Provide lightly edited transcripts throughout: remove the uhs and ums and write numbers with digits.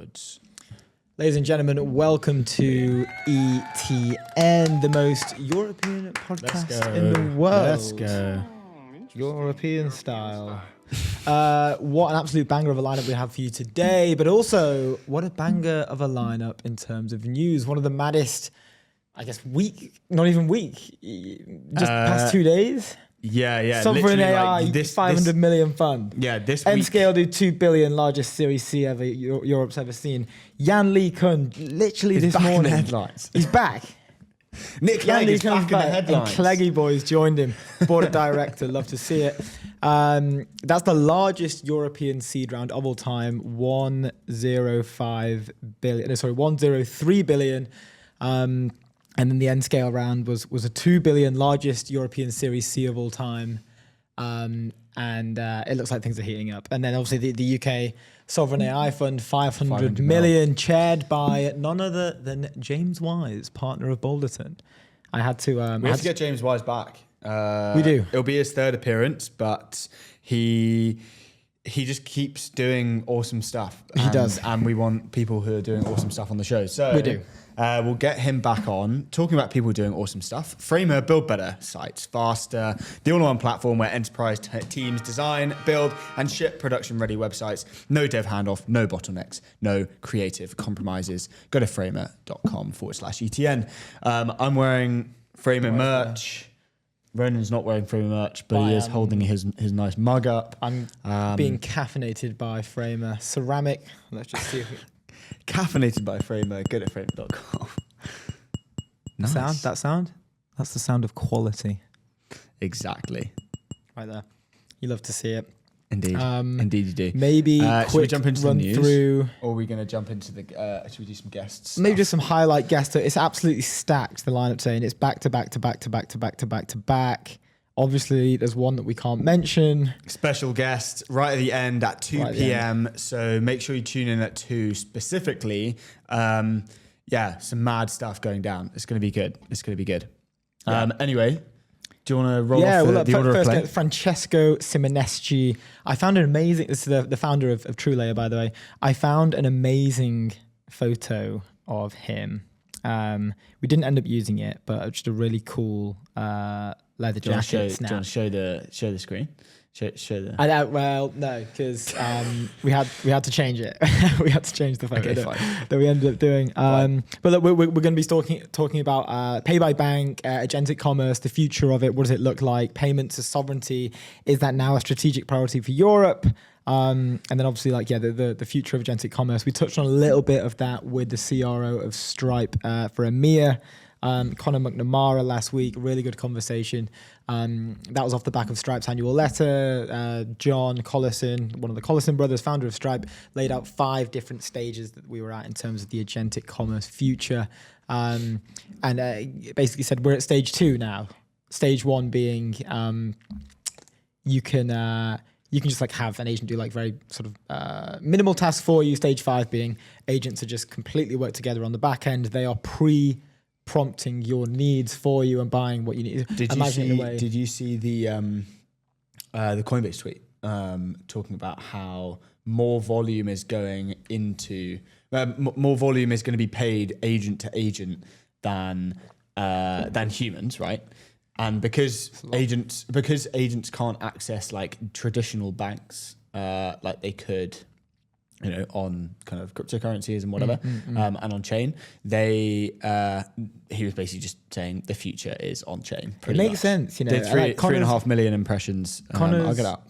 onwards. Ladies and gentlemen, welcome to ETN, the most European podcast in the world. Let's go. European style. What an absolute banger of a lineup we have for you today, but also what a banger of a lineup in terms of news. One of the maddest, I guess, not even week, just past 2 days. Yeah. Sovereign AI, like 500 million fund. Yeah, this week. NScale do 2 billion, largest Series C ever Europe's ever seen. Jan Lee Kun, literally He's this back in the morning. headlines. He's back. Nick Jan Clegg Lee is Kun's back in the headlines. And Cleggy Boys joined him. Board of director, love to see it. That's the largest European seed round of all time, 103 billion. And then the NScale round was a 2 billion, largest European Series C of all time. And it looks like things are heating up. And then obviously the UK Sovereign AI Fund, 500 million, chaired by none other than James Wise, partner of Boulderton. I had to... we have to get James Wise back. We do. It'll be his third appearance, but he just keeps doing awesome stuff. He does. And we want people who are doing awesome stuff on the show. So We do. We'll get him back on, talking about people doing awesome stuff. Framer, build better sites faster. The all-in-one platform where enterprise teams design, build, and ship production-ready websites. No dev handoff, no bottlenecks, no creative compromises. Go to framer.com/ETN. I'm wearing Framer merch. Ronan's not wearing Framer merch, but he is holding his nice mug up. I'm being caffeinated by Framer. Ceramic. Let's just see if we... Caffeinated by Framer. Go to framer.com. Nice. That sound? That's the sound of quality. Exactly. Right there. You love to see it. Indeed. Indeed you do. Maybe should we jump into the news? Through... Or are we going to jump into the... should we do some guests? Maybe just some highlight guests. It's absolutely stacked, the lineup today, and it's back to back. Obviously, there's one that we can't mention. Special guest right at the end at 2 p.m. So make sure you tune in at 2 specifically. Some mad stuff going down. It's going to be good. Yeah. Anyway, do you want to roll off the order of play? Francesco Simoneschi. I found an amazing... This is the founder of TrueLayer, by the way. I found an amazing photo of him. We didn't end up using it, but just a really cool... leather jacket. Do you want to show the screen? Show the... Well, no, because we had to change it. We had to change the photo that we ended up doing. But look, we're going to be talking about pay by bank, agentic commerce, the future of it. What does it look like? Payments as sovereignty. Is that now a strategic priority for Europe? And then obviously, the future of agentic commerce. We touched on a little bit of that with the CRO of Stripe for EMEA. Conor McNamara last week, really good conversation. That was off the back of Stripe's annual letter. John Collison, one of the Collison brothers, founder of Stripe, laid out 5 different stages that we were at in terms of the agentic commerce future. And basically said we're at stage 2 now. Stage 1 being you can just have an agent do very sort of minimal tasks for you. Stage 5 being agents are just completely work together on the back end. They are prompting your needs for you and buying what you need. Did you see the Coinbase tweet talking about how more volume is going into more volume is going to be paid agent to agent than humans, right? And because agents can't access traditional banks like they could, on kind of cryptocurrencies and whatever, and on chain, he was basically just saying the future is on chain. It makes sense, Did 3.5 million impressions. I'll get out.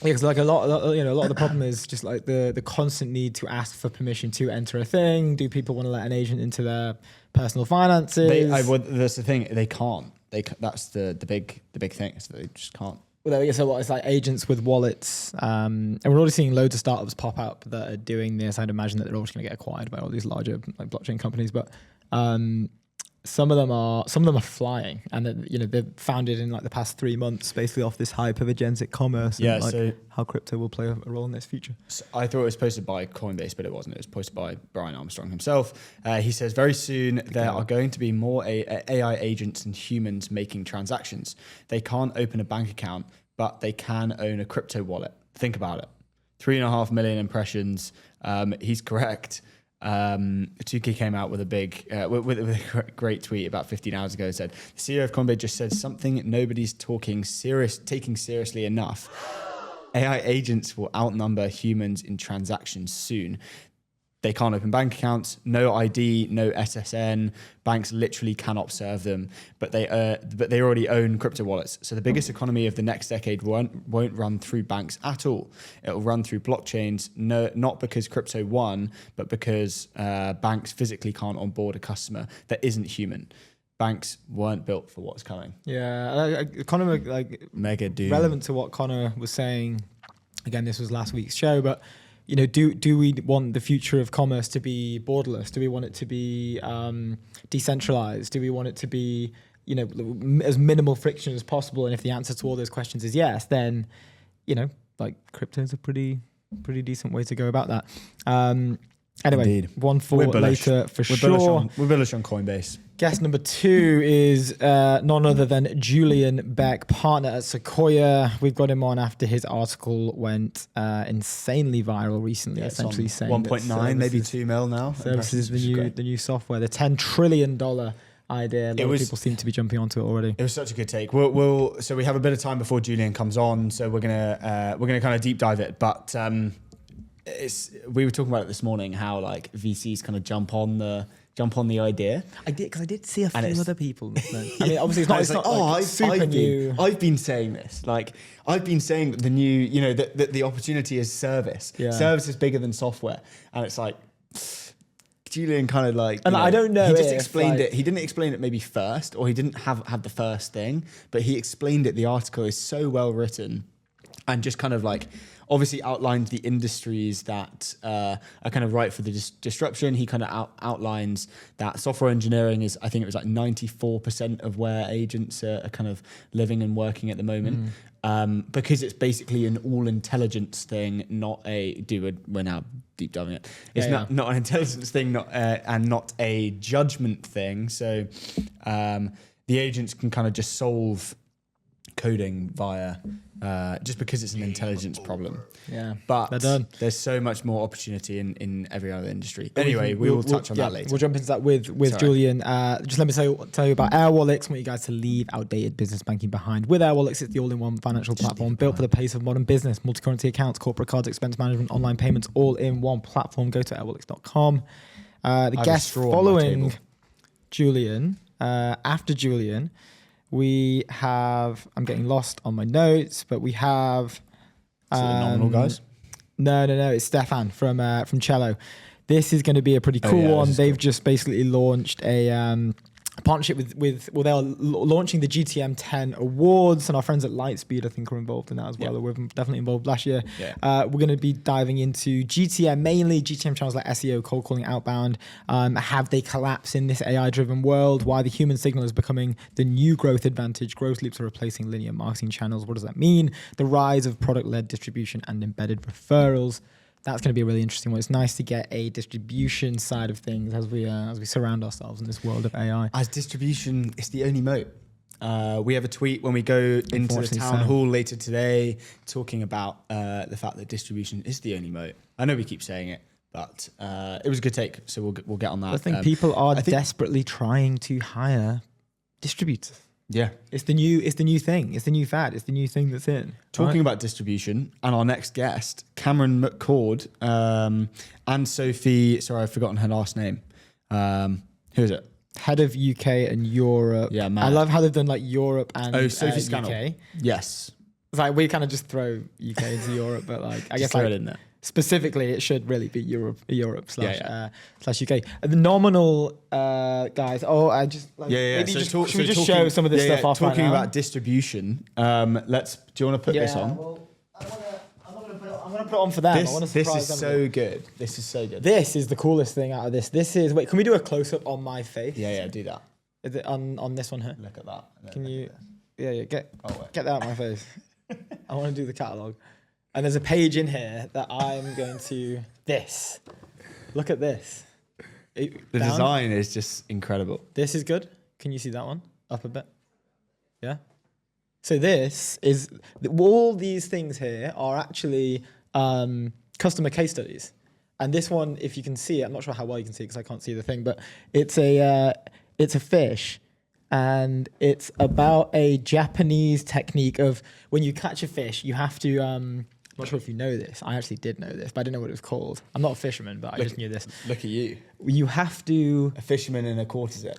Yeah, because a lot of the problem is just the constant need to ask for permission to enter a thing. Do people want to let an agent into their personal finances? That's the thing. They can't. That's the big thing. So they just can't. Well, so it's like agents with wallets, and we're already seeing loads of startups pop up that are doing this. I'd imagine that they're all just going to get acquired by all these larger blockchain companies, but some of them are flying, and they're founded in the past 3 months, basically off this hype of agentic commerce. Yeah, and how crypto will play a role in this future. So I thought it was posted by Coinbase, but it wasn't. It was posted by Brian Armstrong himself. He says very soon there are going to be more AI agents than humans making transactions. They can't open a bank account, but they can own a crypto wallet. Think about it. 3.5 million impressions. He's correct. Tukey came out with a big, with a great tweet about 15 hours ago and said, the CEO of Coinbase just said something nobody's taking seriously enough. AI agents will outnumber humans in transactions soon. They can't open bank accounts, no ID, no SSN. Banks literally cannot serve them, but they already own crypto wallets. So the biggest economy of the next decade won't run through banks at all. It will run through blockchains, not because crypto won, but because banks physically can't onboard a customer that isn't human. Banks weren't built for what's coming. Yeah, Connor, mega doom. Relevant to what Connor was saying. Again, this was last week's show, but do we want the future of commerce to be borderless? Do we want it to be decentralized? Do we want it to be, as minimal friction as possible? And if the answer to all those questions is yes, then, crypto is a pretty decent way to go about that. Anyway, Indeed. one for later for sure. We're bullish on Coinbase. Guest number 2 is none other than Julian Beck, partner at Sequoia. We've got him on after his article went insanely viral recently, essentially saying 1.9, maybe 2 mil now. Services the new software, the $10 trillion idea. A lot of people seem to be jumping onto it already. It was such a good take. So we have a bit of time before Julian comes on, so we're gonna kind of deep dive it. But we were talking about it this morning, how like VCs kind of jump on the idea. I did, because I did see a few other people. I mean, obviously it's not super new. I've been saying this. Like, I've been saying that the new, that the opportunity is service. Yeah. Service is bigger than software. And it's like, Julian kind of like, and I don't know. He just explained it. He didn't explain it maybe first, or he didn't have the first thing, but he explained it. The article is so well written and just kind of like, obviously outlined the industries that are kind of ripe for the disruption. He kind of outlines that software engineering is, I think it was like 94% of where agents are kind of living and working at the moment. Because it's basically an all intelligence thing, not a, we're now deep diving it. It's not an intelligence thing, and not a judgment thing. So the agents can kind of just solve coding via just because it's an intelligence problem. Yeah, but there's so much more opportunity in every other industry. Anyway, we'll touch on that later. We'll jump into that with Julian. Just let me tell you about Airwallex. I want you guys to leave outdated business banking behind. With Airwallex, it's the all-in-one financial platform built for the pace of modern business. Multi-currency accounts, corporate cards, expense management, online payments, all in one platform. Go to airwallex.com. The guest following Julian, after Julian, we have, I'm getting lost on my notes, but we have... Is it the nominal guys? No, it's Stefan from Cello. This is going to be a pretty cool one. They've just basically launched a partnership they're launching the GTM 10 awards, and our friends at Lightspeed, I think, are involved in that as well. They were definitely involved last year. We're going to be diving into GTM, mainly GTM channels like SEO, cold calling, outbound. Have they collapsed in this AI-driven world? Why the human signal is becoming the new growth advantage. Growth loops are replacing linear marketing channels. What does that mean? The rise of product-led distribution and embedded referrals. That's going to be a really interesting one. It's nice to get a distribution side of things as we surround ourselves in this world of AI. As distribution, it's the only moat. We have a tweet when we go into the town hall later today talking about the fact that distribution is the only moat. I know we keep saying it, but it was a good take, so we'll get on that. I think people are desperately trying to hire distributors. Yeah, it's the new thing. It's the new fad. It's the new thing that's in. Talking about distribution, and our next guest, Cameron McCord, and Sophie. Sorry, I've forgotten her last name. Who is it? Head of UK and Europe. Yeah, man. I love how they've done like Europe and Sophie Scannell. UK. Yes. It's like we kind of just throw UK into Europe, but like I guess throw it in there. Specifically, it should really be Europe slash UK. The nominal guys. Oh, I just like maybe should we just show some of this stuff off? Talking about distribution. Do you want to put this on? Well, I'm gonna put it on for them. This is so good. This is so good. This is the coolest thing out of this. This is can we do a close up on my face? Yeah, do that. Is it on this one here? Look at that. Can you? Yeah. Get that out of my face. I want to do the catalog. And there's a page in here that I'm going to... This. Look at this. The design is just incredible. This is good. Can you see that one? Up a bit. Yeah? So this is... All these things here are actually customer case studies. And this one, if you can see it, I'm not sure how well you can see it because I can't see the thing, but it's a fish, and it's about a Japanese technique of when you catch a fish, you have to. I'm not sure if you know this. I actually did know this, but I didn't know what it was called. I'm not a fisherman, but I just knew this. Look at you. You have to. A fisherman in a quarterzet.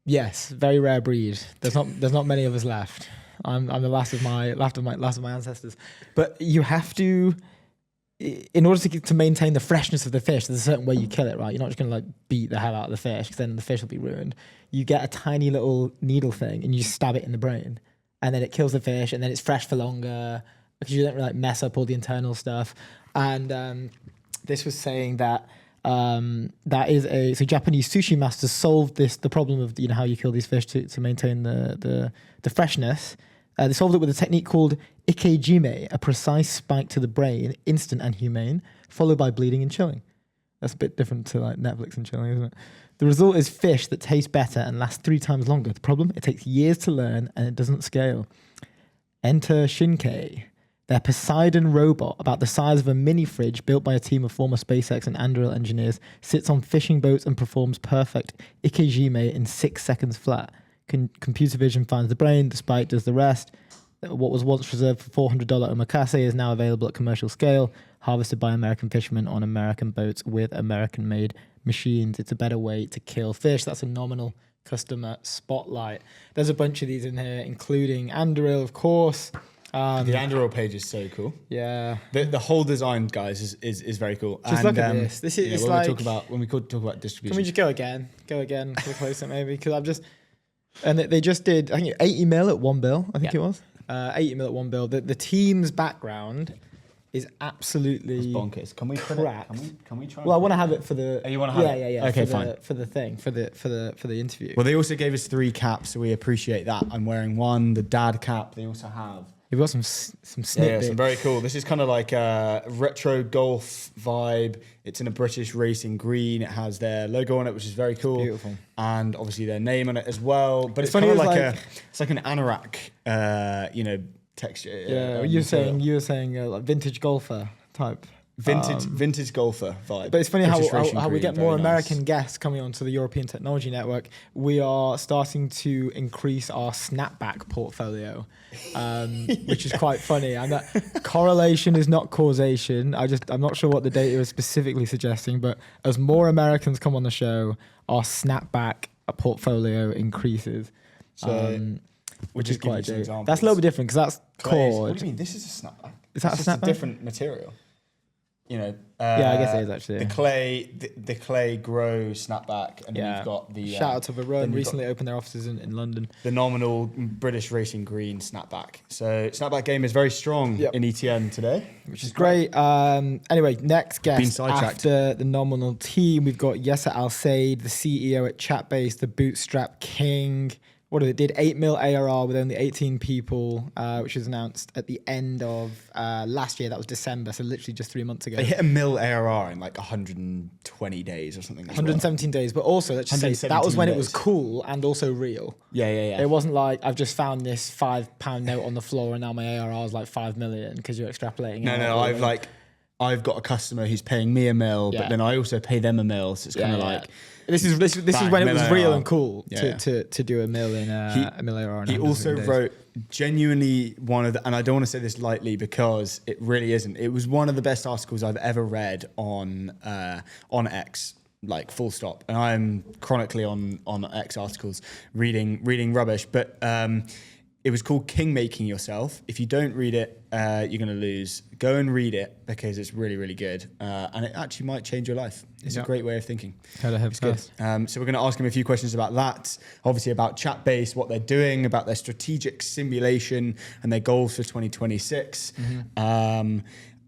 Yes, very rare breed. There's not many of us left. I'm the last of my ancestors. But you have to, in order to maintain the freshness of the fish, there's a certain way you kill it, right? You're not just going to like beat the hell out of the fish because then the fish will be ruined. You get a tiny little needle thing and you just stab it in the brain, and then it kills the fish, and then it's fresh for longer because you don't really like mess up all the internal stuff. And this was saying that so Japanese sushi masters solved the problem of how you kill these fish to maintain the freshness. They solved it with a technique called ikejime, a precise spike to the brain, instant and humane, followed by bleeding and chilling. That's a bit different to like Netflix and chilling, isn't it? The result is fish that taste better and last 3 times longer. The problem, it takes years to learn and it doesn't scale. Enter Shinkei, their Poseidon robot, about the size of a mini fridge built by a team of former SpaceX and Anduril engineers, sits on fishing boats and performs perfect ikejime in 6 seconds flat. Computer vision finds the brain, the spike does the rest. What was once reserved for $400 omakase is now available at commercial scale, harvested by American fishermen on American boats with American-made machines. It's a better way to kill fish. That's a nominal customer spotlight. There's a bunch of these in here, including Anduril, of course. The Anduril page is so cool. Yeah, the whole design, guys, is very cool. Just look at this. This is when like we talk about distribution. Can we just go again? Go closer maybe, because I've just. And they just did, I think, 80 mil at $1 bill. I think it was 80 mil at $1 bill. The team's background is absolutely it's bonkers. Can we cracked. Can we try? Well, I want to have it for the. Oh, you want to have it? Yeah. Okay, fine. For the interview. Well, they also gave us 3 caps, so we appreciate that. I'm wearing one, the dad cap. They also have. You've got some snip. Yeah, some very cool. This is kind of like a retro golf vibe. It's in a British racing green. It has their logo on it, which is very cool. It's beautiful. And obviously their name on it as well. But it's funny, kind of it's like an anorak, texture. Yeah, you were saying like vintage golfer type. Vintage golfer vibe. But it's funny British how we green, get more very American nice. guests coming onto the European Technology Network. We are starting to increase our snapback portfolio, which is quite funny. And that correlation is not causation. I'm not sure what the data is specifically suggesting, but as more Americans come on the show, our snapback portfolio increases. So, which is quite some dope. examples. That's a little bit different because that's cord. What do you mean? This is a snapback. Is that it's a just snapback? a different material. Yeah, I guess it is actually. The clay grow snapback, and then you've got the shout out to Varun, recently opened their offices in London. The nominal British racing green snapback. So snapback game is very strong in ETN today, which is great. Anyway, next guest after the nominal team, we've got Yasser Al Said, the CEO at Chatbase, the Bootstrap King. What it did 8 mil ARR with only 18 people, which was announced at the end of last year. That was December, so literally just 3 months ago. They hit a mil ARR in like 120 days or something. 117 days, but also let's just say that was when it was cool and also real. Yeah. It wasn't like I've just found this £5 note on the floor and now my ARR is like 5 million because you're extrapolating. No, I've got a customer who's paying me a mil, but then I also pay them a mil. So it's kind of like. This is when it was real and cool to do a mil in a mil ARR. He also wrote genuinely one of the, and I don't want to say this lightly because it really isn't. It was one of the best articles I've ever read on X, like full stop. And I'm chronically on X articles reading rubbish, but it was called King Making Yourself. If you don't read it, you're going to lose. Go and read it because it's really, really good. And it actually might change your life. It's a great way of thinking. It's good. So we're going to ask him a few questions about that. Obviously about Chatbase, what they're doing, about their strategic simulation and their goals for 2026.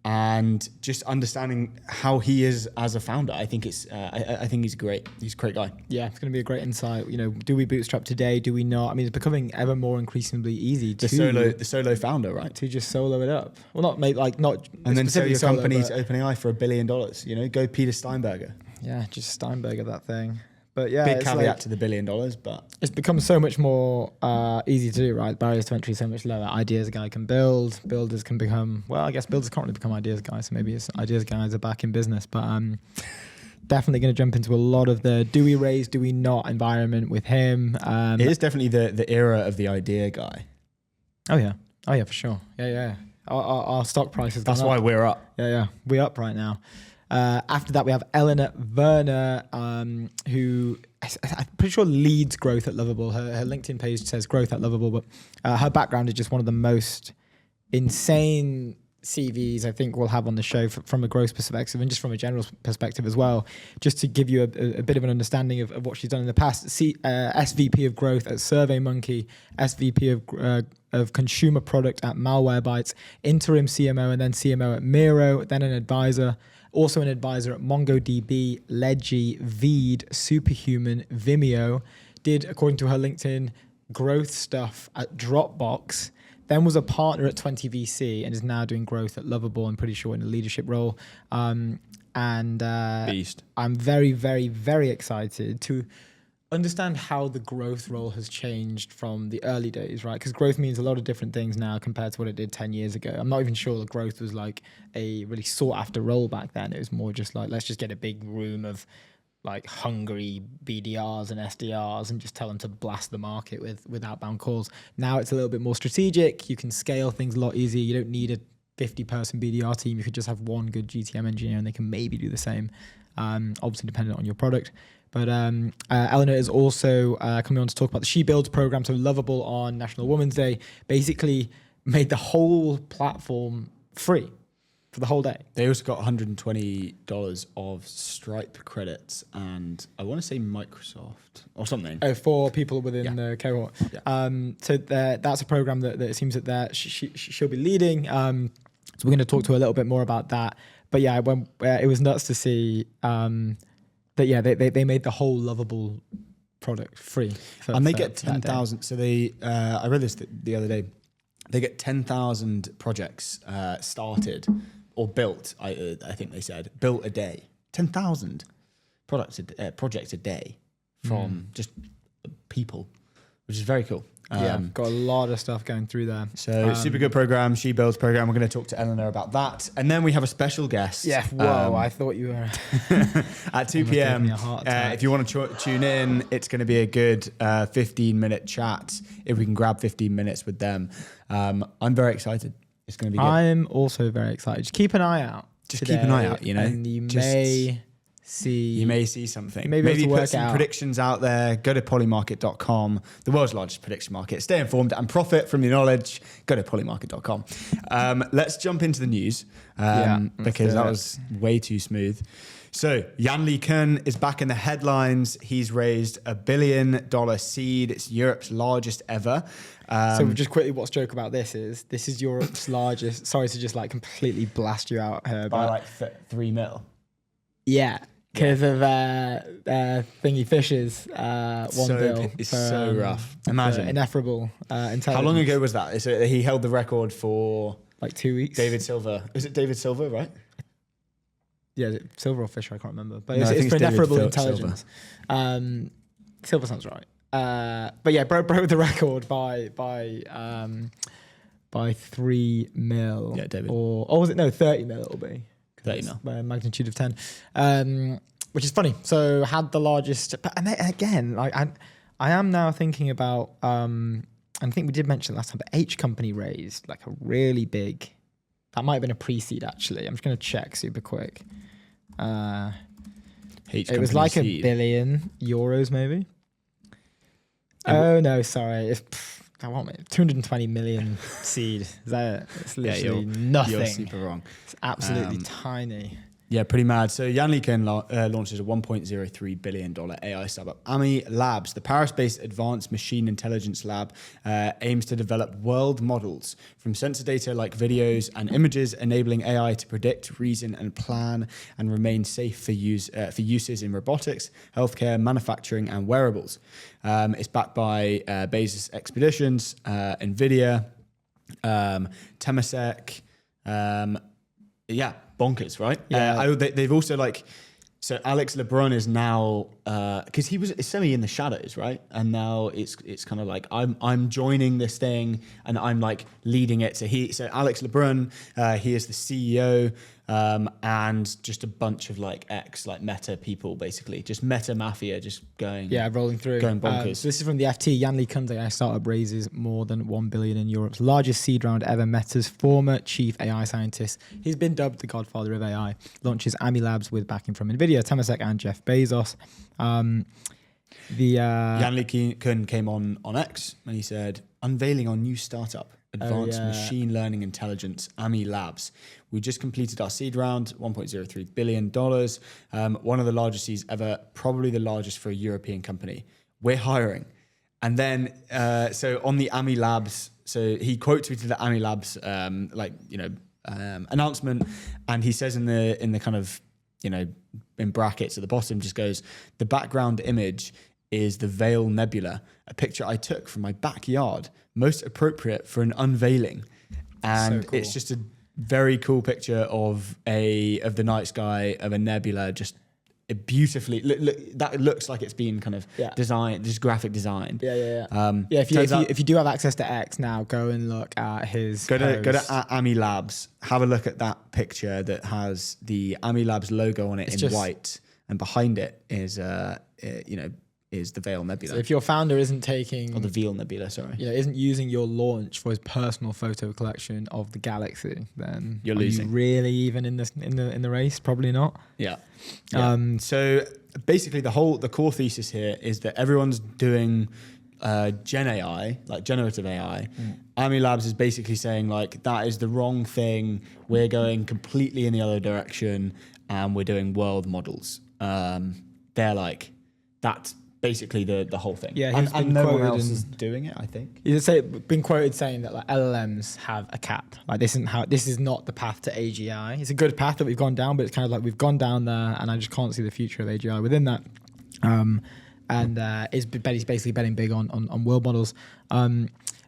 And just understanding how he is as a founder. I think I think he's great. He's a great guy. Yeah, it's going to be a great insight. Do we bootstrap today? Do we not? I mean, it's becoming ever more increasingly easy to the solo founder, right? To just solo it up. Well, not and then sell your company to OpenAI for $1 billion. Go Peter Steinberger. Yeah, just Steinberger that thing. But yeah, big it's caveat like, to the $1 billion, but it's become so much more easy to do, right? Barriers to entry so much lower. Ideas guy can build. Builders can become, well, I guess builders can't really become ideas guys, so maybe it's ideas guys are back in business. But definitely going to jump into a lot of the do we raise, do we not environment with him. it is definitely the era of the idea guy. Oh yeah, for sure. Yeah. Our stock price has gone That's up. why we're up. Yeah, we're up right now. After that, we have Eleanor Werner, who I'm pretty sure leads growth at Lovable. Her LinkedIn page says growth at Lovable, but her background is just one of the most insane CVs I think we'll have on the show from a growth perspective and just from a general perspective as well. Just to give you a bit of an understanding of what she's done in the past. SVP of growth at SurveyMonkey, SVP of consumer product at Malwarebytes, interim CMO and then CMO at Miro, then an advisor. Also an advisor at MongoDB, Ledgy, Veed, Superhuman, Vimeo. Did, according to her LinkedIn, growth stuff at Dropbox. Then was a partner at 20VC and is now doing growth at Lovable. I'm pretty sure in a leadership role. Beast. I'm very, very, very excited to understand how the growth role has changed from the early days, right? Because growth means a lot of different things now compared to what it did 10 years ago. I'm not even sure that growth was like a really sought after role back then. It was more just like, let's just get a big room of like hungry BDRs and SDRs and just tell them to blast the market with outbound calls. Now it's a little bit more strategic. You can scale things a lot easier. You don't need a 50-person BDR team. You could just have one good GTM engineer and they can maybe do the same, obviously dependent on your product. But Eleanor is also coming on to talk about the She Builds program. So Lovable on National Women's Day basically made the whole platform free for the whole day. They also got $120 of Stripe credits and I want to say Microsoft or something. Oh, for people within the cohort. Yeah. So that's a program that it seems that she'll be leading. So we're going to talk to her a little bit more about that. But yeah, it was nuts to see they made the whole Lovable product free. And they get 10,000. So they, I read this the other day. They get 10,000 projects started or built. I think they said built a day. 10,000 projects a day from just people, which is very cool. Got a lot of stuff going through there. So super good program, She Builds program. We're going to talk to Eleanor about that. And then we have a special guest. Yeah, whoa, I thought you were... at 2 p.m. If you want to tune in, it's going to be a good 15-minute chat. If we can grab 15 minutes with them. I'm very excited. It's going to be good. I'm also very excited. Just keep an eye out. Just keep an eye out, you know. And you may see something. Maybe put some predictions out there. Go to polymarket.com, the world's largest prediction market. Stay informed and profit from your knowledge. Go to polymarket.com. Let's jump into the news because that was way too smooth. So Jan-Lee Kuhn is back in the headlines. He's raised $1 billion seed. It's Europe's largest ever. So just quickly, what's joke about this is Europe's largest. Sorry to just like completely blast you out here, by but like 3 mil. Yeah. Because of Thingy Fish's 1 bill. It's so rough. Imagine. Ineffable intelligence. How long ago was that? He held the record for... Like 2 weeks. David Silver. Is it David Silver, right? Yeah, Silver or Fisher, I can't remember. But No, it's for ineffable Silver. intelligence. Silver sounds right. But yeah, broke the record by 3 mil. Yeah, David. Or was it? No, 30 mil it'll be. 30 mil. By a magnitude of 10. Which is funny. So had the largest, and then again, like I am now thinking about, and I think we did mention it last time, but H Company raised like a really big, that might have been a pre-seed actually. I'm just going to check super quick. It was like seed. €1 billion maybe. Oh no, sorry. It's 220 million seed. Is that it? It's literally nothing. You're super wrong. It's absolutely tiny. Yeah, pretty mad. So Jan-Lee Kuhn launches a $1.03 billion AI startup. AMI Labs, the Paris-based advanced machine intelligence lab, aims to develop world models from sensor data like videos and images, enabling AI to predict, reason, and plan, and remain safe for uses in robotics, healthcare, manufacturing, and wearables. It's backed by Bezos Expeditions, NVIDIA, Temasek, bonkers, right? Yeah. They've also like So Alex LeBrun is now because he was semi in the shadows, right? And now it's kind of like I'm joining this thing and I'm like leading it. So Alex LeBrun, he is the CEO, and just a bunch of like Meta people, basically just Meta mafia, just going rolling through, going bonkers. So this is from the FT. Jan Lee Kun's AI startup raises more than 1 billion in Europe's largest seed round ever. Meta's former chief AI scientist, he's been dubbed the godfather of AI, launches Ami Labs with backing from Nvidia, Temasek, and Jeff Bezos. Jan Lee Kun came on X and he said, unveiling our new startup, advanced machine learning intelligence, Ami Labs. We just completed our seed round, $1.03 billion. One of the largest seeds ever, probably the largest for a European company. We're hiring. And then, so on the Ami Labs, so he quote tweeted the Ami Labs, announcement. And he says in the kind of, in brackets at the bottom, just goes, the background image is the Veil Nebula, a picture I took from my backyard, most appropriate for an unveiling. And so cool. It's just a very cool picture of the night sky of a nebula, just beautifully. That looks like it's been kind of designed, just graphic design. If you do have access to X now, go and look at his. Go to Ami Labs. Have a look at that picture that has the Ami Labs logo on it in white, and behind it is is the Veil Nebula. So if your founder isn't taking... Or the Veil Nebula, sorry. Isn't using your launch for his personal photo collection of the galaxy, then you're losing. You really even in the race? Probably not. Yeah. So basically the core thesis here is that everyone's doing Gen AI, like generative AI. Ami Labs is basically saying like, that is the wrong thing. We're going completely in the other direction and we're doing world models. They're like, that's basically the whole thing. Yeah, and no one else is doing it, I think. He's been quoted saying that like LLMs have a cap. Like this is not the path to AGI. It's a good path that we've gone down, but it's kind of like we've gone down there, and I just can't see the future of AGI within that. He's basically betting big on world models.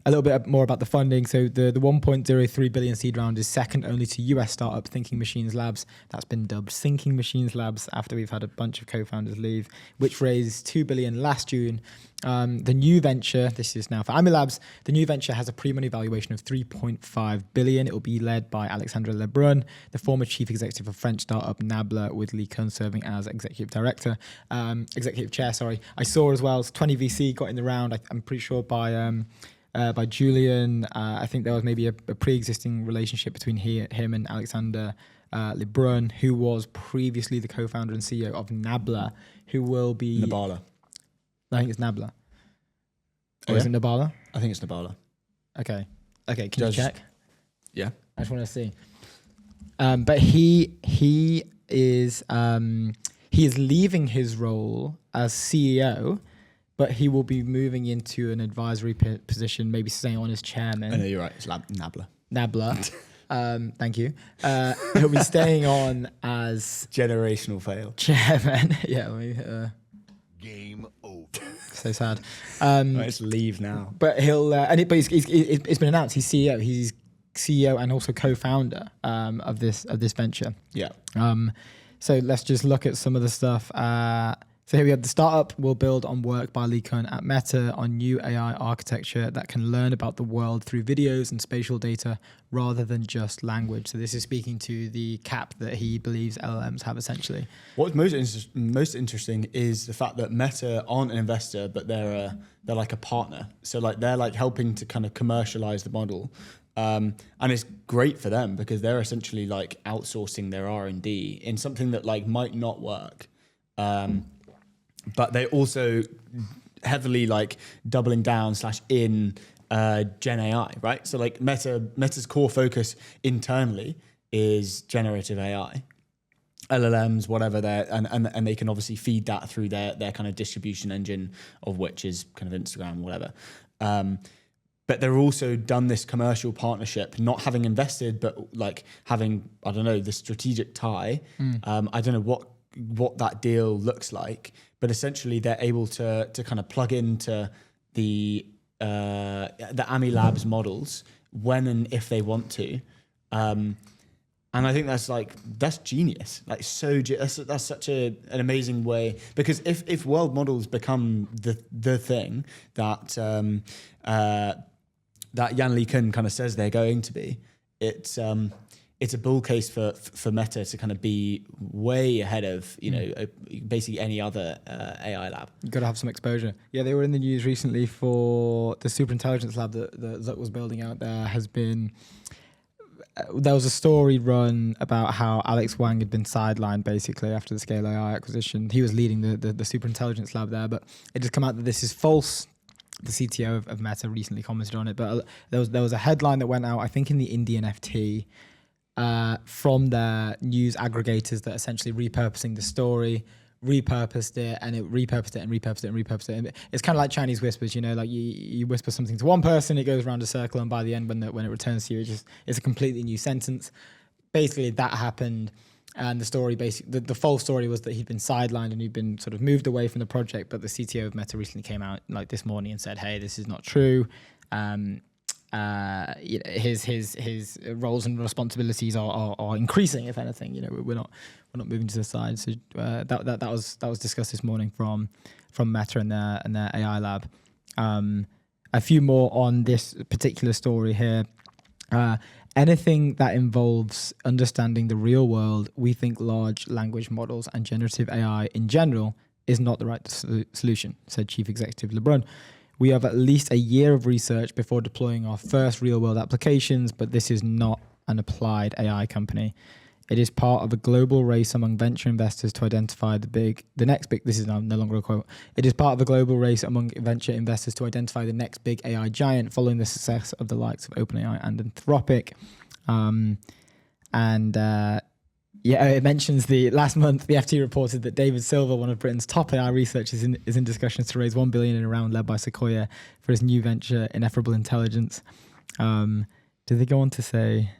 A little bit more about the funding. So the 1.03 billion seed round is second only to US startup Thinking Machines Labs. That's been dubbed Thinking Machines Labs after we've had a bunch of co-founders leave, which raised 2 billion last June. The new venture, this is now for Ami Labs, the new venture has a pre-money valuation of 3.5 billion. It will be led by Alexandre Lebrun, the former chief executive of French startup Nabla, with Lee Kun serving as executive chair. I saw as well, 20 VC got in the round, I'm pretty sure by Julian. I think there was maybe a pre-existing relationship between him and Alexander Lebrun, who was previously the co-founder and CEO of Nabla, who will be... Nabala. I think it's Nabla. Or is it Nabala? I think it's Nabala. Okay, can you check? Yeah. I just want to see. But he is leaving his role as CEO, but he will be moving into an advisory position, maybe staying on as chairman. I know you're right. It's Nabla. Nabla. Thank you. He'll be staying on as generational fail chairman. Game over. So sad. Let's leave now. But he'll it's been announced he's CEO. He's CEO and also co-founder of this venture. Yeah. So let's just look at some of the stuff. So here we have the startup will build on work by Lee Kun at Meta on new AI architecture that can learn about the world through videos and spatial data rather than just language. So this is speaking to the cap that he believes LLMs have essentially. What's most interesting is the fact that Meta aren't an investor, but they're like a partner. So like they're like helping to kind of commercialize the model. And it's great for them because they're essentially like outsourcing their R&D in something that like might not work. But they also heavily like doubling down / in Gen AI, right? So like Meta's core focus internally is generative AI, LLMs, whatever and they can obviously feed that through their kind of distribution engine, of which is kind of Instagram, whatever. But they're also done this commercial partnership, not having invested, but like having, I don't know, the strategic tie. I don't know what that deal looks like, but essentially they're able to kind of plug into the Ami Labs models when and if they want to, And I think that's genius. Like that's such an amazing way, because if world models become the thing that that Jan LeCun kind of says they're going to be, it's a bull case for Meta to kind of be way ahead of basically any other AI lab. You've got to have some exposure. Yeah, they were in the news recently for the superintelligence lab that Zuck was building out there. There was a story run about how Alex Wang had been sidelined basically after the Scale AI acquisition. He was leading the superintelligence lab there, but it just come out that this is false. The CTO of Meta recently commented on it, but there was a headline that went out, I think in the Indian FT, from their news aggregators that essentially repurposing the story, repurposed it, and it repurposed it and repurposed it and repurposed it. And it's kind of like Chinese whispers, like you whisper something to one person, it goes around a circle, and by the end, when it returns to you, it's a completely new sentence. Basically, that happened, and the story, basically, the false story was that he'd been sidelined and he'd been sort of moved away from the project. But the CTO of Meta recently came out like this morning and said, "Hey, this is not true. His roles and responsibilities are increasing. If anything, we're not moving to the side." So that was discussed this morning from Meta and their AI lab. A few more on this particular story here. Anything that involves understanding the real world, we think large language models and generative AI in general is not the right solution, said Chief Executive LeBrun. We have at least a year of research before deploying our first real-world applications, but this is not an applied AI company. It is part of a global race among venture investors to identify the next big. This is no longer a quote. It is part of a global race among venture investors to identify the next big AI giant, following the success of the likes of OpenAI and Anthropic. It mentions last month the FT reported that David Silver, one of Britain's top AI researchers, is in discussions to raise $1 billion in a round led by Sequoia for his new venture, Ineffable Intelligence. Did they go on to say?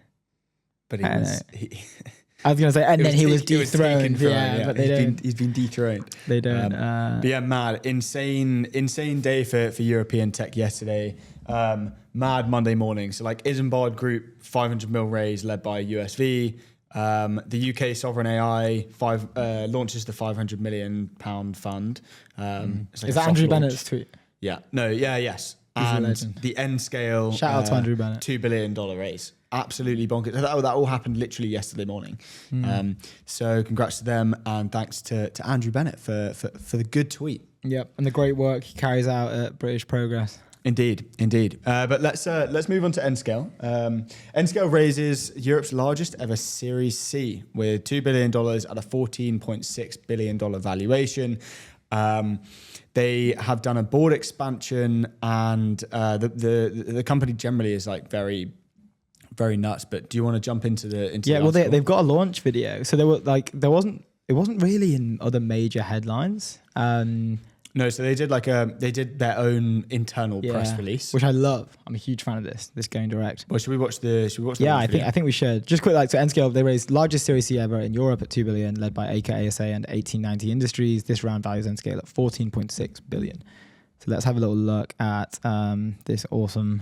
But I was going to say, and then he was dethroned. But he's been dethroned. They don't. But yeah, mad, insane day for European tech yesterday. Mad Monday morning. So like Isambard Group, 500 mil raise led by USV. The UK Sovereign AI launches the £500 million fund. Is that Andrew Bennett's tweet? Yeah. No. Yeah. Yes. He's and a legend. the NScale. Shout out to Andrew Bennett. $2 billion raise. Absolutely bonkers. That all happened literally yesterday morning. So congrats to them, and thanks to Andrew Bennett for the good tweet. Yep, and the great work he carries out at British Progress. Indeed. But let's move on to NScale. NScale raises Europe's largest ever Series C with $2 billion at a $14.6 billion valuation. They have done a board expansion, and the company generally is like very, very nuts. But do you want to jump into the they've got a launch video. So it wasn't really in other major headlines. No, so they did their own internal press release, which I love. I'm a huge fan of this going direct. Well, should we watch the? Yeah, I think we should. Just quick, so NScale, they raised largest Series C ever in Europe at $2 billion, led by ASA and 1890 Industries. This round values NScale at $14.6 billion. So let's have a little look at this awesome.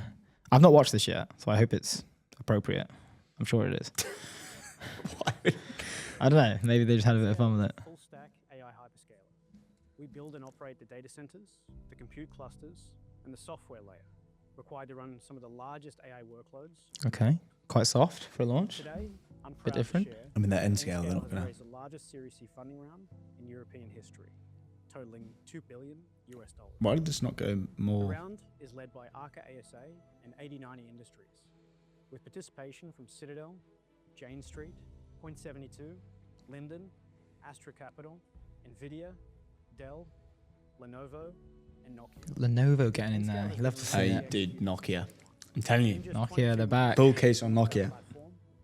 I've not watched this yet, so I hope it's appropriate. I'm sure it is. Why? I don't know. Maybe they just had a bit of fun with it. We build and operate the data centers, the compute clusters, and the software layer required to run some of the largest AI workloads. Okay, quite soft for a launch. Today, I'm proud bit different. to share I mean, they're NScale. They're not going to raise the largest Series C funding round in European history, totaling $2 billion. Why did this not go more? The round is led by Arca ASA and 8090 Industries, with participation from Citadel, Jane Street, Point72, Linden, Astra Capital, Nvidia, Dell, Lenovo, and Nokia. Lenovo getting in there. You love to see it. Dude, Nokia. I'm telling you. Nokia, they're back. Bull case on Nokia.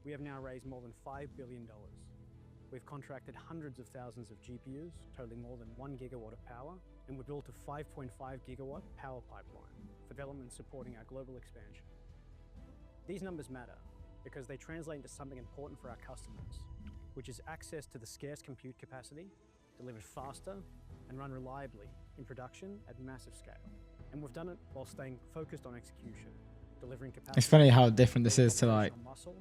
We have now raised more than $5 billion. We've contracted hundreds of thousands of GPUs, totaling more than 1 gigawatt of power, and we built a 5.5 gigawatt power pipeline for development supporting our global expansion. These numbers matter because they translate into something important for our customers, which is access to the scarce compute capacity, delivered faster, and run reliably in production at massive scale. And we've done it while staying focused on execution, delivering capacity. It's funny how different this is to like muscle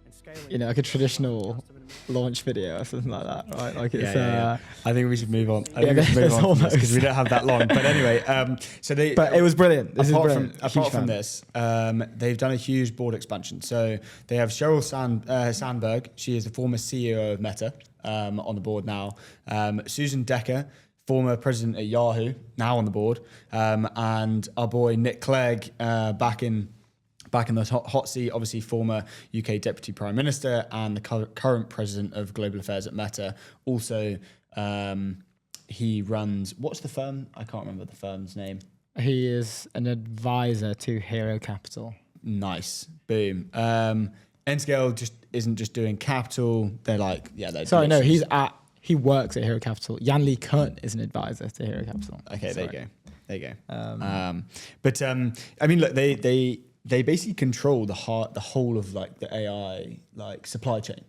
and scaling. you know, like a traditional customer demand. launch video or something like that, right? Like it's I think we should move on. Yeah, there's almost- because we don't have that long. But anyway, so they. But it was brilliant. This is apart brilliant. from apart from this, they've done a huge board expansion. So they have Sheryl Sandberg. She is the former CEO of Meta on the board now. Susan Decker, former president at Yahoo, now on the board, and our boy Nick Clegg, back in the hot seat, obviously former UK Deputy Prime Minister and the current President of Global Affairs at Meta. Also, he runs, what's the firm? I can't remember the firm's name. He is an advisor to Hero Capital. Nice. Boom. NScale just isn't just doing capital. They're like, they're Sorry, no, he works at Hero Capital. Jan Lee Kunt is an advisor to Hero Capital. Okay, Sorry. there you go. But I mean, look, they basically control the whole of like the AI like supply chain.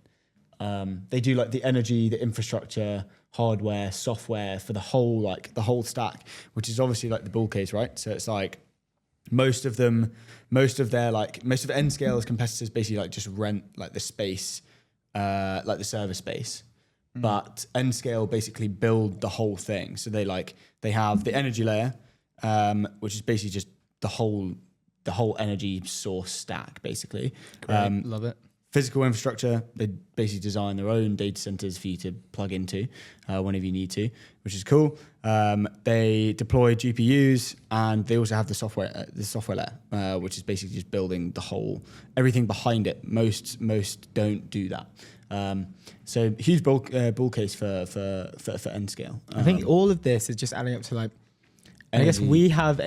They do like the energy, the infrastructure, hardware, software for the whole stack, which is obviously like the bull case, right? So it's like most of NScale's competitors basically like just rent like the space, like the server space. But NScale basically build the whole thing. So they have the energy layer, which is basically just the whole energy source stack, basically. Great, love it. Physical infrastructure, they basically design their own data centers for you to plug into whenever you need to, which is cool. They deploy GPUs, and they also have the software layer, which is basically just building everything behind it. Most don't do that. So huge bull case for NScale. I think all of this is just adding up to like, I guess we have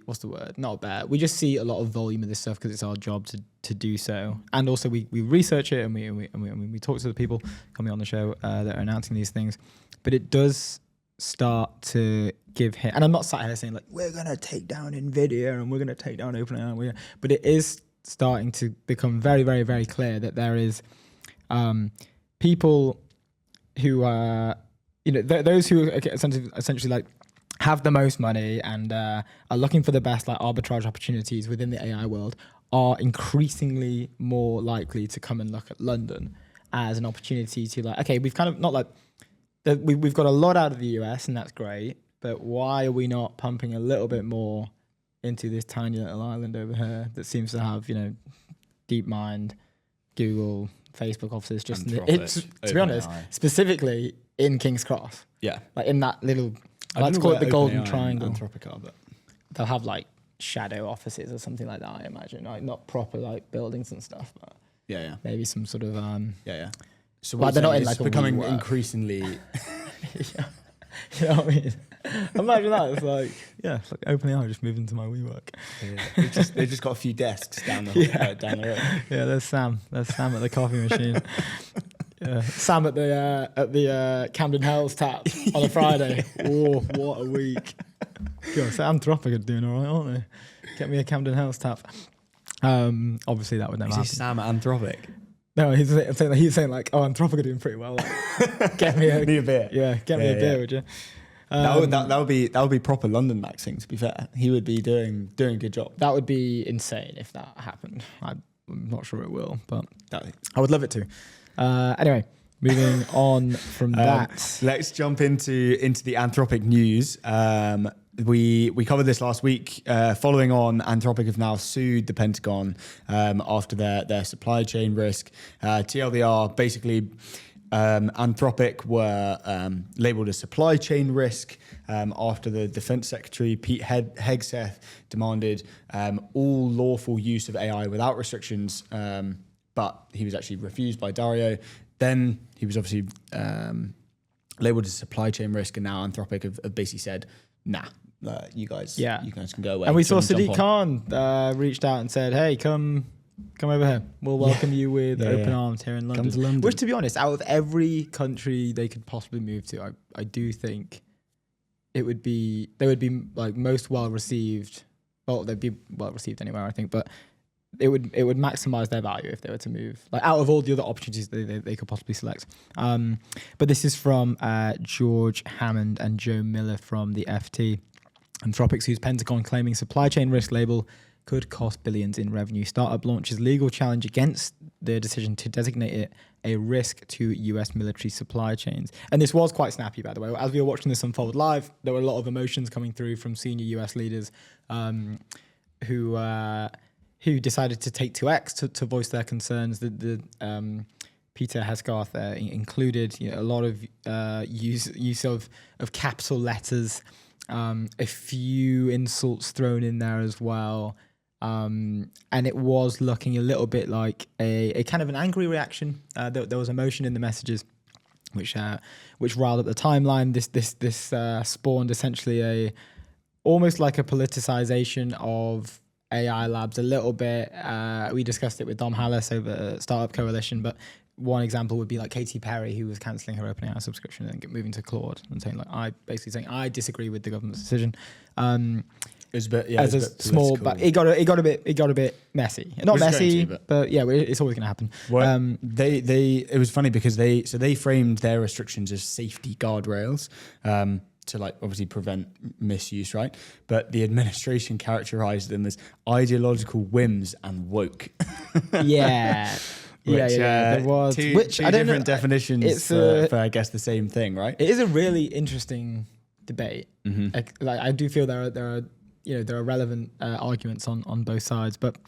what's the word? Not bad. We just see a lot of volume of this stuff because it's our job to do so. And also we research it and we talk to the people coming on the show that are announcing these things. But it does start to give him, and I'm not sat here saying like, we're going to take down NVIDIA and we're going to take down OpenAI. But it is starting to become very, very, very clear that there is people who are, those who are essentially like, have the most money and are looking for the best like arbitrage opportunities within the AI world are increasingly more likely to come and look at London as an opportunity to like, okay, we've kind of not like, we've got a lot out of the US and that's great, but why are we not pumping a little bit more into this tiny little island over here that seems to have, DeepMind, Google, Facebook offices just to be honest, specifically in King's Cross. Yeah. Like in that little, let's call it the Golden Triangle. Anthropic are, but they'll have like shadow offices or something like that, I imagine. Like not proper like buildings and stuff, but maybe some sort of So like they're not in like a becoming WeWork. increasingly. You know what I mean? Imagine that. It's like it's like OpenAI just moved into my WeWork. They just got a few desks down the road. Yeah, there's Sam. There's Sam at the coffee machine. Sam at the Camden Hells tap on a Friday. Oh, what a week! God, so Anthropic are doing all right, aren't they? Get me a Camden Hells tap. Obviously that would never happen. Sam at Anthropic? No, he's saying like, oh, Anthropic are doing pretty well. Like, get me a beer. Yeah, get me a beer, would you? That would be proper London maxing. To be fair, he would be doing a good job. That would be insane if that happened. I'm not sure it will, but I would love it to. Anyway, moving on from that. Let's jump into the Anthropic news. We covered this last week. Following on, Anthropic have now sued the Pentagon after their supply chain risk. TLDR, basically, Anthropic were labeled a supply chain risk after the Defense Secretary, Pete Hegseth, demanded all lawful use of AI without restrictions, but he was actually refused by Dario. Then he was obviously labeled as a supply chain risk, and now Anthropic have basically said, nah, you guys can go away. And we saw Sadiq Khan reached out and said, hey, come over here. We'll welcome you with open arms here in London. Come to London. Which, to be honest, out of every country they could possibly move to, I do think they would be like most well received. Well, they'd be well received anywhere, I think, but it would maximize their value if they were to move, like out of all the other opportunities they could possibly select. But this is from George Hammond and Joe Miller from the FT. Anthropic sues Pentagon claiming supply chain risk label could cost billions in revenue. Startup launches legal challenge against the decision to designate it a risk to US military supply chains. And this was quite snappy, by the way. As we were watching this unfold live, there were a lot of emotions coming through from senior US leaders who decided to take to X to voice their concerns. Peter Hesgarth included a lot of use of capital letters, a few insults thrown in there as well. And it was looking a little bit like a kind of an angry reaction. There was emotion in the messages, which riled up the timeline. This spawned essentially almost like a politicization of AI labs a little bit. We discussed it with Dom Hallis over Startup Coalition, but one example would be like Katy Perry, who was cancelling her OpenAI subscription and moving to Claude and saying I disagree with the government's decision. It was a bit, as a small, but it got a bit messy. Not messy, but yeah, it's always going to happen. Well, it was funny because they framed their restrictions as safety guardrails to like obviously prevent misuse, right? But the administration characterized them as ideological whims and woke. Yeah. There was two different definitions for I guess the same thing, right? It is a really interesting debate. Mm-hmm. Like I do feel there are relevant arguments on both sides. But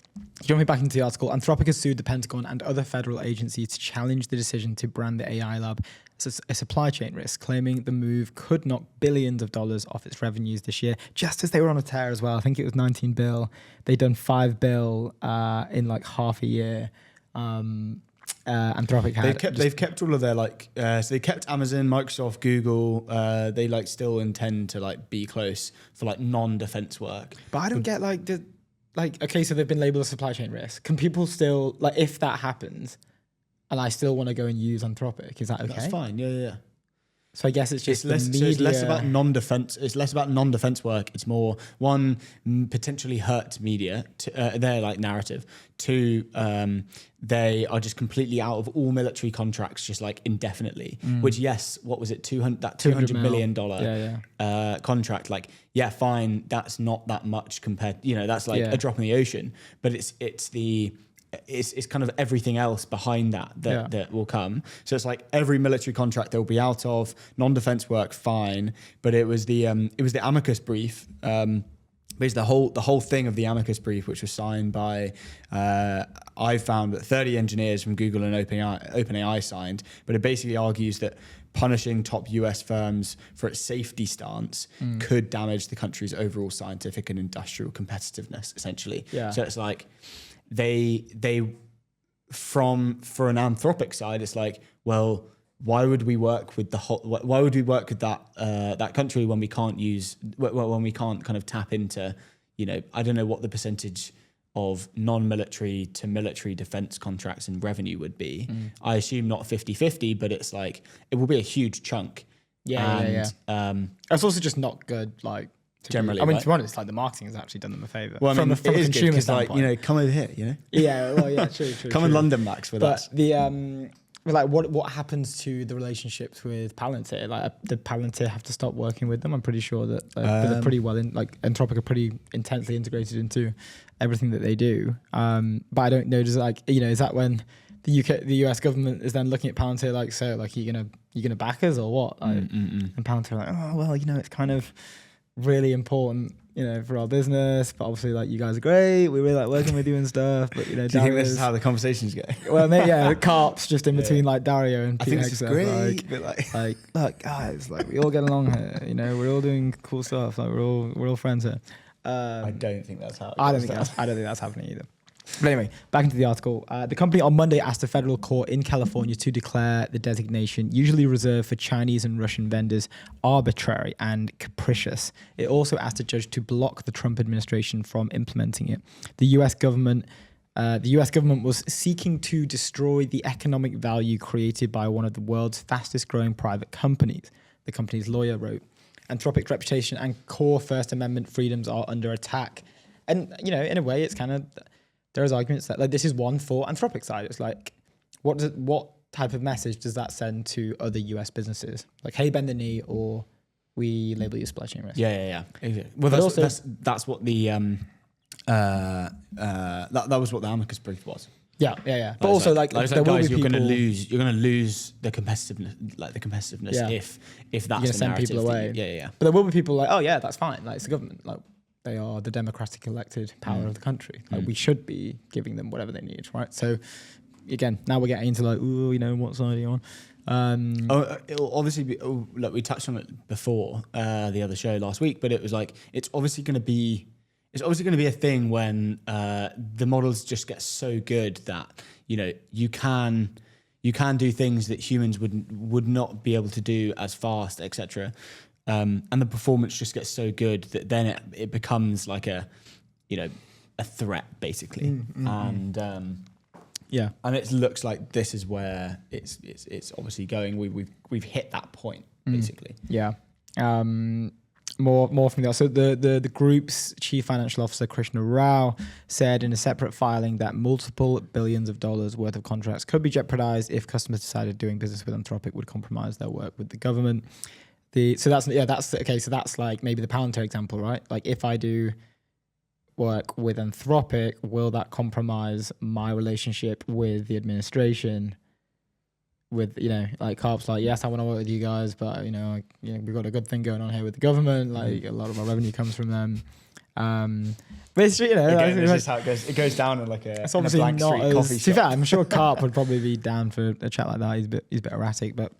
jumping back into the article, Anthropic has sued the Pentagon and other federal agencies to challenge the decision to brand the AI lab as a supply chain risk, claiming the move could knock billions of dollars off its revenues this year, just as they were on a tear as well. I think it was 19 bill. They'd done 5 bill in like half a year. Anthropic had they've kept all of their so they kept Amazon, Microsoft, Google. They still intend to be close for non-defense work. But I don't get okay, so they've been labeled a supply chain risk. Can people still if that happens, and I still want to go and use Anthropic? Is that okay? That's fine. Yeah. So I guess it's just it's less about non-defense. It's less about non-defense work. It's more one, potentially hurt media. Their narrative. Two, they are just completely out of all military contracts, just indefinitely. Which what was it? $200 million contract. Fine. That's not that much compared. That's a drop in the ocean. But it's kind of everything else behind that will come. So it's every military contract they'll be out of, non-defense work, fine. But it was the amicus brief. Basically the whole thing of the amicus brief, which was signed by I found that 30 engineers from Google and OpenAI signed. But it basically argues that punishing top US firms for its safety stance could damage the country's overall scientific and industrial competitiveness, essentially. Yeah. So it's for an Anthropic side, it's why would we work with that country when we can't kind of tap into, I don't know what the percentage of non-military to military defense contracts and revenue would be. I assume not 50-50, but it's it will be a huge chunk. Yeah. It's also just not good, generally, to be honest, the marketing has actually done them a favour. Well, from a consumer standpoint, come over here, Yeah, well, yeah, true. Come in London, Max, with us. But what happens to the relationships with Palantir? Did Palantir have to stop working with them? I'm pretty sure that they're pretty well in. Anthropic are pretty intensely integrated into everything that they do. But I don't know. Does is that when the US government is then looking at Palantir you gonna back us or what? And Palantir it's kind of really important, for our business, but obviously you guys are great. We really like working with you and stuff. But do you think this is how the conversation's going? Well, maybe the carps just in between Dario and I think it's great. Look, guys, we all get along here. We're all doing cool stuff. We're all friends here. I don't think that's how. I don't think that's happening either. But anyway, back into the article. The company on Monday asked a federal court in California to declare the designation, usually reserved for Chinese and Russian vendors, arbitrary and capricious. It also asked a judge to block the Trump administration from implementing it. The US government was seeking to destroy the economic value created by one of the world's fastest growing private companies, the company's lawyer wrote. Anthropic's reputation and core First Amendment freedoms are under attack. And, in a way, it's kind of... There's arguments that this is one for Anthropic side. It's what type of message does that send to other US businesses? Hey, bend the knee, or we label you supply chain risk. Yeah. Well, that's what the That was what the amicus brief was. Yeah. But also, like there will guys, be you're people, you're gonna lose the competitiveness, Yeah. if that's you're the gonna send narrative. people away. Yeah. But there will be people like, oh yeah, that's fine. Like it's the government. Like they are the democratic elected power of the country. Like we should be giving them whatever they need, right? So again, now we're getting into like, ooh, you know, what side are you on? It'll obviously be, like we touched on it before the other show last week, but it was like it's obviously going to be a thing when the models just get so good that you can do things that humans would not be able to do as fast, etc. And the performance just gets so good that then it becomes like a threat basically. Yeah, and it looks like this is where it's obviously going. We've hit that point basically. Yeah. More from that. So the group's chief financial officer Krishna Rao said in a separate filing that multiple billions of dollars worth of contracts could be jeopardized if customers decided doing business with Anthropic would compromise their work with the government. So that's like maybe the Palantir example, right? Like if I do work with Anthropic, will that compromise my relationship with the administration? With like Carp's like, yes, I want to work with you guys, but we've got a good thing going on here with the government. Like a lot of our revenue comes from them. But it's again, this is how it goes. It goes down in like it's obviously Blank not Street coffee shop. To be fair, I'm sure Carp would probably be down for a chat like that. He's a bit erratic, but.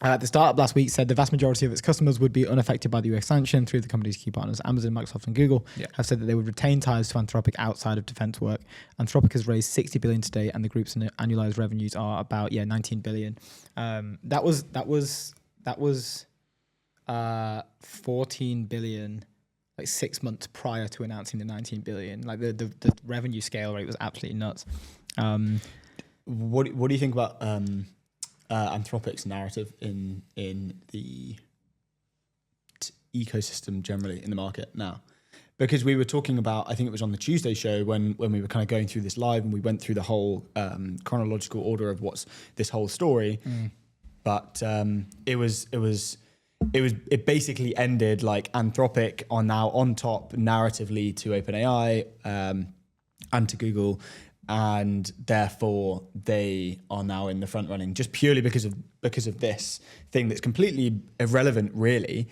The startup last week said the vast majority of its customers would be unaffected by the US sanction through the company's key partners. Amazon, Microsoft, and Google have said that they would retain ties to Anthropic outside of defense work. Anthropic has raised $60 billion today, and the group's annualized revenues are about $19 billion. That was $14 billion, like 6 months prior to announcing the $19 billion. Like the revenue scale rate was absolutely nuts. What do you think about Anthropic's narrative in the ecosystem generally in the market now? Because we were talking about, I think it was on the Tuesday show when we were kind of going through this live and we went through the whole chronological order of what's this whole story. But it basically ended like Anthropic are now on top narratively to OpenAI and to Google. And therefore they are now in the front running just purely because of this thing that's completely irrelevant really,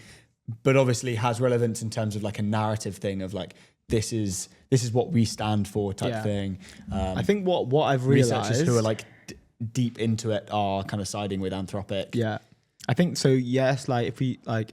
but obviously has relevance in terms of like a narrative thing of like this is what we stand for type thing. I think what I've realized, researchers who are like deep into it are kind of siding with Anthropic. Yeah, I think so. Yes, like if we like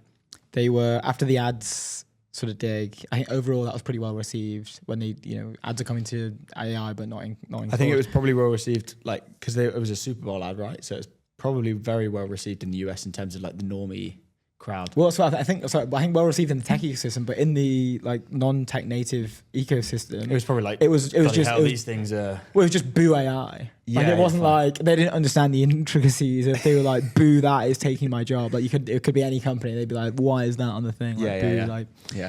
they were after the ads sort of dig. I think overall that was pretty well received when they, ads are coming to AI, but not in. I think it was probably well received, like because it was a Super Bowl ad, right? So it's probably very well received in the US in terms of like the normie crowd. Well, so I think well received in the tech ecosystem, but in the like non-tech native ecosystem, it was probably like it was just these things are. Well, it was just boo AI. Like it wasn't like they didn't understand the intricacies. If they were like, "Boo, that is taking my job." Like it could be any company. They'd be like, "Why is that on the thing?" Like, boo, like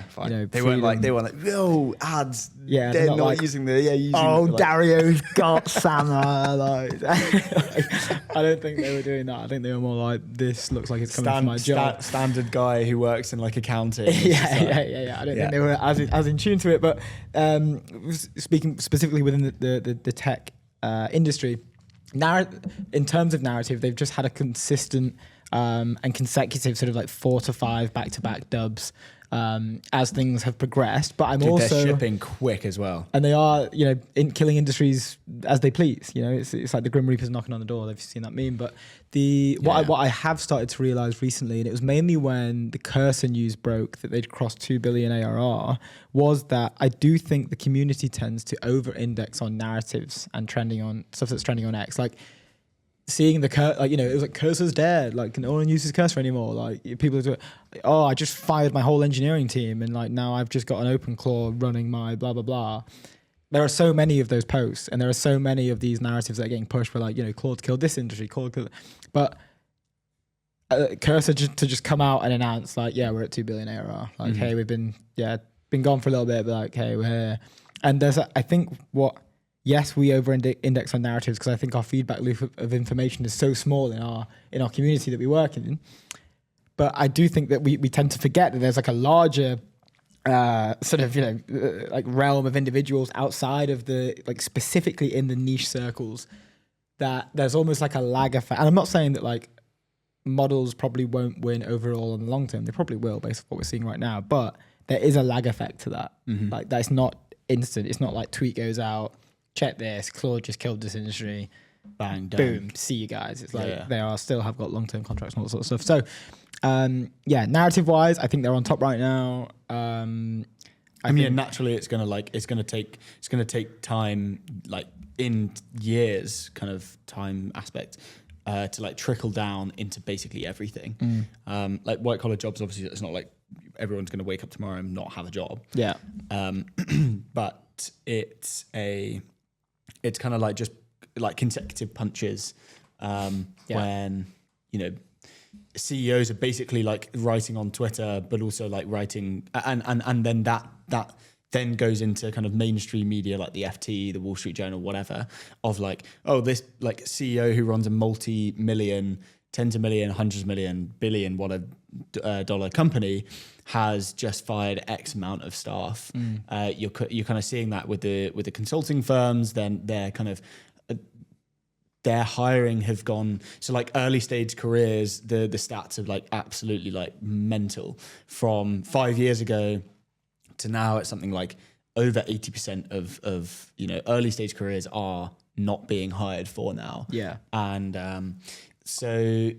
fine. They weren't like, "Yo, ads." Yeah, they're not like, using the using. Oh, Dario's got Sama. Like, I don't think they were doing that. I think they were more like, "This looks like it's coming from my job." Standard guy who works in like accounting. Yeah. I don't think they were as in tune to it. But speaking specifically within the tech industry, in terms of narrative, they've just had a consistent and consecutive sort of like 4 to 5 back-to-back dubs as things have progressed. But they're shipping quick as well, and they are killing industries as they please. It's like the Grim Reaper's knocking on the door. They've seen that meme. But what I have started to realize recently, and it was mainly when the Cursor news broke that they'd crossed 2 billion ARR, was that I do think the community tends to over-index on narratives and trending on stuff that's trending on X. Like seeing it was like Cursor's dead. Like no one uses Cursor anymore. Like people are doing, oh, I just fired my whole engineering team, and like now I've just got an open claw running my blah blah blah. There are so many of those posts, and there are so many of these narratives that are getting pushed. Where like Claude killed this industry, but Cursor to just come out and announce like, yeah, we're at 2 billion ARR. Like, hey, we've been gone for a little bit, but like, hey, we're here. And there's I think yes, we over-index on narratives because I think our feedback loop of information is so small in our community that we work in. But I do think that we tend to forget that there's like a larger sort of, like realm of individuals outside of the, like specifically in the niche circles, that there's almost like a lag effect. And I'm not saying that like models probably won't win overall in the long term. They probably will based on what we're seeing right now. But there is a lag effect to that. Like that's not instant. It's not like tweet goes out, check this, Claude just killed this industry. Bang, done. Boom, see you guys. It's like they are still have got long-term contracts and all that sort of stuff. So narrative-wise, I think they're on top right now. I mean, naturally, it's gonna take time, like in years, kind of time aspect, to like trickle down into basically everything. Like white collar jobs, obviously, it's not like everyone's gonna wake up tomorrow and not have a job. Yeah. But it's kind of like just like consecutive punches, when CEOs are basically like writing on Twitter, but also like writing, and then that then goes into kind of mainstream media like the FT, the Wall Street Journal, whatever, of like, oh, this like CEO who runs a multi-million, tens of million, hundreds of million, billion, whatever dollar company has just fired X amount of staff. You're kind of seeing that with the consulting firms. Then they're kind of their hiring have gone, so like early stage careers, the stats are like absolutely like mental. From 5 years ago to now, it's something like over 80% of early stage careers are not being hired for now. Yeah. And so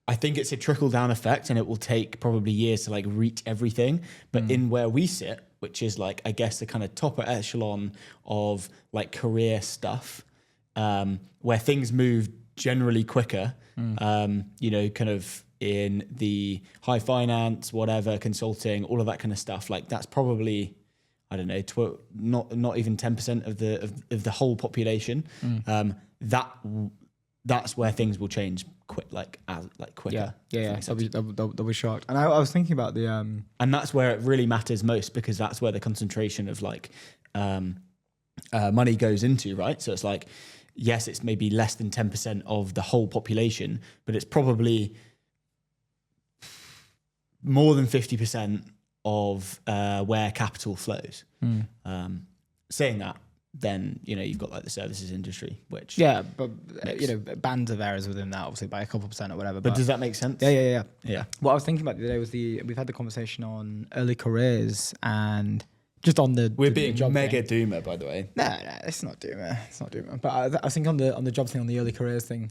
I think it's a trickle down effect, and it will take probably years to like reach everything. But in where we sit, which is like, I guess the kind of top echelon of like career stuff, where things move generally quicker, kind of in the high finance, whatever, consulting, all of that kind of stuff. Like that's probably, I don't know, not even 10% of the whole population. That's where things will change quicker. Yeah. They'll be shocked. And I was thinking about the and that's where it really matters most, because that's where the concentration of like money goes into, right? So it's like, yes, it's maybe less than 10% of the whole population, but it's probably more than 50% of where capital flows. Saying that, then you've got like the services industry, which but bands of errors within that, obviously by a couple percent or whatever. But does that make sense? Yeah. What I was thinking about the other day was we've had the conversation on early careers and just on we're being job mega thing. doomer, by the way. No, it's not doomer. It's not doomer. But I was thinking on the job thing, on the early careers thing,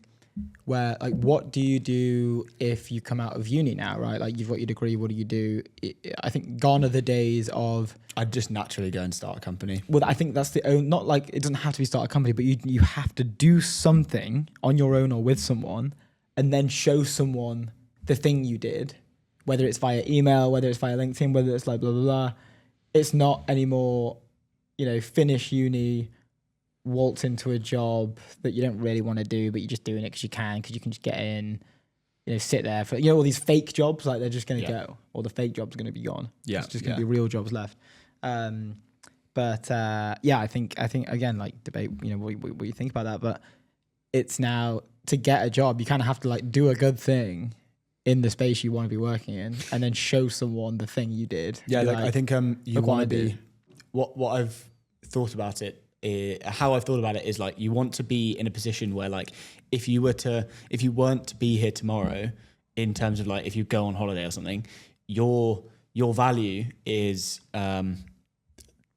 where like, what do you do if you come out of uni now, right? Like you've got your degree, what do you do? I think gone are the days of... I'd just naturally go and start a company. Well, I think that's not like, it doesn't have to be start a company, but you have to do something on your own or with someone, and then show someone the thing you did, whether it's via email, whether it's via LinkedIn, whether it's like blah, blah, blah. It's not anymore, finish uni, waltz into a job that you don't really want to do, but you're just doing it because you can just get in, sit there for, all these fake jobs, like they're just going to go, or the fake jobs are going to be gone. Yeah. It's just going to be real jobs left. I think again, like debate, what you think about that, but it's now to get a job, you kind of have to like do a good thing in the space you want to be working in, and then show someone the thing you did. Yeah, like, I think you want to be. What I've thought about it, how I've thought about it is like, you want to be in a position where like, if you weren't to be here tomorrow, in terms of like, if you go on holiday or something, your value is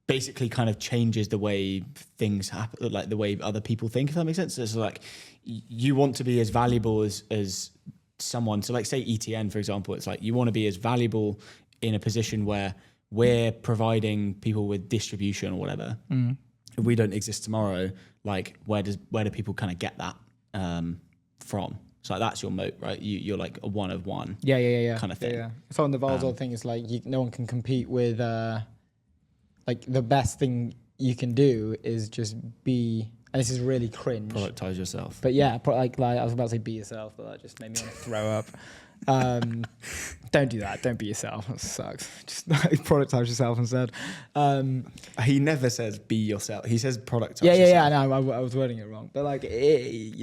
basically kind of changes the way things happen, like the way other people think, if that makes sense. So it's like, you want to be as valuable as someone. So like say ETN, for example, it's like you want to be as valuable in a position where we're providing people with distribution or whatever. If we don't exist tomorrow, like where do people kind of get that from? So like, that's your moat, right? You're like a one of one kind of thing. So on the Volvo thing, it's like no one can compete with like the best thing you can do is just be, and this is really cringe. Productize yourself. But yeah, like I was about to say be yourself, but that just made me want to throw up. Don't do that. Don't be yourself. That sucks. Just productize yourself instead. He never says be yourself. He says productize yourself. Yeah. No, I was wording it wrong. But like,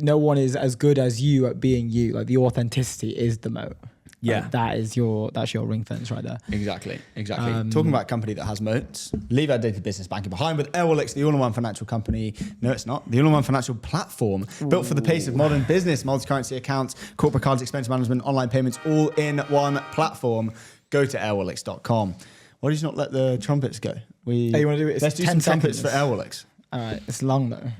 no one is as good as you at being you. Like the authenticity is the moat. Yeah. That's your ring fence right there. Exactly. Talking about a company that has moats, leave outdated business banking behind with Airwallex, the all-in-one financial company. No, it's not. The all-in-one financial platform built for the pace of modern business, multi-currency accounts, corporate cards, expense management, online payments, all in one platform. Go to airwallex.com. Why did you not let the trumpets go? You want to do it? Let's do some trumpets for Airwallex. All right, it's long though.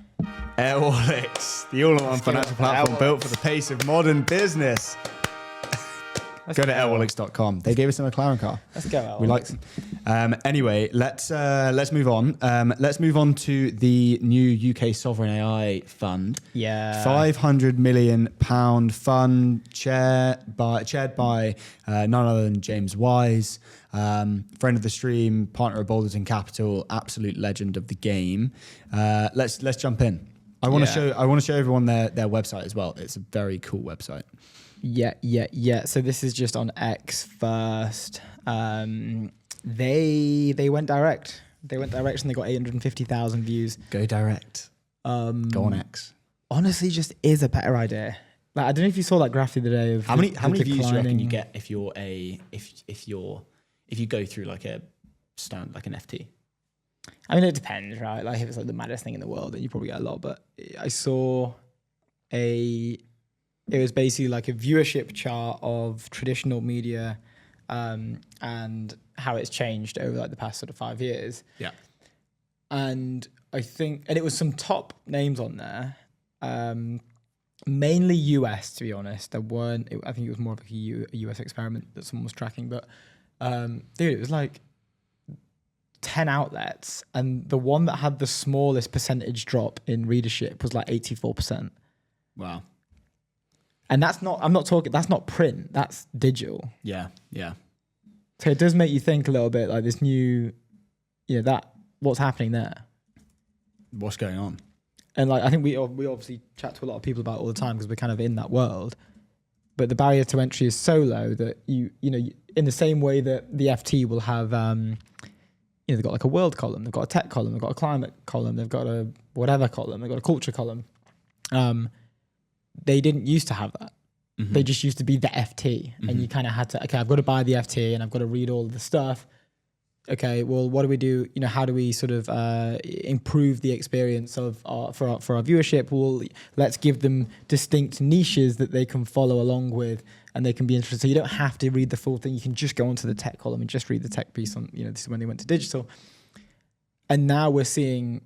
Airwallex, the all-in-one financial platform built for the pace of modern business. Go to airwallex.com. They gave us a McLaren car. Let's go, Airwallex. We like them. Anyway, let's move on. Let's move on to the new UK Sovereign AI Fund. Yeah. £500 million fund chaired by none other than James Wise, friend of the stream, partner of Boulderton Capital, absolute legend of the game. Let's jump in. I want to show everyone their website as well. It's a very cool website. Yeah. So this is just on X first. They went direct. They went direct and they got 850,000 views. Go direct. Go on X. Honestly, just is a better idea. Like, I don't know if you saw that graph the other day of how many views do you reckon you get if you go through like a stand like an FT? I mean, it depends, right? Like if it's like the maddest thing in the world, then you probably get a lot. But I saw it was basically like a viewership chart of traditional media and how it's changed over like the past sort of 5 years. Yeah. And I think, and it was some top names on there, mainly US, to be honest. There weren't, I think it was more of like a US experiment that someone was tracking. But dude, it was like 10 outlets. And the one that had the smallest percentage drop in readership was like 84%. Wow. And that's not print, that's digital. Yeah. So it does make you think a little bit like this new, what's happening there? What's going on? And like, I think we obviously chat to a lot of people about it all the time because we're kind of in that world. But the barrier to entry is so low that you in the same way that the FT will have, they've got like a world column, they've got a tech column, they've got a climate column, they've got a whatever column, they've got a culture column. They didn't used to have that. Mm-hmm. They just used to be the FT. Mm-hmm. And you kind of had to, okay, I've got to buy the FT and I've got to read all of the stuff. Okay, well, what do we do? How do we sort of improve the experience for our viewership? Well, let's give them distinct niches that they can follow along with and they can be interested. So you don't have to read the full thing. You can just go onto the tech column and just read the tech piece on, this is when they went to digital. And now we're seeing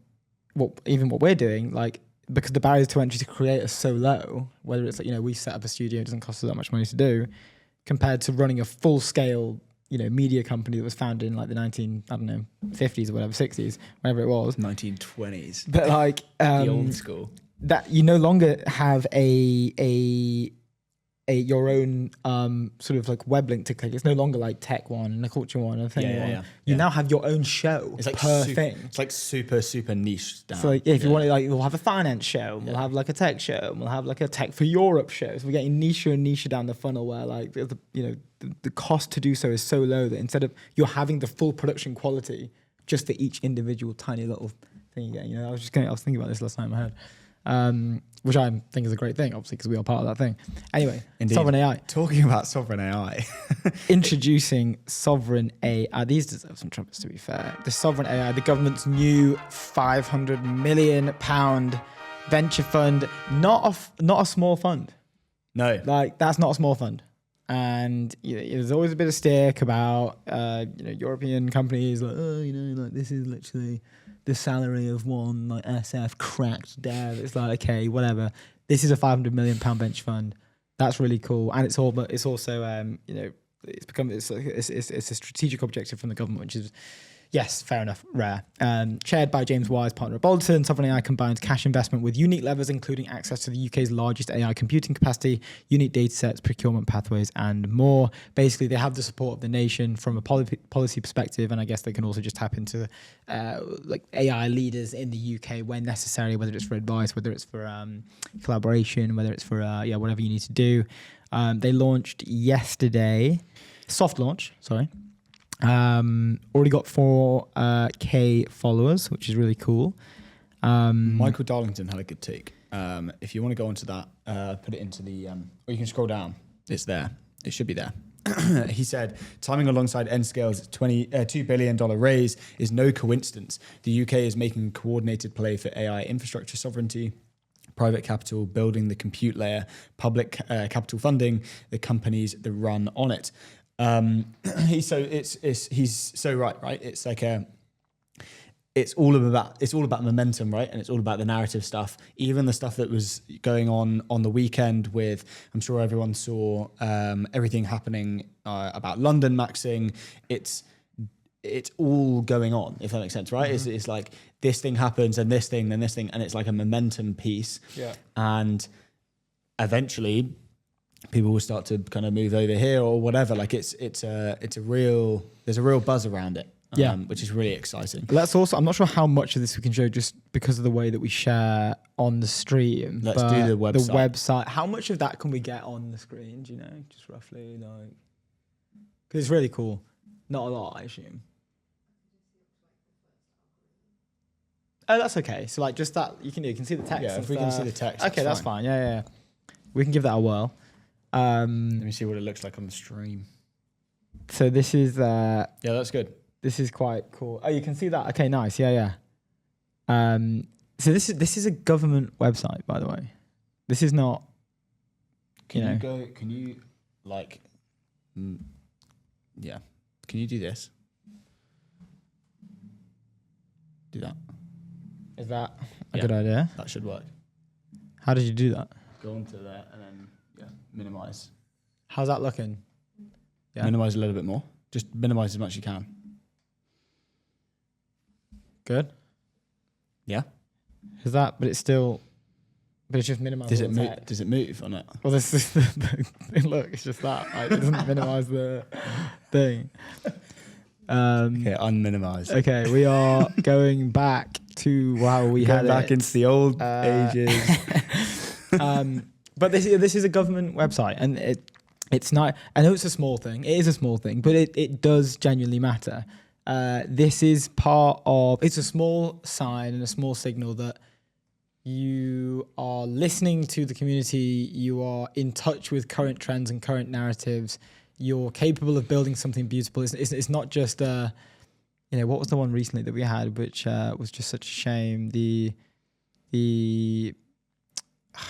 what we're doing, like, because the barriers to entry to create are so low, whether it's like, we set up a studio, it doesn't cost us that much money to do, compared to running a full scale, media company that was founded in like the 50s or whatever, 60s, wherever it was. 1920s. But like, the old school. That you no longer have your own sort of like web link to click. It's no longer like tech one and a culture one and a thing one. Yeah. You now have your own show. It's like per thing. It's like super niche down. So like, if you want to, like, we'll have a finance show, we'll have like a tech show, and we'll have like a tech for Europe show. So we're getting niche and niche down the funnel where like the cost to do so is so low that instead of you're having the full production quality just for each individual tiny little thing you're getting. I was thinking about this last night in my head. Which I think is a great thing, obviously, because we are part of that thing. Anyway, indeed. Sovereign AI. Talking about Sovereign AI. Introducing Sovereign AI. These deserve some trumpets, to be fair. The Sovereign AI, the government's new £500 million venture fund. Not a small fund. No. Like, that's not a small fund. And there's always a bit of stick about, European companies like, like this is literally the salary of one like SF cracked dev. It's like, okay, whatever. This is a £500 million venture fund. That's really cool, and it's also it's a strategic objective from the government, which is, yes, fair enough, rare. Chaired by James Wise, partner of Boulderton, Sovereign AI combines cash investment with unique levers, including access to the UK's largest AI computing capacity, unique data sets, procurement pathways, and more. Basically, they have the support of the nation from a policy perspective, and I guess they can also just tap into like AI leaders in the UK when necessary, whether it's for advice, whether it's for collaboration, whether it's for whatever you need to do. They launched yesterday, soft launch, sorry. Already got 4K followers, which is really cool. Michael Darlington had a good take. If you want to go into that, put it into the, or you can scroll down. It's there. It should be there. He said, timing alongside NScale's $2 billion raise is no coincidence. The UK is making a coordinated play for AI infrastructure sovereignty, private capital, building the compute layer, public capital funding, the companies that run on it. He's so right? It's like it's all about momentum, right? And it's all about the narrative stuff. Even the stuff that was going on the weekend with, I'm sure everyone saw everything happening about London maxing. It's all going on, if that makes sense, right? Mm-hmm. It's like this thing happens and this thing, then this thing, and it's like a momentum piece. Yeah. And eventually people will start to kind of move over here or whatever. Like there's a real buzz around it. Which is really exciting. Let's also, I'm not sure how much of this we can show just because of the way that we share on the stream. Let's do the website. The website. How much of that can we get on the screen? Do you know? Just roughly, like, because it's really cool. Not a lot, I assume. Oh, that's okay. So like just that, you can see the text. Yeah, if we can see the text. Okay, that's fine. Yeah. We can give that a whirl. Let me see what it looks like on the stream. So this is... yeah, that's good. This is quite cool. Oh, you can see that. Okay, nice. Yeah. So this is a government website, by the way. This is not. Can you do this? Do that. Is that a good idea? That should work. How did you do that? Go onto there and then minimize. How's that looking? Yeah. Minimize a little bit more. Just minimize as much as you can. Good. Yeah. Is that? But it's just minimized. Does it move or not? Well, this is look. It's just that. Like, it doesn't minimize the thing. Okay, unminimized. Okay, we are going back to we had back into the old ages. But this is a government website, and it's not. I know it's a small thing. It is a small thing, but it does genuinely matter. This is part of. It's a small sign and a small signal that you are listening to the community. You are in touch with current trends and current narratives. You're capable of building something beautiful. It's not just what was the one recently that we had, which was just such a shame. It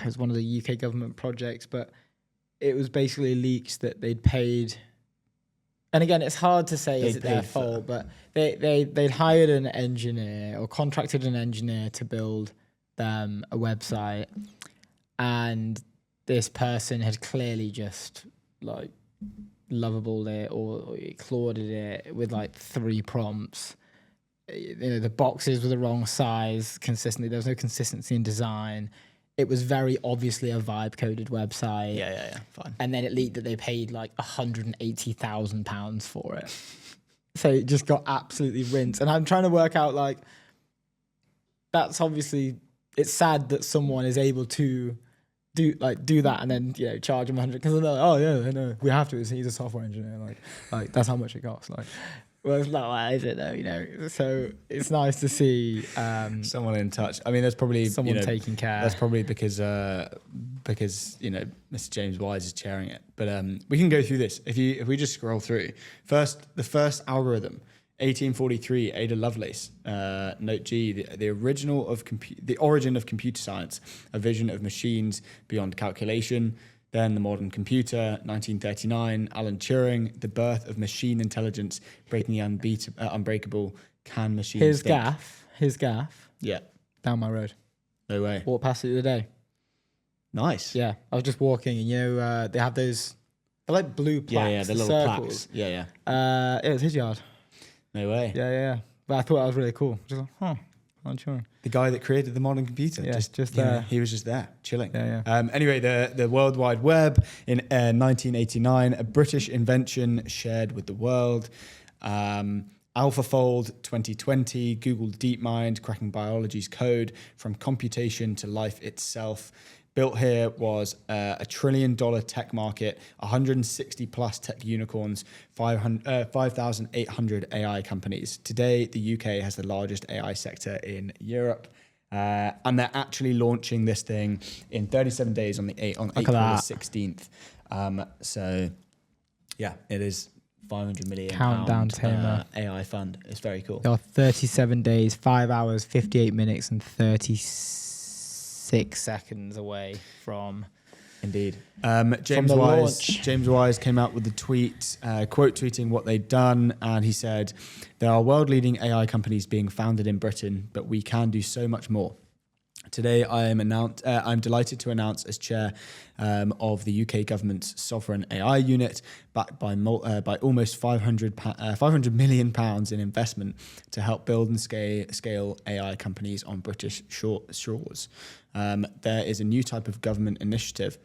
was one of the UK government projects, but it was basically leaks that they'd paid. And again, it's hard to say is it their fault, but they'd hired an engineer or contracted an engineer to build them a website, and this person had clearly just like Lovable it or Clauded it with like 3 prompts. The boxes were the wrong size consistently. There was no consistency in design. It was very obviously a vibe coded website. Yeah. Fine. And then it leaked that they paid like £180,000 for it. So it just got absolutely rinsed. And I'm trying to work out like, that's obviously, it's sad that someone is able to do that and then charge him 100 because they're like, oh yeah, no, we have to. He's a software engineer. Like that's how much it costs. Like, well, it's not like, is it though? So it's nice to see someone in touch. I mean, there's probably someone taking care. That's probably because Mr. James Wise is chairing it. But we can go through this if we just scroll through. The first algorithm. 1843, Ada Lovelace. Note G, the origin of computer science, a vision of machines beyond calculation. Then the modern computer, 1939, Alan Turing, the birth of machine intelligence, breaking the unbreakable. Can machines think? His gaff. Yeah. Down my road. No way. Walked past it the other day. Nice. Yeah, I was just walking, and they have those. They're like blue plaques. Yeah, the little circles. plaques. Yeah. It was his yard. No way. Yeah. But I thought that was really cool. Just like, I'm sure. The guy that created the modern computer. Yeah, just there. He was just there, chilling. Yeah. Anyway, the World Wide Web in 1989, a British invention shared with the world. AlphaFold 2020, Google DeepMind, cracking biology's code from computation to life itself. Built here was a $1 trillion tech market, 160 plus tech unicorns, 5,800 AI companies. Today, the UK has the largest AI sector in Europe. And they're actually launching this thing in 37 days on April the 16th. So Yeah, it is 500 million Countdown pound, timer. AI fund. It's very cool. There are 37 days, 5 hours, 58 minutes, and 36 seconds away from. Indeed. From the launch. James Wise came out with the tweet, quote tweeting what they'd done, and he said, "There are world-leading AI companies being founded in Britain, but we can do so much more. Today, I'm delighted to announce as chair of the UK government's sovereign AI unit, backed by almost 500 million pounds in investment to help build and scale AI companies on British shores. There is a new type of government initiative,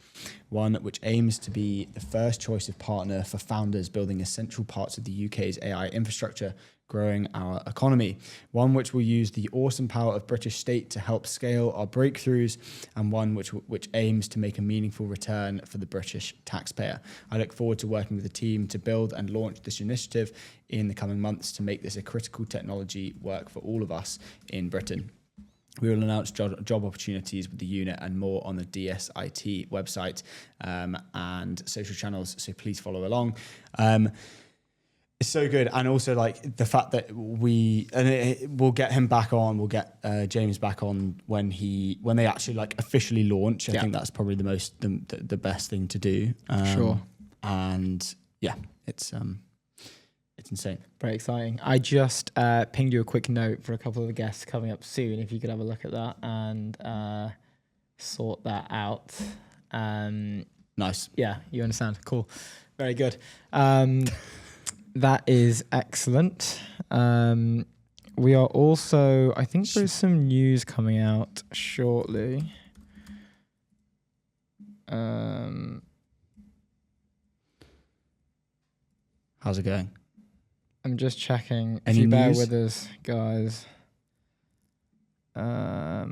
one which aims to be the first choice of partner for founders building essential parts of the UK's AI infrastructure, growing our economy, one which will use the awesome power of British state to help scale our breakthroughs, and one which aims to make a meaningful return for the British taxpayer. I look forward to working with the team to build and launch this initiative in the coming months to make this a critical technology work for all of us in Britain. We will announce job opportunities with the unit and more on the DSIT website and social channels, so please follow along." It's so good, and also like the fact that we'll get him back on. We'll get James back on when they actually like officially launch. I think that's probably the best thing to do. Sure. And yeah, it's insane. Very exciting. I just pinged you a quick note for a couple of the guests coming up soon. If you could have a look at that and sort that out. Nice. Yeah, you understand. Cool. Very good. That is excellent. We are also, I think there's some news coming out shortly. How's it going? I'm just checking. Any if you bear news? with us, guys. I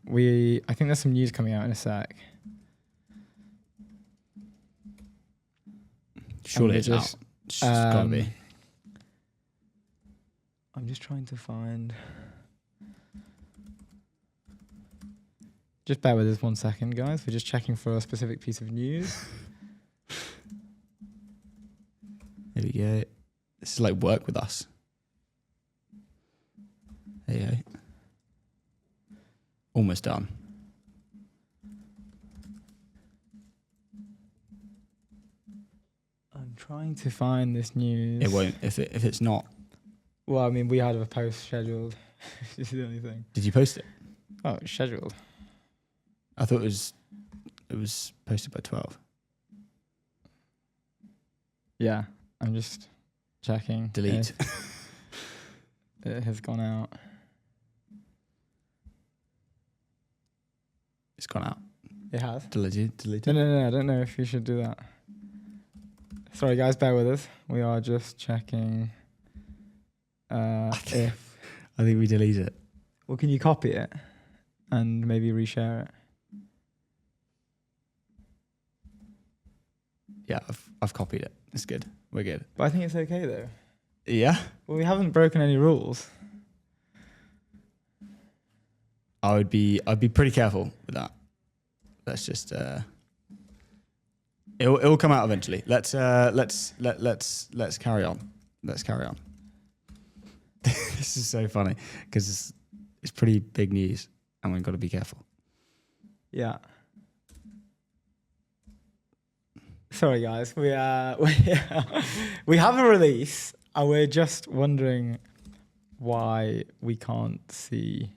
think there's some news coming out in a sec. Surely it's out. It's gotta be. I'm just trying to find. Just bear with us 1 second, guys. We're just checking for a specific piece of news. There we go. This is like work with us. There you go. Almost done. I'm trying to find this news. It won't if it's not. Well, I mean, we had a post scheduled. This is the only thing. Did you post it? Oh, it's scheduled. I thought it was posted by 12. Yeah, I'm just checking. Delete. It has gone out. It's gone out. It has? Delete. No. I don't know if you should do that. Sorry, guys, bear with us. We are just checking if... I think we delete it. Well, can you copy it and maybe reshare it? Yeah, I've copied it. It's good. We're good. But I think it's okay, though. Yeah? Well, we haven't broken any rules. I'd be pretty careful with that. Let's just it'll come out eventually. Let's carry on. Let's carry on. This is so funny because it's pretty big news and we've got to be careful. Yeah. Sorry, guys. We have a release and we're just wondering why we can't see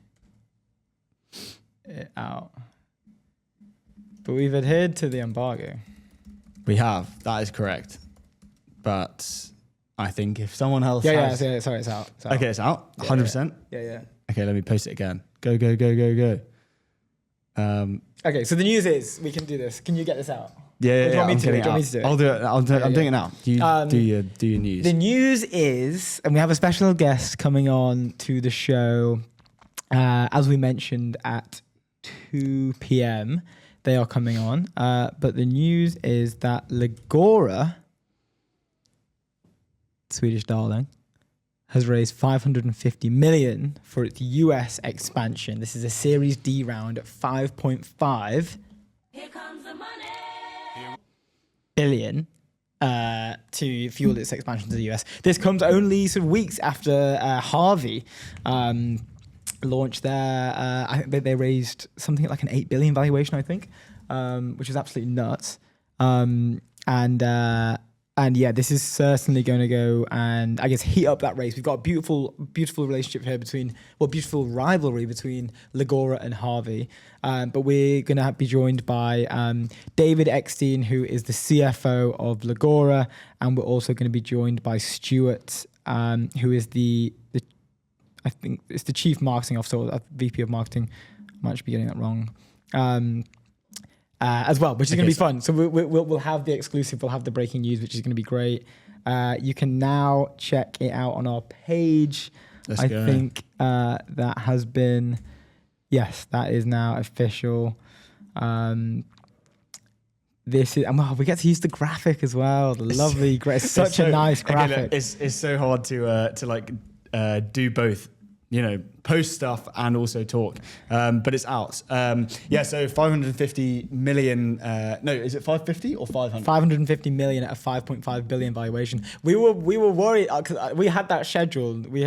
it out. But we've adhered to the embargo. We have. That is correct. But I think if someone else Sorry, it's out. Okay, it's out? 100%? Yeah. Okay, let me post it again. Go. Okay, so the news is we can do this. Can you get this out? Yeah. Do you want me I'm to do it? getting Do you want me out. to do it? I'll do it. I'm doing it now. Do your news. The news is, and we have a special guest coming on to the show, as we mentioned at 2 p.m. They are coming on. But the news is that Legora, Swedish darling, has raised 550 million for its US expansion. This is a Series D round at 5.5 Here comes the money. billion to fuel its expansion to the US. This comes only sort of weeks after Harvey launched their. I think they raised something like an $8 billion valuation, I think, which is absolutely nuts. And yeah, this is certainly going to go and I guess heat up that race. We've got a beautiful relationship here beautiful rivalry between Legora and Harvey. But we're going to be joined by David Eckstein, who is the CFO of Legora, and we're also going to be joined by Stuart, who is I think it's the Chief Marketing Officer, or VP of Marketing. I might just be getting that wrong. As well, which is going to be fun. So we'll have the exclusive, we'll have the breaking news, which is going to be great. You can now check it out on our page. I think that has been, yes, that is now official. This is, and we get to use the graphic as well. The lovely, great, such a nice graphic. Again, it's so hard to do both. Post stuff and also talk, but it's out. So 550 million. No, is it 550 or 500? 550 million at a 5.5 billion valuation. We were worried because we had that scheduled. We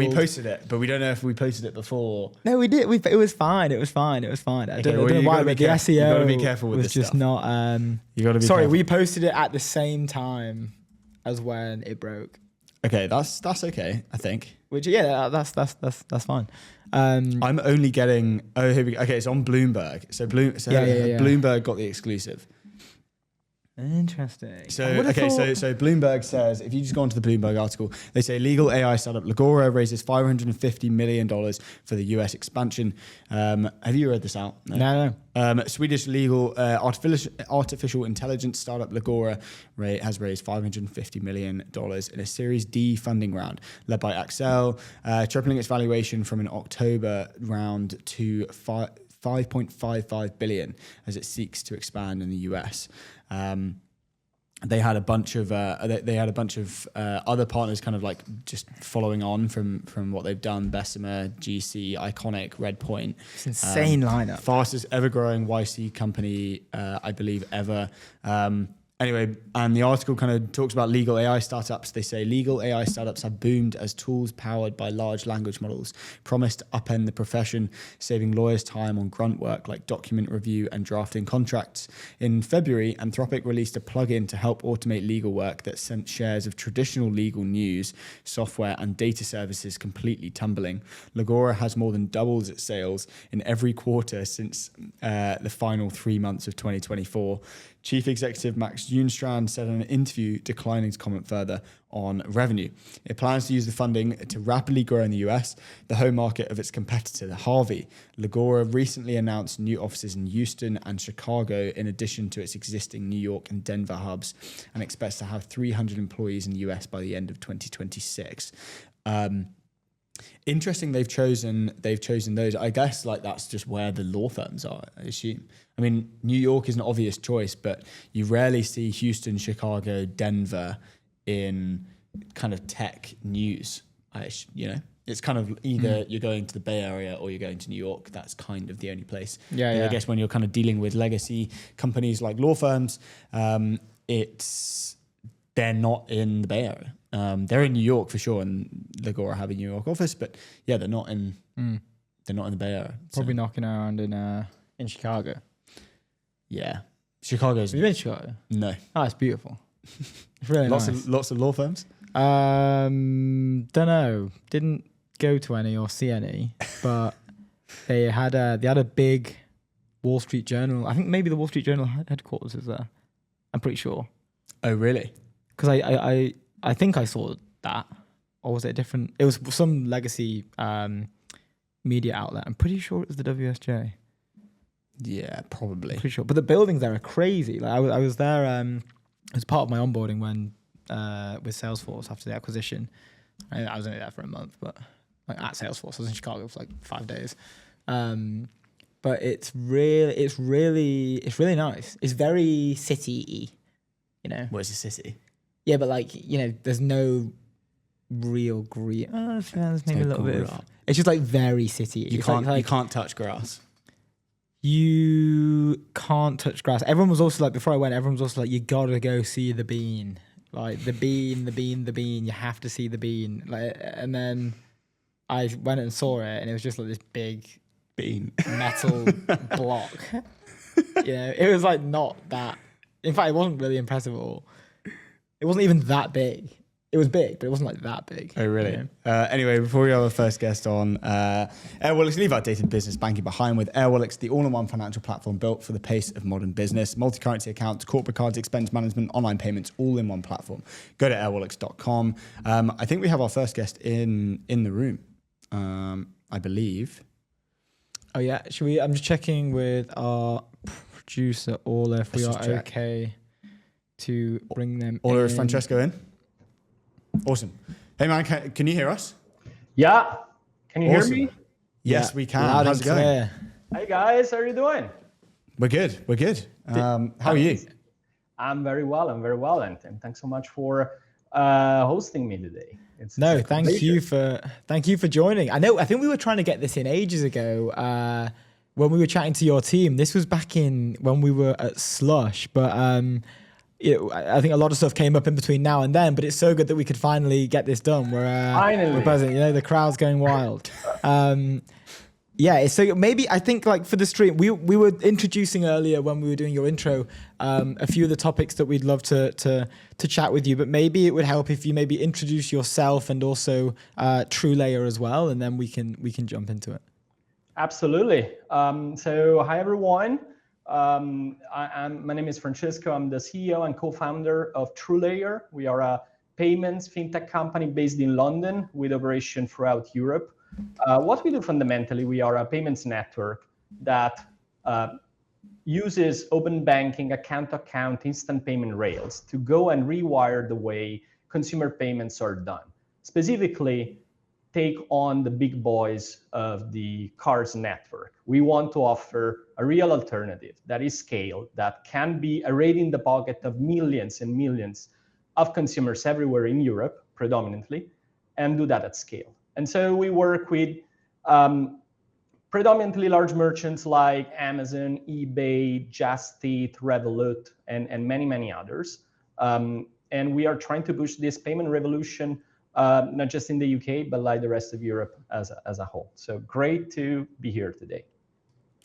posted it, but we don't know if we posted it before. No, we did. It was fine. It was fine. I don't know why, but the SEO. You got to be careful with was this just stuff. Not. You got to be. Sorry, careful. we posted it at the same time as when it broke. Okay, that's okay, I think. Which that's fine. I'm only getting. Oh, here we go. Okay, it's on Bloomberg. So Bloomberg got the exclusive. Interesting. So Bloomberg says, if you just go onto the Bloomberg article, they say legal AI startup Legora raises $550 million for the US expansion. Have you read this out? No. Swedish legal artificial intelligence startup Legora has raised $550 million in a Series D funding round led by Accel, tripling its valuation from an October round to $5.55 billion as it seeks to expand in the US. They had a bunch of other partners kind of like just following on from what they've done. Bessemer, GC, Iconic, Redpoint. It's an insane lineup. Fastest ever growing YC company, I believe, ever. Anyway, and the article kind of talks about legal AI startups. They say legal AI startups have boomed as tools powered by large language models promise to upend the profession, saving lawyers time on grunt work like document review and drafting contracts. In February, Anthropic released a plugin to help automate legal work that sent shares of traditional legal news, software, and data services completely tumbling. Legora has more than doubled its sales in every quarter since the final 3 months of 2024. Chief Executive Max Junstrand said in an interview, declining to comment further on revenue. It plans to use the funding to rapidly grow in the US, the home market of its competitor, Harvey. Legora recently announced new offices in Houston and Chicago, in addition to its existing New York and Denver hubs, and expects to have 300 employees in the US by the end of 2026. Interesting. They've chosen those. I guess like that's just where the law firms are, I assume. I mean, New York is an obvious choice, but you rarely see Houston, Chicago, Denver in kind of tech news. It's kind of either you're going to the Bay Area or you're going to New York. That's kind of the only place. I guess when you're kind of dealing with legacy companies like law firms, they're not in the Bay Area. They're in New York for sure, and Legora have a New York office, but yeah, they're not in the Bay Area. Probably knocking around in Chicago. Yeah, Chicago's. Have you been to Chicago? No. Oh, it's beautiful. It's really nice. Lots of law firms. Don't know. Didn't go to any or see any, but they had a big Wall Street Journal. I think maybe the Wall Street Journal headquarters is there. I'm pretty sure. Oh, really? Because I think I saw that, or was it a different? It was some legacy media outlet. I'm pretty sure it was the WSJ. Yeah, probably. Pretty sure, but the buildings there are crazy. Like I was there as part of my onboarding when with Salesforce after the acquisition. I was only there for a month, but like at Salesforce, I was in Chicago for like 5 days. But it's really nice. It's very city-y, you know. Where's the city? Yeah, but like, you know, there's no real green. There's maybe a little bit of. It's just like very city. You can't touch grass. You can't touch grass. Everyone was also like, before I went, everyone was also like, you gotta go see the bean. Like the bean. You have to see the bean. Like, and then I went and saw it, and it was just like this big Bean. metal block. It was like not that. In fact, it wasn't really impressive at all. It wasn't even that big. It was big, but it wasn't like that big. Oh, really? Anyway, before we have our first guest on, Airwallex, leave outdated business banking behind with Airwallex, the all-in-one financial platform built for the pace of modern business. Multi-currency accounts, corporate cards, expense management, online payments, all in one platform. Go to airwallex.com. I think we have our first guest in the room, I believe. Oh, yeah. Should we? I'm just checking with our producer, Orla, if we are okay to bring them Orla, in. is Francesco in? Awesome. Hey, man, can you hear us? Yeah. Can you hear me? Yes, we can. Loud How's and it going? clear. Hey, guys. How are you doing? We're good. How are you? I'm very well. And thanks so much for hosting me today. Thank you for joining. I think we were trying to get this in ages ago when we were chatting to your team. This was back in when we were at Slush, but I think a lot of stuff came up in between now and then, but it's so good that we could finally get this done. We're present. The crowd's going wild. It's so maybe I think like for the stream, we were introducing earlier when we were doing your intro a few of the topics that we'd love to chat with you, but maybe it would help if you maybe introduce yourself and also TrueLayer as well, and then we can jump into it. Absolutely. So hi everyone. My name is Francesco. I'm the CEO and co-founder of TrueLayer. We are a payments fintech company based in London with operation throughout Europe. What we do fundamentally, we are a payments network that uses open banking, account-to-account, instant payment rails to go and rewire the way consumer payments are done. Specifically, take on the big boys of the cards network. We want to offer a real alternative that is scaled, that can be arrayed in the pocket of millions and millions of consumers everywhere in Europe, predominantly, and do that at scale. And so we work with predominantly large merchants like Amazon, eBay, Just Eat, Revolut, and many, many others. And we are trying to push this payment revolution not just in the UK, but like the rest of Europe as a whole. So great to be here today.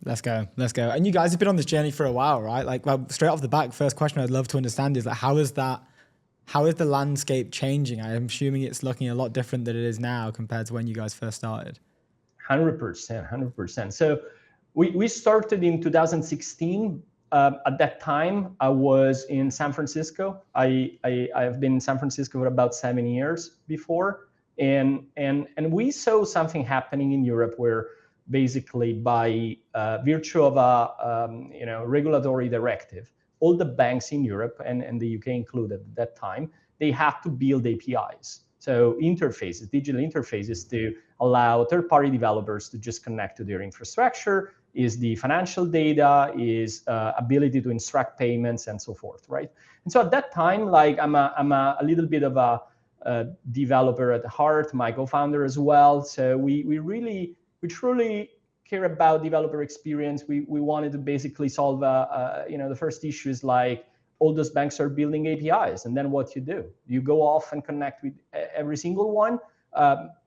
Let's go. And you guys have been on this journey for a while, right? Like, well, straight off the back, first question I'd love to understand is like, how is the landscape changing? I'm assuming it's looking a lot different than it is now compared to when you guys first started. 100%. So we started in 2016. At that time, I was in San Francisco. I have been in San Francisco for about 7 years before, and we saw something happening in Europe where basically by virtue of a regulatory directive, all the banks in Europe and the UK included at that time, they had to build APIs. So interfaces, digital interfaces to allow third-party developers to just connect to their infrastructure, is the financial data, is ability to instruct payments and so forth, right? And so at that time, like I'm a little bit of a developer at heart, my co-founder as well. So we truly care about developer experience. We wanted to basically solve the first issue is like all those banks are building APIs, and then what you do? You go off and connect with every single one.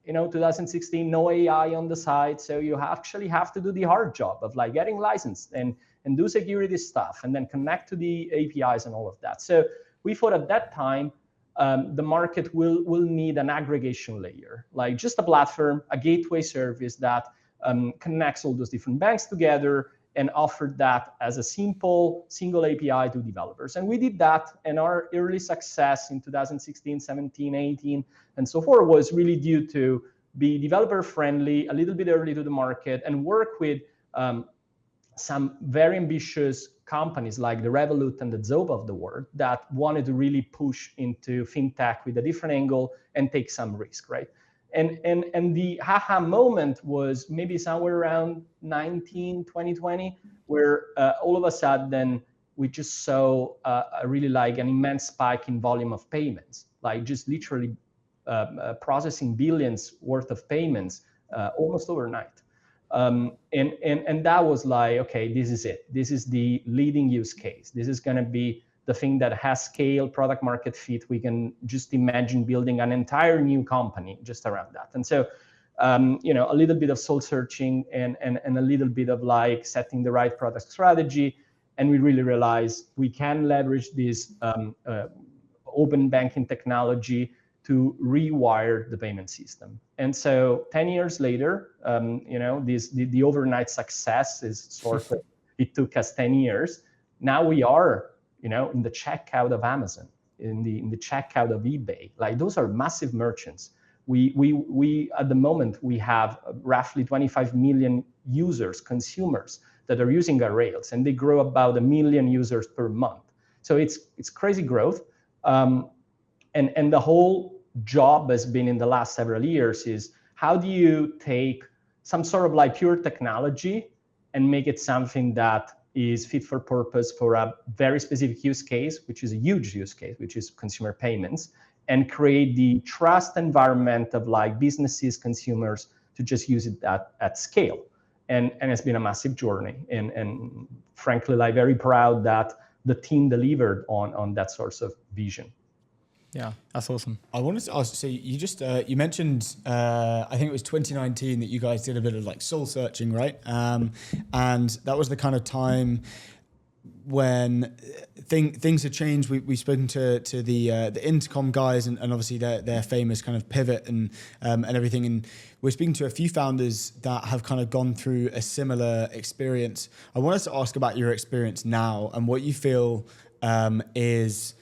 2016, no AI on the side, so you actually have to do the hard job of like getting licensed and do security stuff, and then connect to the APIs and all of that. So we thought at that time the market will need an aggregation layer, like just a platform, a gateway service that connects all those different banks together and offered that as a simple single API to developers. And we did that, and our early success in 2016, 17, 18, and so forth was really due to be developer friendly, a little bit early to the market, and work with some very ambitious companies like the Revolut and the Zoba of the world that wanted to really push into fintech with a different angle and take some risk, right? And the haha moment was maybe somewhere around 2020, where all of a sudden we just saw really like an immense spike in volume of payments, like just literally processing billions worth of payments almost overnight. And that was like, okay, this is it. This is the leading use case. This is going to be the thing that has scale, product market fit. We can just imagine building an entire new company just around that. And so, a little bit of soul searching and a little bit of like setting the right product strategy. And we really realized we can leverage this open banking technology to rewire the payment system. And so 10 years later, the overnight success is sort of, it took us 10 years. Now we are, in the checkout of Amazon, in the checkout of eBay. Like those are massive merchants. We at the moment, we have roughly 25 million users, consumers that are using our rails, and they grow about 1 million users per month. So it's crazy growth. And the whole job has been in the last several years is how do you take some sort of like pure technology and make it something that is fit for purpose for a very specific use case, which is a huge use case, which is consumer payments, and create the trust environment of like businesses, consumers to just use it at scale. And it's been a massive journey. And frankly, like very proud that the team delivered on that sort of vision. Yeah, that's awesome. I wanted to ask, so you just, you mentioned, I think it was 2019 that you guys did a bit of like soul searching, right? And that was the kind of time when things had changed. We've spoken to the Intercom guys and obviously their famous kind of pivot and everything. And we're speaking to a few founders that have kind of gone through a similar experience. I wanted to ask about your experience now and what you feel is...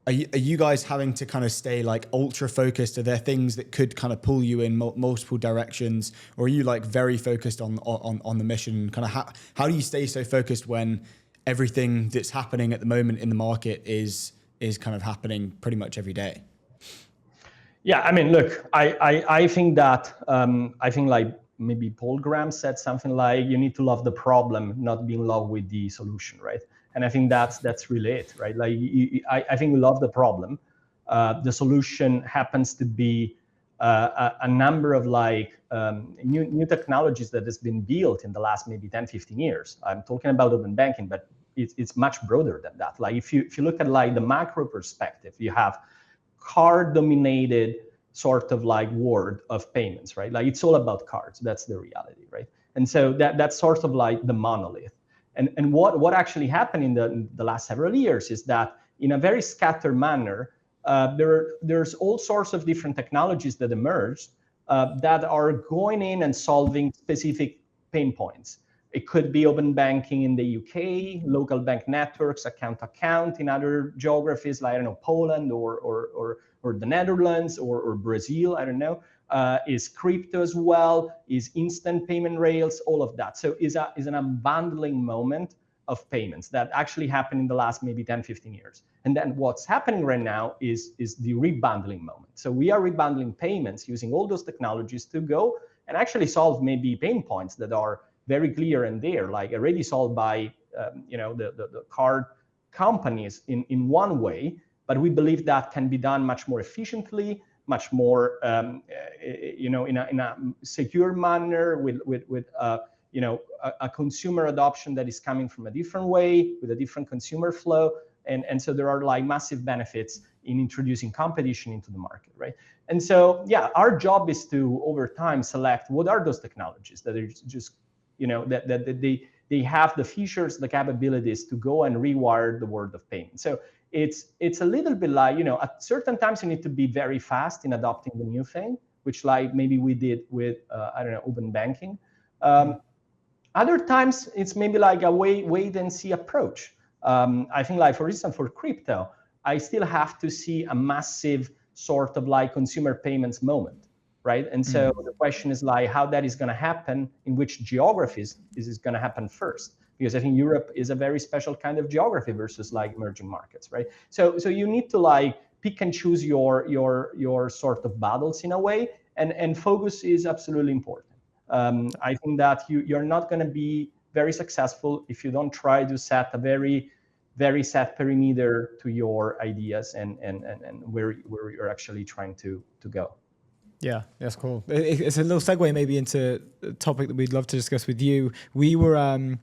Are you guys having to kind of stay like ultra focused? Are there things that could kind of pull you in multiple directions, or are you like very focused on the mission? Kind of how do you stay so focused when everything that's happening at the moment in the market is kind of happening pretty much every day? Yeah, I mean, look, I think that I think like maybe Paul Graham said something like you need to love the problem, not be in love with the solution, right? And I think that's really it, right? Like I think we love the problem. The solution happens to be a number of like new technologies that has been built in the last maybe 10, 15 years. I'm talking about open banking, but it's much broader than that. Like if you look at like the macro perspective, you have card-dominated sort of like world of payments, right? Like it's all about cards. That's the reality, right? And so that's sort of like the monolith. And what actually happened in the last several years is that in a very scattered manner, there's all sorts of different technologies that emerged that are going in and solving specific pain points. It could be open banking in the UK, local bank networks, account in other geographies, like, I don't know, Poland or the Netherlands or Brazil, I don't know. Is crypto as well, is instant payment rails, all of that. So is an unbundling moment of payments that actually happened in the last maybe 10, 15 years. And then what's happening right now is the rebundling moment. So we are rebundling payments using all those technologies to go and actually solve maybe pain points that are very clear and there, like already solved by the card companies in one way, but we believe that can be done much more efficiently, much more, in a secure manner with a consumer adoption that is coming from a different way with a different consumer flow. And so there are like massive benefits in introducing competition into the market, right? And so, yeah, our job is to, over time, select what are those technologies that are just, that they have the features, the capabilities to go and rewire the world of payment. So it's a little bit like, at certain times you need to be very fast in adopting the new thing, which like maybe we did with, open banking. Other times it's maybe like a wait and see approach. I think like, for instance, for crypto, I still have to see a massive sort of like consumer payments moment, right? And so the question is like how that is going to happen, in which geographies is this going to happen first? Because I think Europe is a very special kind of geography versus like emerging markets, right? So you need to like pick and choose your sort of battles in a way, and focus is absolutely important. I think that you're not going to be very successful if you don't try to set a very, very set perimeter to your ideas and where you're actually trying to go. Yeah, that's cool. It's a little segue maybe into a topic that we'd love to discuss with you. We had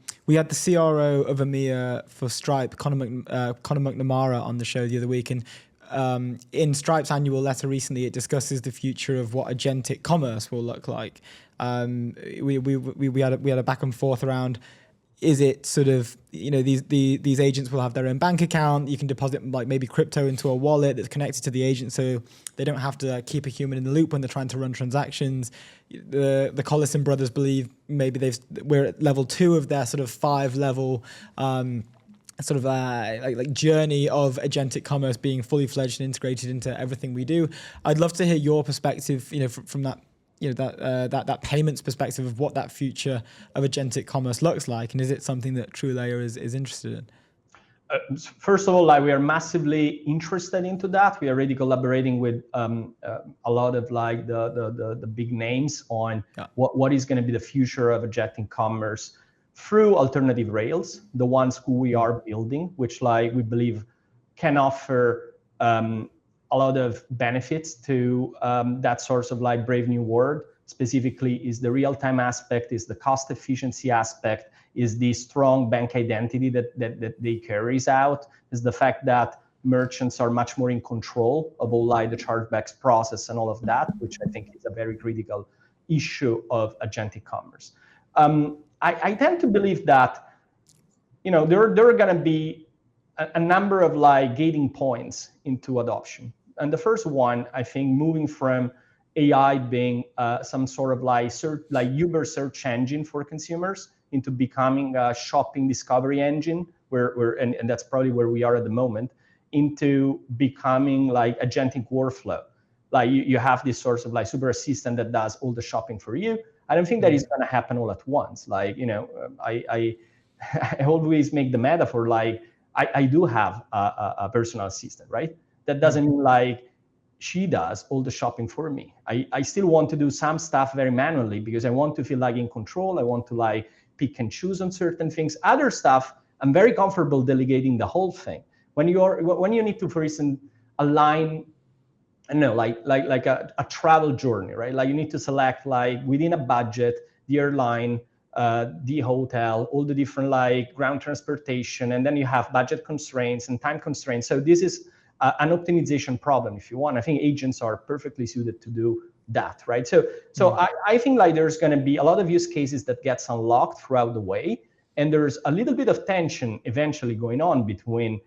the CRO of EMEA for Stripe, Conor McNamara, on the show the other week, and in Stripe's annual letter recently, it discusses the future of what agentic commerce will look like. We had a back and forth around, is it sort of, these agents will have their own bank account. You can deposit like maybe crypto into a wallet that's connected to the agent, so they don't have to keep a human in the loop when they're trying to run transactions. The Collison brothers believe maybe we're at level 2 of their sort of 5-level like journey of agentic commerce being fully fledged and integrated into everything we do. I'd love to hear your perspective, from that. That payments perspective of what that future of agentic commerce looks like, and is it something that TrueLayer is interested in? First of all, we are massively interested into that. We are already collaborating with a lot of the big names on what is going to be the future of agentic commerce through alternative rails, the ones who we are building, which we believe can offer a lot of benefits to that source of brave new world. Specifically, is the real-time aspect, is the cost efficiency aspect, is the strong bank identity that they carries out, is the fact that merchants are much more in control of all the chargebacks process and all of that, which I think is a very critical issue of agentic commerce. I tend to believe that there are going to be a number of gating points into adoption. And the first one, I think, moving from AI being some sort of Uber search engine for consumers into becoming a shopping discovery engine, and that's probably where we are at the moment, into becoming agentic workflow. You have this sort of super assistant that does all the shopping for you. I don't think that is going to happen all at once. I always make the metaphor I do have a personal assistant, right? That doesn't mean she does all the shopping for me. I still want to do some stuff very manually because I want to feel in control. I want to pick and choose on certain things. Other stuff, I'm very comfortable delegating the whole thing. When you need to, for instance, align, I don't know, like a travel journey, right? You need to select within a budget, the airline, the hotel, all the different ground transportation, and then you have budget constraints and time constraints. So this is an optimization problem, if you want. I think agents are perfectly suited to do that, right? So I think there's going to be a lot of use cases that gets unlocked throughout the way, and there's a little bit of tension eventually going on between,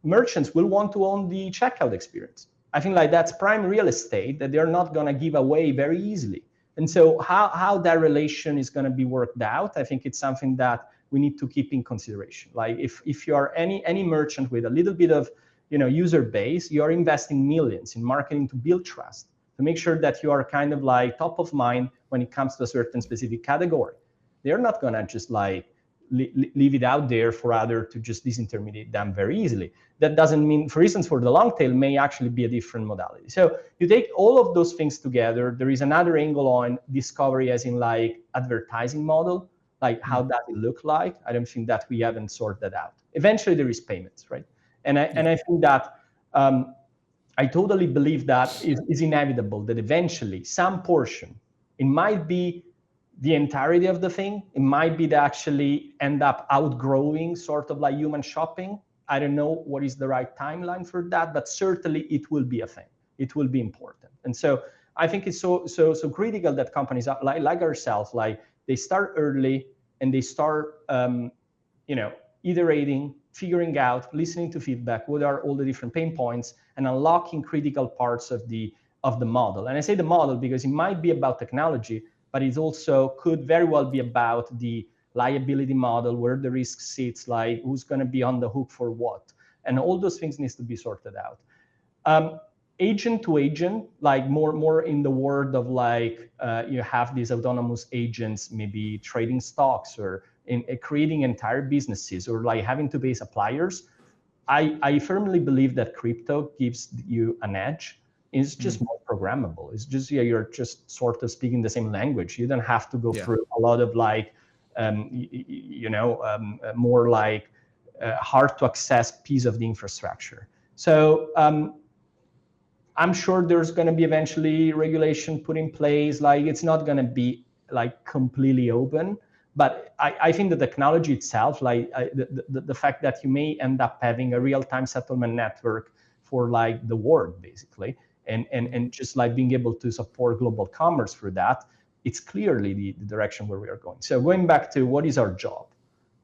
merchants will want to own the checkout experience. I think that's prime real estate that they're not going to give away very easily. And so how that relation is going to be worked out, I think it's something that we need to keep in consideration. If you are any merchant with a little bit of user base, you are investing millions in marketing to build trust, to make sure that you are kind of top of mind when it comes to a certain specific category. They're not going to just leave it out there for others to just disintermediate them very easily. That doesn't mean, for instance, for the long tail may actually be a different modality. So you take all of those things together. There is another angle on discovery as in advertising model. How does it look like? I don't think that we haven't sorted that out. Eventually there is payments, right? And I think that I totally believe that is inevitable, that eventually some portion, it might be the entirety of the thing, it might be to actually end up outgrowing sort of human shopping. I don't know what is the right timeline for that, but certainly it will be a thing. It will be important. And so I think it's so critical that companies like ourselves, they start early and they start, iterating, figuring out, listening to feedback, what are all the different pain points, and unlocking critical parts of the model. And I say the model because it might be about technology, but it also could very well be about the liability model, where the risk sits, who's going to be on the hook for what, and all those things needs to be sorted out. Agent to agent, more in the world of you have these autonomous agents, maybe trading stocks or creating entire businesses, or having to pay suppliers. I firmly believe that crypto gives you an edge. It's just more programmable. It's just you're just sort of speaking the same language. You don't have to go through a lot of more hard to access piece of the infrastructure. So I'm sure there's going to be eventually regulation put in place. Like it's not going to be like completely open, but I think the technology itself, like the fact that you may end up having a real-time settlement network for like the world basically, and just like being able to support global commerce through that, it's clearly the direction where we are going. So going back to what is our job?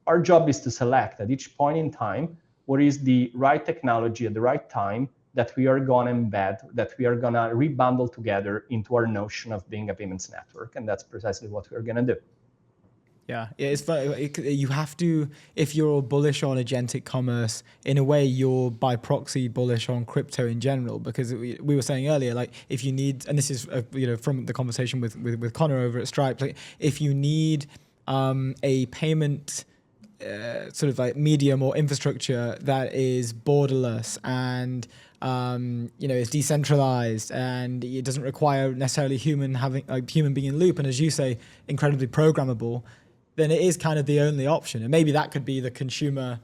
Our job is to select at each point in time what is the right technology at the right time that we are going to embed, that we are going to rebundle together into our notion of being a payments network. And that's precisely what we're going to do. Yeah, it's you have to, if you're bullish on agentic commerce, in a way you're by proxy bullish on crypto in general, because we were saying earlier, like if you need, and this is from the conversation with Connor over at Stripe, like if you need a payment sort of like medium or infrastructure that is borderless and is decentralized and it doesn't require necessarily human being in loop, and as you say, incredibly programmable, then it is kind of the only option. And maybe that could be the consumer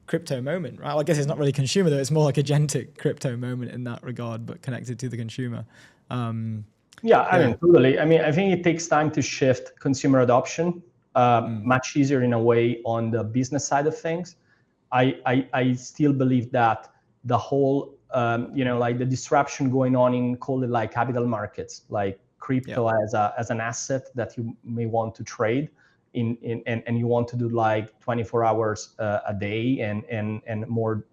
crypto moment, right? Well, I guess it's not really consumer though, it's more like agentic crypto moment in that regard, but connected to the consumer. I mean, totally. I mean, I think it takes time to shift consumer adoption, much easier in a way on the business side of things. I still believe that the whole, like the disruption going on in, call it like capital markets, like crypto as an asset that you may want to trade and you want to do like 24 hours a day and more,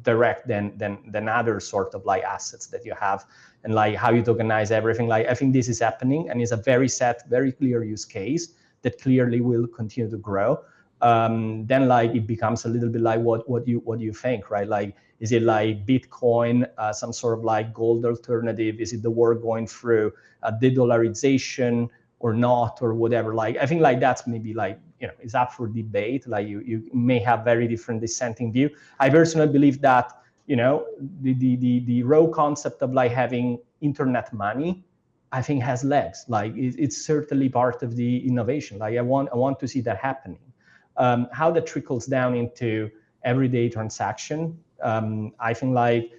direct than other sort of like assets that you have, and like how you tokenize everything. Like I think this is happening and is a very clear use case that clearly will continue to grow. Then like it becomes a little bit like what do you think, right? Like, is it like Bitcoin, some sort of like gold alternative? Is it the world going through a de-dollarization or not, or whatever? Like, I think like that's maybe like, it's up for debate. Like you may have very different dissenting view. I personally believe that, the raw concept of like having internet money, I think has legs. Like it's certainly part of the innovation. Like I want to see that happening. How that trickles down into everyday transaction, I think like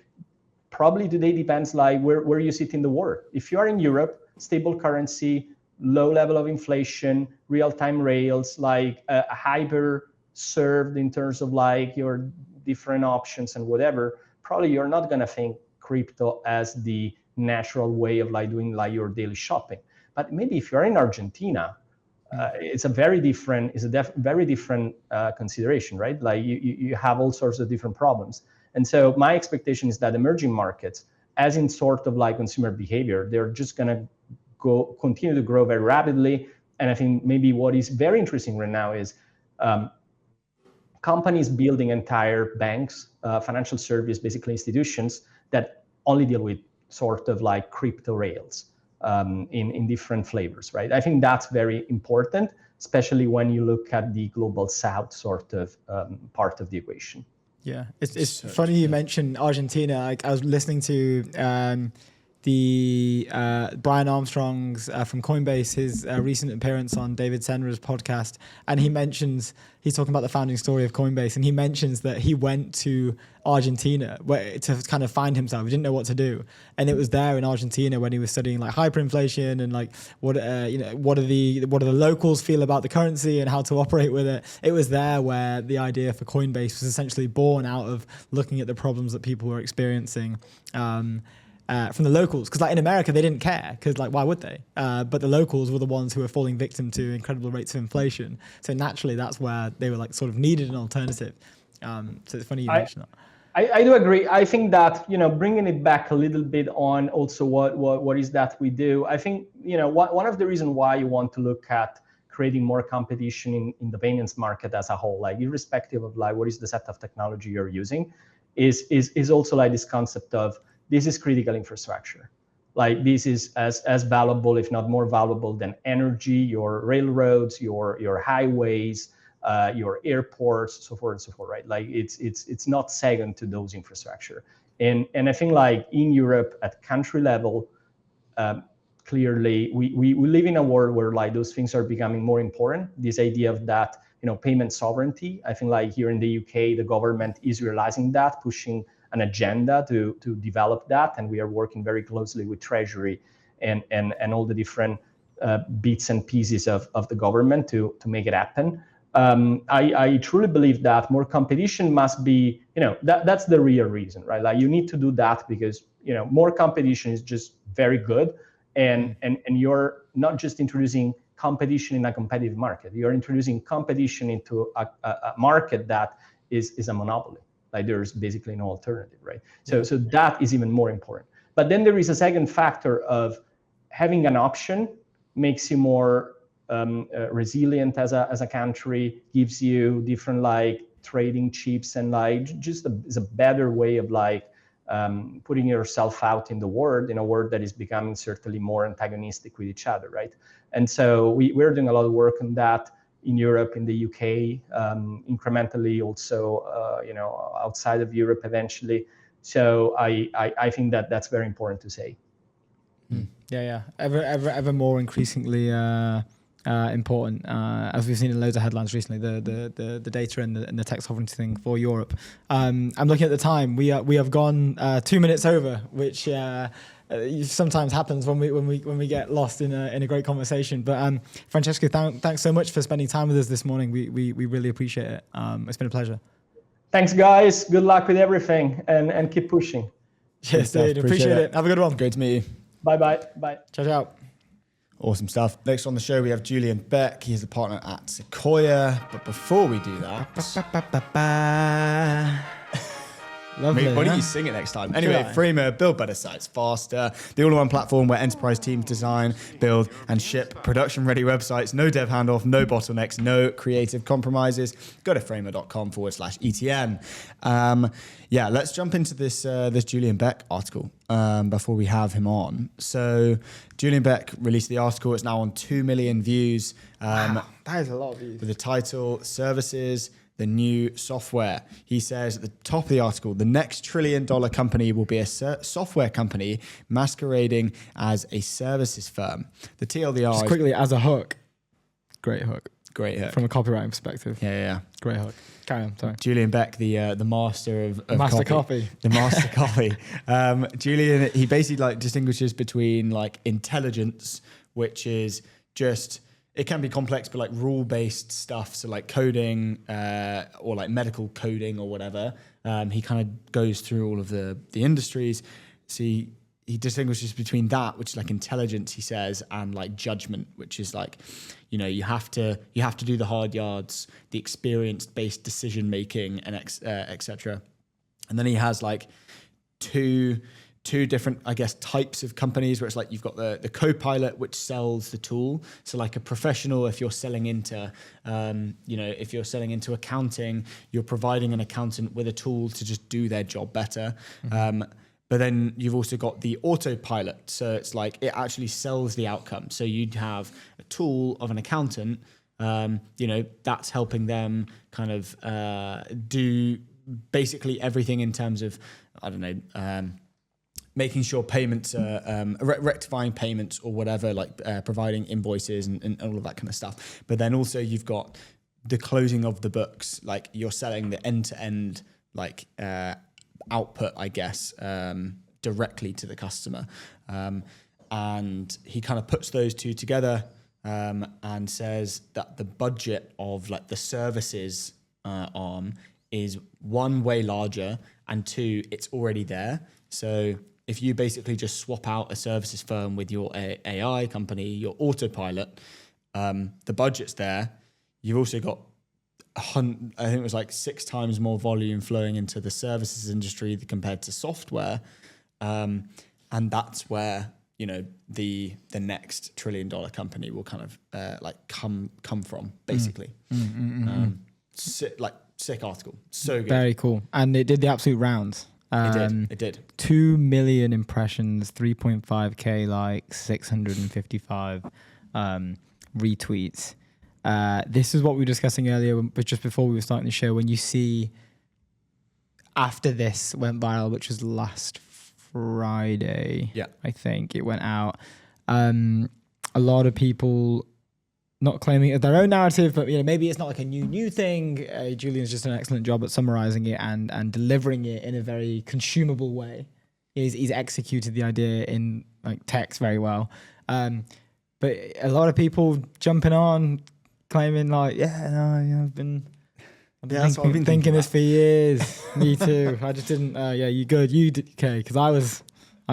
probably today depends like where you sit in the world. If you are in Europe, stable currency, low level of inflation, real-time rails, like hyper served in terms of like your different options and whatever, probably you're not going to think crypto as the natural way of like doing like your daily shopping. But maybe if you're in Argentina, it's a very different consideration, right? Like you have all sorts of different problems. And so my expectation is that emerging markets, as in sort of like consumer behavior, they're just going to continue to grow very rapidly. And I think maybe what is very interesting right now is companies building entire banks, financial service, basically institutions that only deal with sort of like crypto rails in different flavors, right? I think that's very important, especially when you look at the global south sort of part of the equation. Yeah, it's funny you mentioned Argentina. Like I was listening to the Brian Armstrong's from Coinbase, his recent appearance on David Senra's podcast, and he's talking about the founding story of Coinbase, and he mentions that he went to Argentina to kind of find himself. He didn't know what to do, and it was there in Argentina when he was studying like hyperinflation and like what do the locals feel about the currency and how to operate with it. It was there where the idea for Coinbase was essentially born out of looking at the problems that people were experiencing. From the locals, because like in America they didn't care, because like why would they? But the locals were the ones who were falling victim to incredible rates of inflation. So naturally, that's where they were like sort of needed an alternative. So it's funny you mention that. I do agree. I think that bringing it back a little bit on also what is that we do. I think one of the reasons why you want to look at creating more competition in the payments market as a whole, like irrespective of like what is the set of technology you're using, is also like this concept of this is critical infrastructure. Like this is as valuable, if not more valuable than energy, your railroads, your highways, your airports, so forth and so forth, right? Like it's not second to those infrastructure. And I think like in Europe at country level, clearly we live in a world where like those things are becoming more important. This idea of that, payment sovereignty. I think like here in the UK, the government is realizing that, pushing an agenda to develop that, and we are working very closely with Treasury and all the different bits and pieces of the government to make it happen. I truly believe that more competition must be, that's the real reason, right? Like you need to do that because, more competition is just very good. And you're not just introducing competition in a competitive market, you're introducing competition into a market that is a monopoly. Like there's basically no alternative, right? So that is even more important. But then there is a second factor of having an option makes you more resilient as a country, gives you different like trading chips, and like just is a better way of like putting yourself out in the world, in a world that is becoming certainly more antagonistic with each other, right? And so we're doing a lot of work on that in Europe, in the UK, incrementally also, outside of Europe eventually. So I think that that's very important to say. Yeah. Ever more increasingly important, as we've seen in loads of headlines recently. The data and the tech sovereignty thing for Europe. I'm looking at the time. We have gone 2 minutes over, which sometimes happens when we get lost in a great conversation. But Francesco, thanks so much for spending time with us this morning. We really appreciate it. It's been a pleasure. Thanks, guys. Good luck with everything, and keep pushing. Cheers, dude. Appreciate it. Have a good one. Great to meet you. Bye. Ciao. Awesome stuff. Next on the show, we have Julian Beck. He's a partner at Sequoia. But before we do that... Lovely, Why don't you sing it next time? Anyway, Framer, build better sites faster. The all-in-one platform where enterprise teams design, build, and ship production-ready websites. No dev handoff, no bottlenecks, no creative compromises. Go to framer.com/ETN. Let's jump into this Julian Beck article before we have him on. So Julian Beck released the article. It's now on 2 million views. Wow, that is a lot of views. With the title, Services, the New Software. He says at the top of the article, the next $1 trillion company will be a software company masquerading as a services firm. The TLDR Just quickly, as a hook. Great hook. From a copywriting perspective. Yeah. Great hook. Carry on, sorry. Julian Beck, the master of master copy. The master copy. Julian, he basically like distinguishes between like intelligence, which is just... It can be complex, but like rule-based stuff, so like coding or like medical coding or whatever. He kind of goes through all of the industries. So he distinguishes between that, which is like intelligence, he says, and like judgment, which is like, you have to do the hard yards, the experience-based decision making, and etc. And then he has like two different, I guess, types of companies where it's like you've got the co-pilot, which sells the tool. So like a professional, if you're selling into, if you're selling into accounting, you're providing an accountant with a tool to just do their job better. Mm-hmm. But then you've also got the autopilot. So it's like it actually sells the outcome. So you'd have a tool of an accountant, that's helping them kind of do basically everything in terms of, making sure payments are rectifying payments or whatever, like providing invoices and all of that kind of stuff. But then also you've got the closing of the books, like you're selling the end-to-end like output, I guess, directly to the customer. And he kind of puts those two together and says that the budget of like the services arm is one, way larger, and two, it's already there. So if you basically just swap out a services firm with your AI company, your autopilot, the budget's there. You've also got, I think it was like 6 times more volume flowing into the services industry compared to software. And that's where, the next $1 trillion company will kind of come from, basically. Sick article. So good. Very cool. And it did the absolute rounds. It did. 2 million impressions, 3.5k likes, 655 retweets. This is what we were discussing earlier, but just before we were starting the show, when you see after this went viral, which was last Friday, I think it went out. A lot of people not claiming it their own narrative, but maybe it's not like a new thing. Julian's just an excellent job at summarizing it and delivering it in a very consumable way. He's executed the idea in like text very well. But a lot of people jumping on, claiming like, I've been thinking this for years. Me too. I just didn't. You good? You did, okay? Because I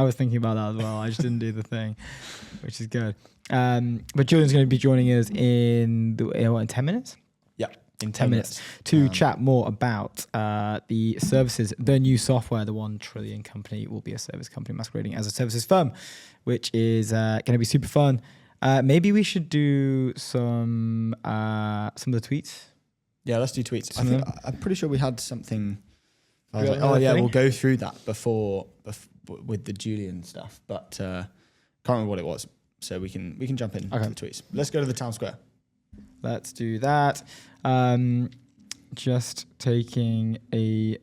was thinking about that as well. I just didn't do the thing, which is good. But Julian's going to be joining us in 10 minutes. Yeah, in 10 minutes to chat more about the services, the new software. The 1 trillion company will be a service company masquerading as a services firm, which is going to be super fun. Maybe we should do some of the tweets. Yeah, let's do tweets. I'm pretty sure we had something. Thing? We'll go through that before with the Julian stuff, but can't remember what it was. So we can jump in to the tweets. Let's go to the town square. Let's do that. Just taking a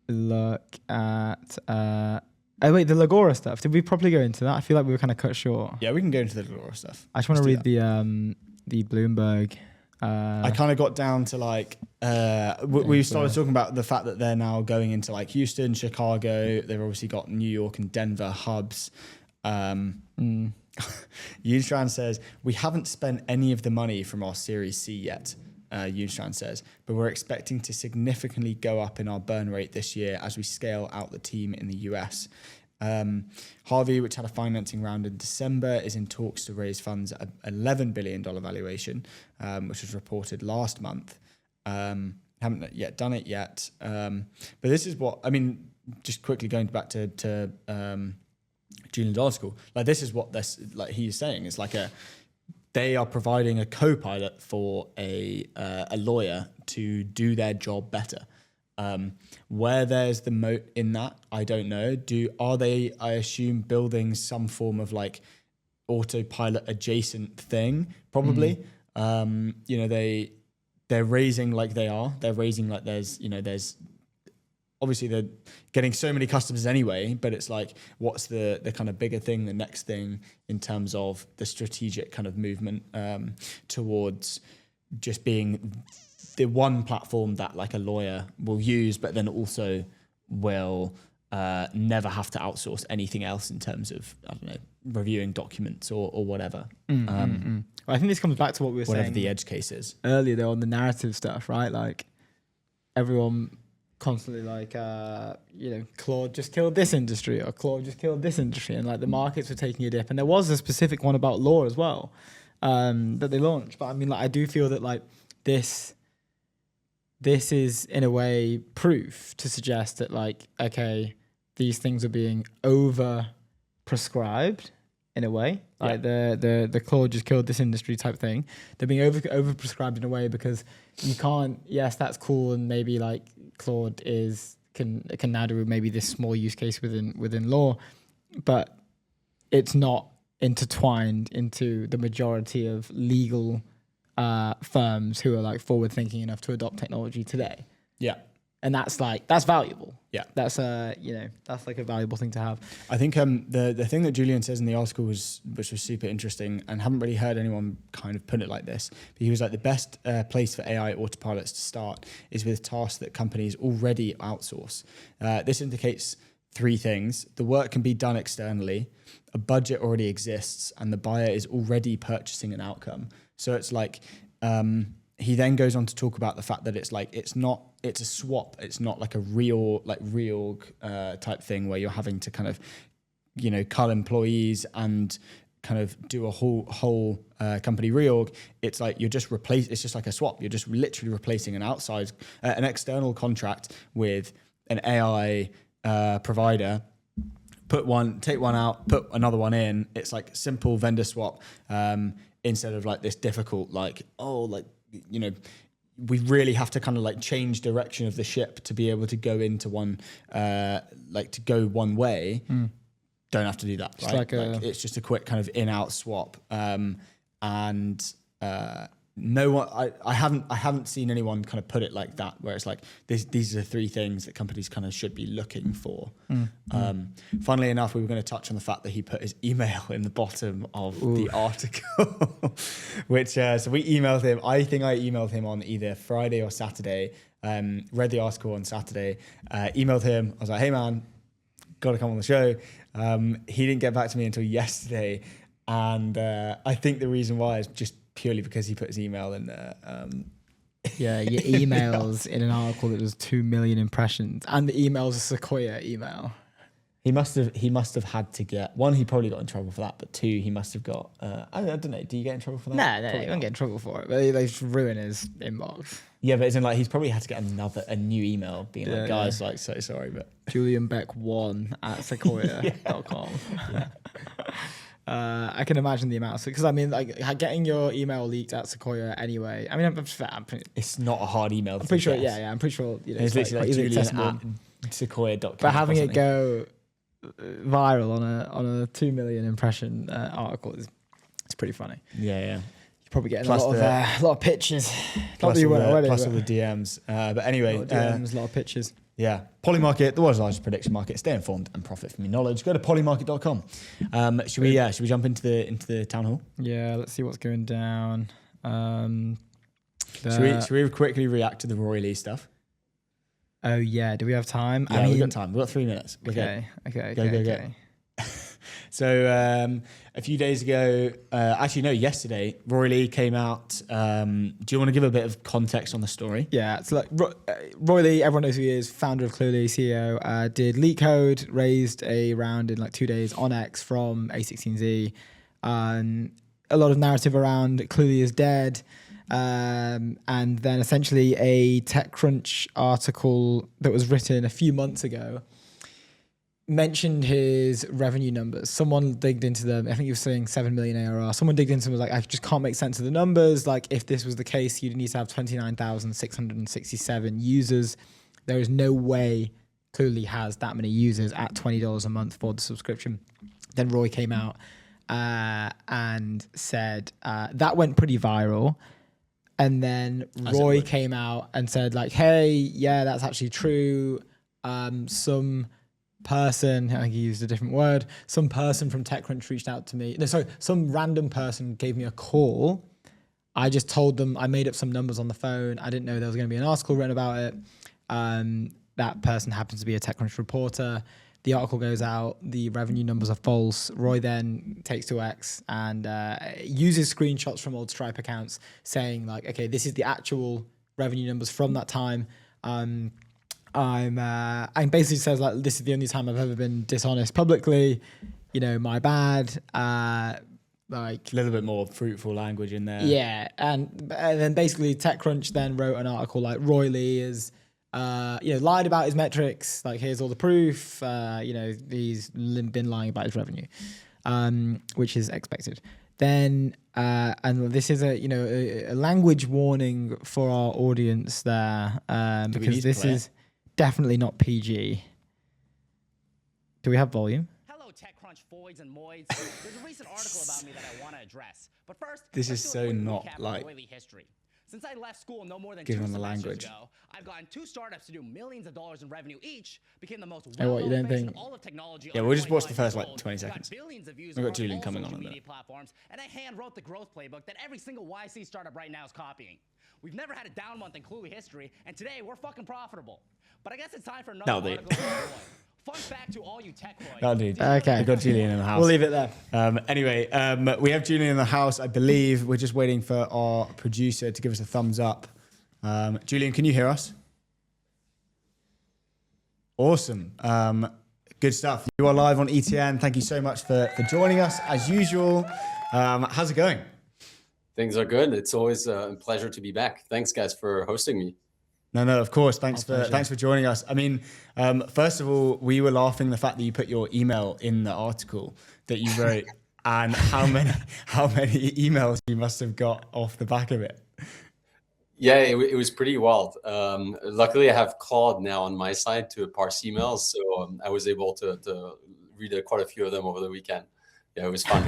look at. The Lagora stuff. Did we properly go into that? I feel like we were kind of cut short. Yeah, we can go into the Lagora stuff. I just want to read the Bloomberg. I kind of got down to like we started talking about the fact that they're now going into like Houston, Chicago. They've obviously got New York and Denver hubs. Yunstran says, we haven't spent any of the money from our Series C yet, Yunstran says, but we're expecting to significantly go up in our burn rate this year as we scale out the team in the US. Harvey, which had a financing round in December, is in talks to raise funds at an $11 billion valuation, which was reported last month. Haven't yet done it yet. But this is what, I mean, just quickly going back to Julian's article, like this is what this, like he's saying, it's like they are providing a co-pilot for a lawyer to do their job better. Where there's the moat in that, I don't know. Are they, I assume, building some form of like autopilot adjacent thing? Probably. They're raising like they're raising like there's obviously they're getting so many customers anyway, but it's like, what's the kind of bigger thing, the next thing in terms of the strategic kind of movement towards just being the one platform that like a lawyer will use, but then also will never have to outsource anything else in terms of, I don't know, reviewing documents or whatever. Well, I think this comes back to what we were saying. Whatever the edge case is. Earlier though on the narrative stuff, right? Like everyone constantly like, Claude just killed this industry or Claude just killed this industry. And like the markets were taking a dip. And there was a specific one about law as well that they launched. But I mean, like I do feel that like this is in a way proof to suggest that like, okay, these things are being over prescribed in a way, like the Claude just killed this industry type thing. They're being over prescribed in a way because you can't, yes, that's cool. And maybe like Claude can now do maybe this small use case within law, but it's not intertwined into the majority of legal firms who are like forward thinking enough to adopt technology today. Yeah. And that's valuable. Yeah. That's that's like a valuable thing to have. I think the thing that Julian says in the article which was super interesting, and haven't really heard anyone kind of put it like this, but he was like, the best place for AI autopilots to start is with tasks that companies already outsource. This indicates 3 things. The work can be done externally, a budget already exists, and the buyer is already purchasing an outcome. So it's like, he then goes on to talk about the fact that it's like, it's a swap. It's not like a reorg type thing where you're having to kind of, cull employees and kind of do a whole company reorg. It's like it's just like a swap. You're just literally replacing an external contract with an AI provider. Take one out, put another one in. It's like simple vendor swap instead of like this difficult, we really have to kind of like change direction of the ship to be able to go into one, to go one way. Don't have to do that, right? It's just a quick kind of in-out swap. And no one, I haven't seen anyone kind of put it like that, where it's like these are the three things that companies kind of should be looking for. Funnily enough, we were going to touch on the fact that he put his email in the bottom of the article, which so we emailed him. I think I emailed him on either Friday or Saturday. Read the article on Saturday, emailed him. I was like, hey man, got to come on the show. He didn't get back to me until yesterday, and I think the reason why is just purely because he put his email in there. Yeah, your emails in an article that was 2 million impressions, and the email's a Sequoia email. He must have had to get one. He probably got in trouble for that, but two, he must have got. I don't know. Do you get in trouble for that? No, you won't get in trouble for it. But they just ruin his inbox. Yeah, but it's in like he's probably had to get a new email being like, guys, like so sorry, but Julian Beck 1 at Sequoia.com. Yeah. I can imagine the amount, because I mean, like getting your email leaked at Sequoia anyway. I mean, it's not a hard email. I'm pretty sure. Yeah, I'm pretty sure. It's literally like Julian at Sequoia.com. But having it go viral on a 2 million impression article it's pretty funny. Yeah. You're probably getting a lot of pictures. Plus all the DMs. But anyway, a lot of DMs, a lot of pictures. Yeah, Polymarket, the world's largest prediction market. Stay informed and profit from your knowledge. Go to polymarket.com. Should we jump into the town hall? Yeah, let's see what's going down. Should we quickly react to the Roy Lee stuff? Oh yeah, do we have time? Yeah, we've got time. We've got 3 minutes. Okay. Go. So a few days ago, yesterday, Roy Lee came out. Do you want to give a bit of context on the story? Yeah, so like Roy Lee, everyone knows who he is, founder of Clearly, CEO, did Leak Code, raised a round in like 2 days on X from A16Z. A lot of narrative around Clearly is dead. And then essentially a TechCrunch article that was written a few months ago mentioned his revenue numbers. Someone digged into them. I think he was saying 7 million ARR. Someone digged into them and was like, I just can't make sense of the numbers. Like, if this was the case, you'd need to have 29,667 users. There is no way Clearly has that many users at $20 a month for the subscription. Then Roy came out and said that went pretty viral. And then Roy came out and said like, hey, yeah, that's actually true. Some person, I think he used a different word, some person from TechCrunch reached out to me. No, sorry, some random person gave me a call. I just told them, I made up some numbers on the phone. I didn't know there was going to be an article written about it. That person happens to be a TechCrunch reporter. The article goes out, the revenue numbers are false. Roy then takes to X and uses screenshots from old Stripe accounts saying like, okay, this is the actual revenue numbers from that time. And basically says like, this is the only time I've ever been dishonest publicly, my bad. Like a little bit more fruitful language in there. Yeah. And then basically TechCrunch then wrote an article like Roy Lee is, lied about his metrics. Like, here's all the proof. He's been lying about his revenue, which is expected. Then, and this is a language warning for our audience there, because this is definitely not PG. Do we have volume? Hello, TechCrunch foids and moids. There's a recent article about me that I want to address. But first, this is so not like history. Since I left school no more than given 2 the semesters language ago, I've gotten 2 startups to do millions of dollars in revenue each, became the most you don't think? all of technology. Yeah, we'll just watch the first like 20 got seconds. billions of views We've got across Julian all coming social on in a media minute. platforms, and I hand wrote the growth playbook that every single YC startup right now is copying. We've never had a down month in Cluey history, and today we're fucking profitable. But I guess it's time for another article. Fun fact to all you tech boys. Oh, dude. Okay. We've got Julian in the house. We'll leave it there. Anyway, we have Julian in the house, I believe. We're just waiting for our producer to give us a thumbs up. Julian, can you hear us? Awesome. Good stuff. You are live on ETN. Thank you so much for joining us as usual. How's it going? Things are good. It's always a pleasure to be back. Thanks, guys, for hosting me. No, of course. Thanks for joining us. I mean, first of all, we were laughing the fact that you put your email in the article that you wrote, and how many emails you must have got off the back of it. Yeah, it was pretty wild. Luckily, I have Claude now on my side to parse emails, so I was able to read quite a few of them over the weekend. Yeah, it was fun.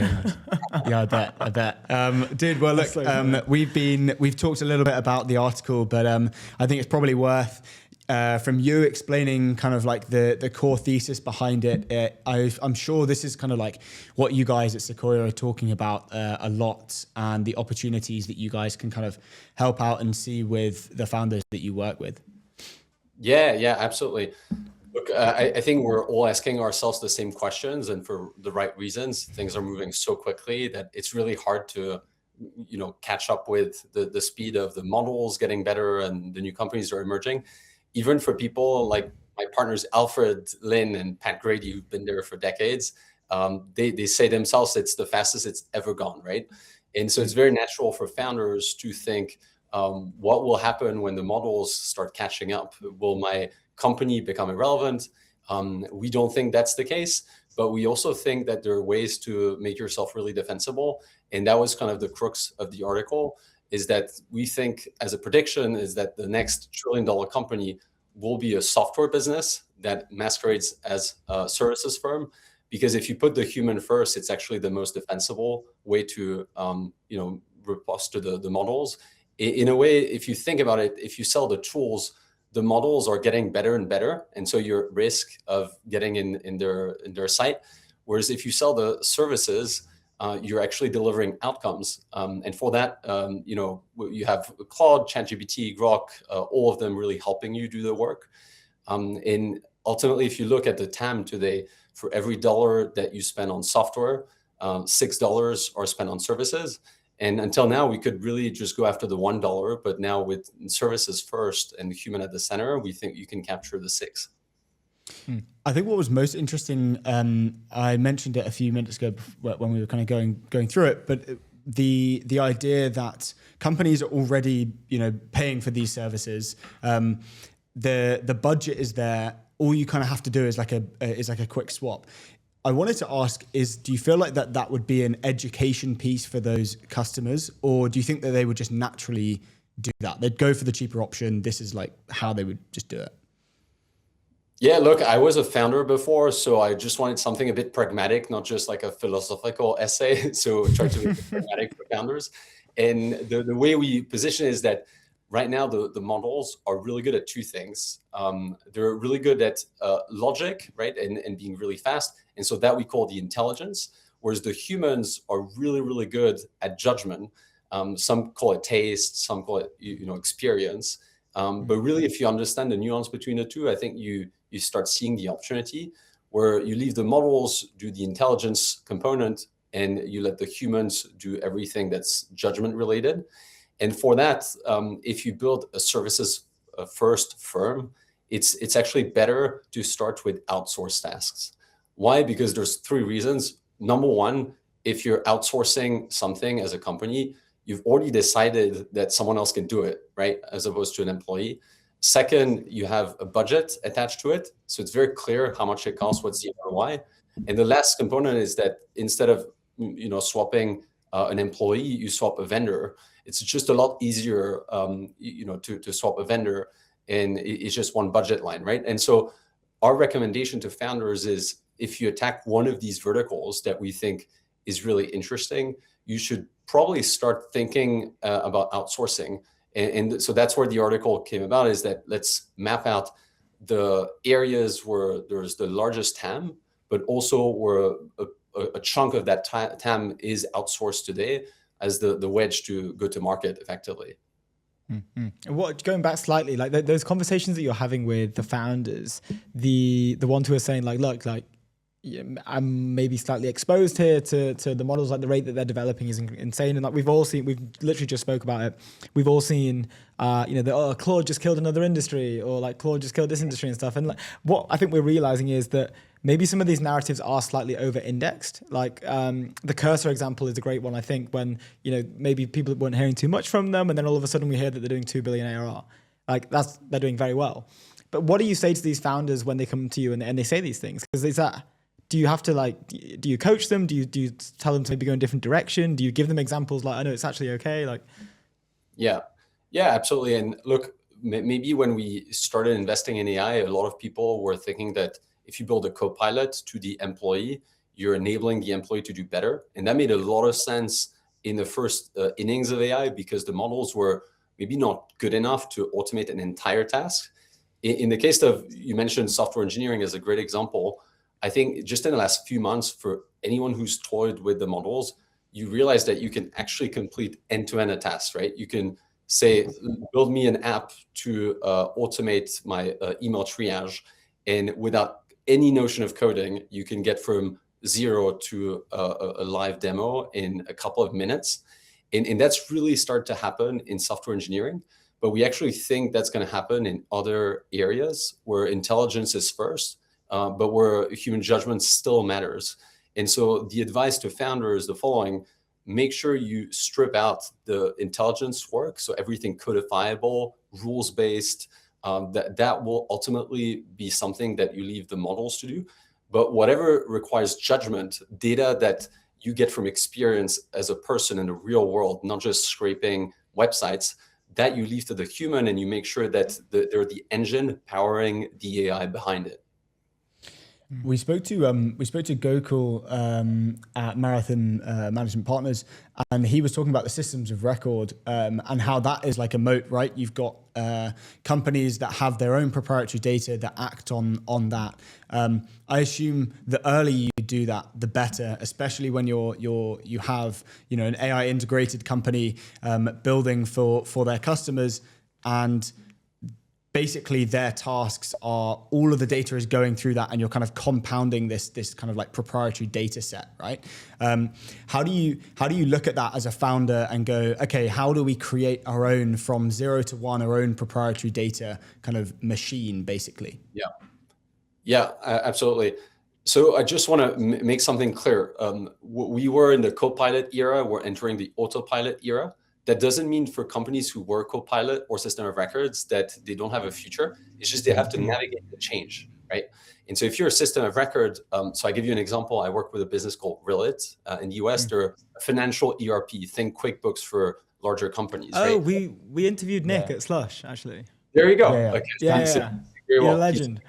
Yeah, I bet. Dude, well, look, we've talked a little bit about the article, but I think it's probably worth from you explaining kind of like the core thesis behind it. I'm sure this is kind of like what you guys at Sequoia are talking about a lot, and the opportunities that you guys can kind of help out and see with the founders that you work with. Yeah, absolutely. Look, I think we're all asking ourselves the same questions, and for the right reasons. Things are moving so quickly that it's really hard to, catch up with the speed of the models getting better and the new companies that are emerging. Even for people like my partners, Alfred, Lynn, and Pat Grady, who've been there for decades, they say themselves it's the fastest it's ever gone, right? And so it's very natural for founders to think, what will happen when the models start catching up? Will my company become irrelevant? We don't think that's the case, but we also think that there are ways to make yourself really defensible. And that was kind of the crux of the article, is that we think, as a prediction, is that the next trillion-dollar company will be a software business that masquerades as a services firm. Because if you put the human first, it's actually the most defensible way to, riposte to the models. In a way, if you think about it, if you sell the tools, the models are getting better and better, and so you're at risk of getting in their sight. Whereas if you sell the services, you're actually delivering outcomes, and for that, you have Claude, ChatGPT, Grok, all of them really helping you do the work. And ultimately, if you look at the TAM today, for every $1 that you spend on software, $6 are spent on services. And until now, we could really just go after the $1, but now with services first and human at the center, we think you can capture the 6. I think what was most interesting, I mentioned it a few minutes ago when we were kind of going through it, but the idea that companies are already paying for these services, the budget is there. All you kind of have to do is like a quick swap. I wanted to ask do you feel like that would be an education piece for those customers, or do you think that they would just naturally do that? They'd go for the cheaper option. This is like how they would just do it. Yeah, look, I was a founder before, so I just wanted something a bit pragmatic, not just like a philosophical essay. So try to make it pragmatic for founders. And the way we position is that right now the models are really good at two things. They're really good at logic, right, and being really fast. And so that we call the intelligence, whereas the humans are really, really good at judgment. Some call it taste, some call it experience. But really, if you understand the nuance between the two, I think you start seeing the opportunity where you leave the models do the intelligence component and you let the humans do everything that's judgment related. And for that, if you build a services first firm, it's actually better to start with outsourced tasks. Why? Because there's 3 reasons. Number one, if you're outsourcing something as a company, you've already decided that someone else can do it, right? As opposed to an employee. Second, you have a budget attached to it. So it's very clear how much it costs, what's the ROI. And the last component is that instead of swapping an employee, you swap a vendor. It's just a lot easier to swap a vendor, and it's just one budget line, right? And so our recommendation to founders is, if you attack one of these verticals that we think is really interesting, you should probably start thinking about outsourcing. And so that's where the article came about, is that let's map out the areas where there's the largest TAM, but also where a chunk of that TAM is outsourced today as the wedge to go to market effectively. Mm-hmm. What, going back slightly, like those conversations that you're having with the founders, the ones who are saying like, look, like, I'm maybe slightly exposed here to the models, like the rate that they're developing is insane. And like we've literally just spoke about it. We've all seen, Claude just killed another industry, or like Claude just killed this industry and stuff. And like, what I think we're realizing is that maybe some of these narratives are slightly over-indexed. Like the Cursor example is a great one, I think, when, maybe people weren't hearing too much from them. And then all of a sudden we hear that they're doing 2 billion ARR. Like they're doing very well. But what do you say to these founders when they come to you and they say these things? Because do you have to do you coach them? Do you tell them to maybe go in a different direction? Do you give them examples like, I know it's actually okay? Yeah, absolutely. And look, maybe when we started investing in AI, a lot of people were thinking that if you build a co-pilot to the employee, you're enabling the employee to do better. And that made a lot of sense in the first innings of AI, because the models were maybe not good enough to automate an entire task. In the case of, you mentioned software engineering as a great example, I think just in the last few months, for anyone who's toyed with the models, you realize that you can actually complete end-to-end a task, right? You can say, build me an app to automate my email triage. And without any notion of coding, you can get from 0 to a live demo in a couple of minutes. And that's really started to happen in software engineering. But we actually think that's going to happen in other areas where intelligence is first, but where human judgment still matters. And so the advice to founders is the following: make sure you strip out the intelligence work, so everything codifiable, rules-based, that will ultimately be something that you leave the models to do. But whatever requires judgment, data that you get from experience as a person in the real world, not just scraping websites, that you leave to the human, and you make sure that they're the engine powering the AI behind it. We spoke to Gokul at Marathon Management Partners, and he was talking about the systems of record and how that is like a moat, right? You've got companies that have their own proprietary data that act on that. I assume the earlier you do that, the better, especially when you have an AI integrated company building for their customers, and basically their tasks are, all of the data is going through that, and you're kind of compounding this kind of like proprietary data set, right? How do you look at that as a founder and go, okay, how do we create our own from 0 to 1, our own proprietary data kind of machine, basically? Yeah, absolutely. So I just want to make something clear. We were in the Copilot era, we're entering the autopilot era. That doesn't mean for companies who were Copilot or system of records that they don't have a future. It's just they have to navigate the change, right? And so if you're a system of record, so I give you an example. I work with a business called Rillet in the US. They're a financial ERP, think QuickBooks for larger companies. Oh, right? we interviewed Nick at Slush, actually. There you go. Yeah. Okay. Yeah. Very well. You're a legend.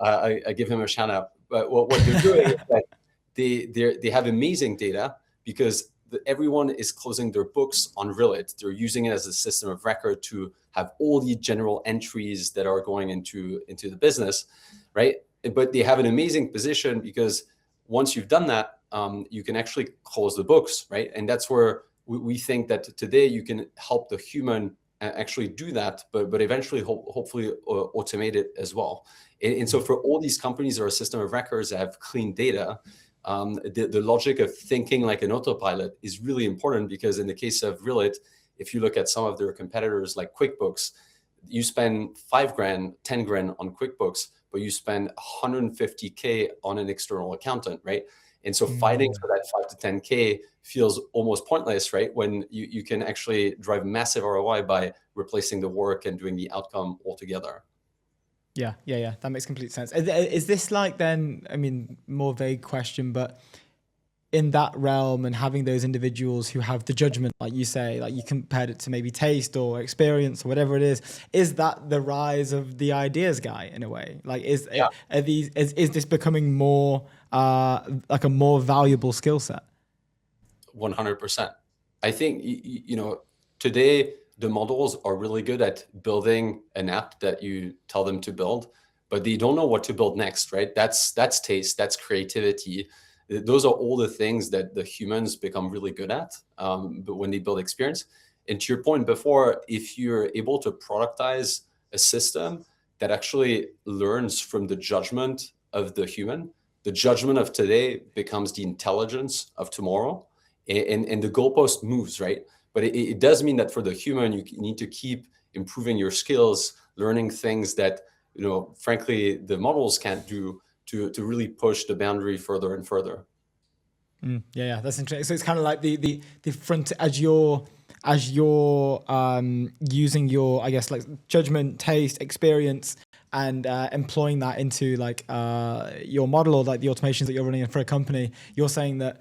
I give him a shout out. But what they're doing is that they have amazing data, because everyone is closing their books on Rillet. They're using it as a system of record to have all the general entries that are going into the business, right? But they have an amazing position, because once you've done that, you can actually close the books, right? And that's where we think that today you can help the human actually do that, but eventually hopefully automate it as well. And so for all these companies that are a system of records that have clean data, the logic of thinking like an autopilot is really important, because in the case of Rillet, if you look at some of their competitors like QuickBooks, you spend $5,000, $10,000 on QuickBooks, but you spend $150K on an external accountant, right? And so fighting for that 5 to 10K feels almost pointless, right? When you can actually drive massive ROI by replacing the work and doing the outcome altogether. Yeah. That makes complete sense. Is this like then, I mean, more vague question, but in that realm and having those individuals who have the judgment, like you say, like you compared it to maybe taste or experience or whatever it is that the rise of the ideas guy in a way? Like is this becoming more like a more valuable skill set? 100%. I think, today, the models are really good at building an app that you tell them to build, but they don't know what to build next, right? That's taste, that's creativity. Those are all the things that the humans become really good at, but when they build experience. And to your point before, if you're able to productize a system that actually learns from the judgment of the human, the judgment of today becomes the intelligence of tomorrow, and the goalpost moves, right? But it does mean that for the human, you need to keep improving your skills, learning things that, frankly, the models can't do to really push the boundary further and further. Yeah, that's interesting. So it's kind of like the front as you're using your, I guess, like judgment, taste, experience, and employing that into like your model or like the automations that you're running for a company. You're saying that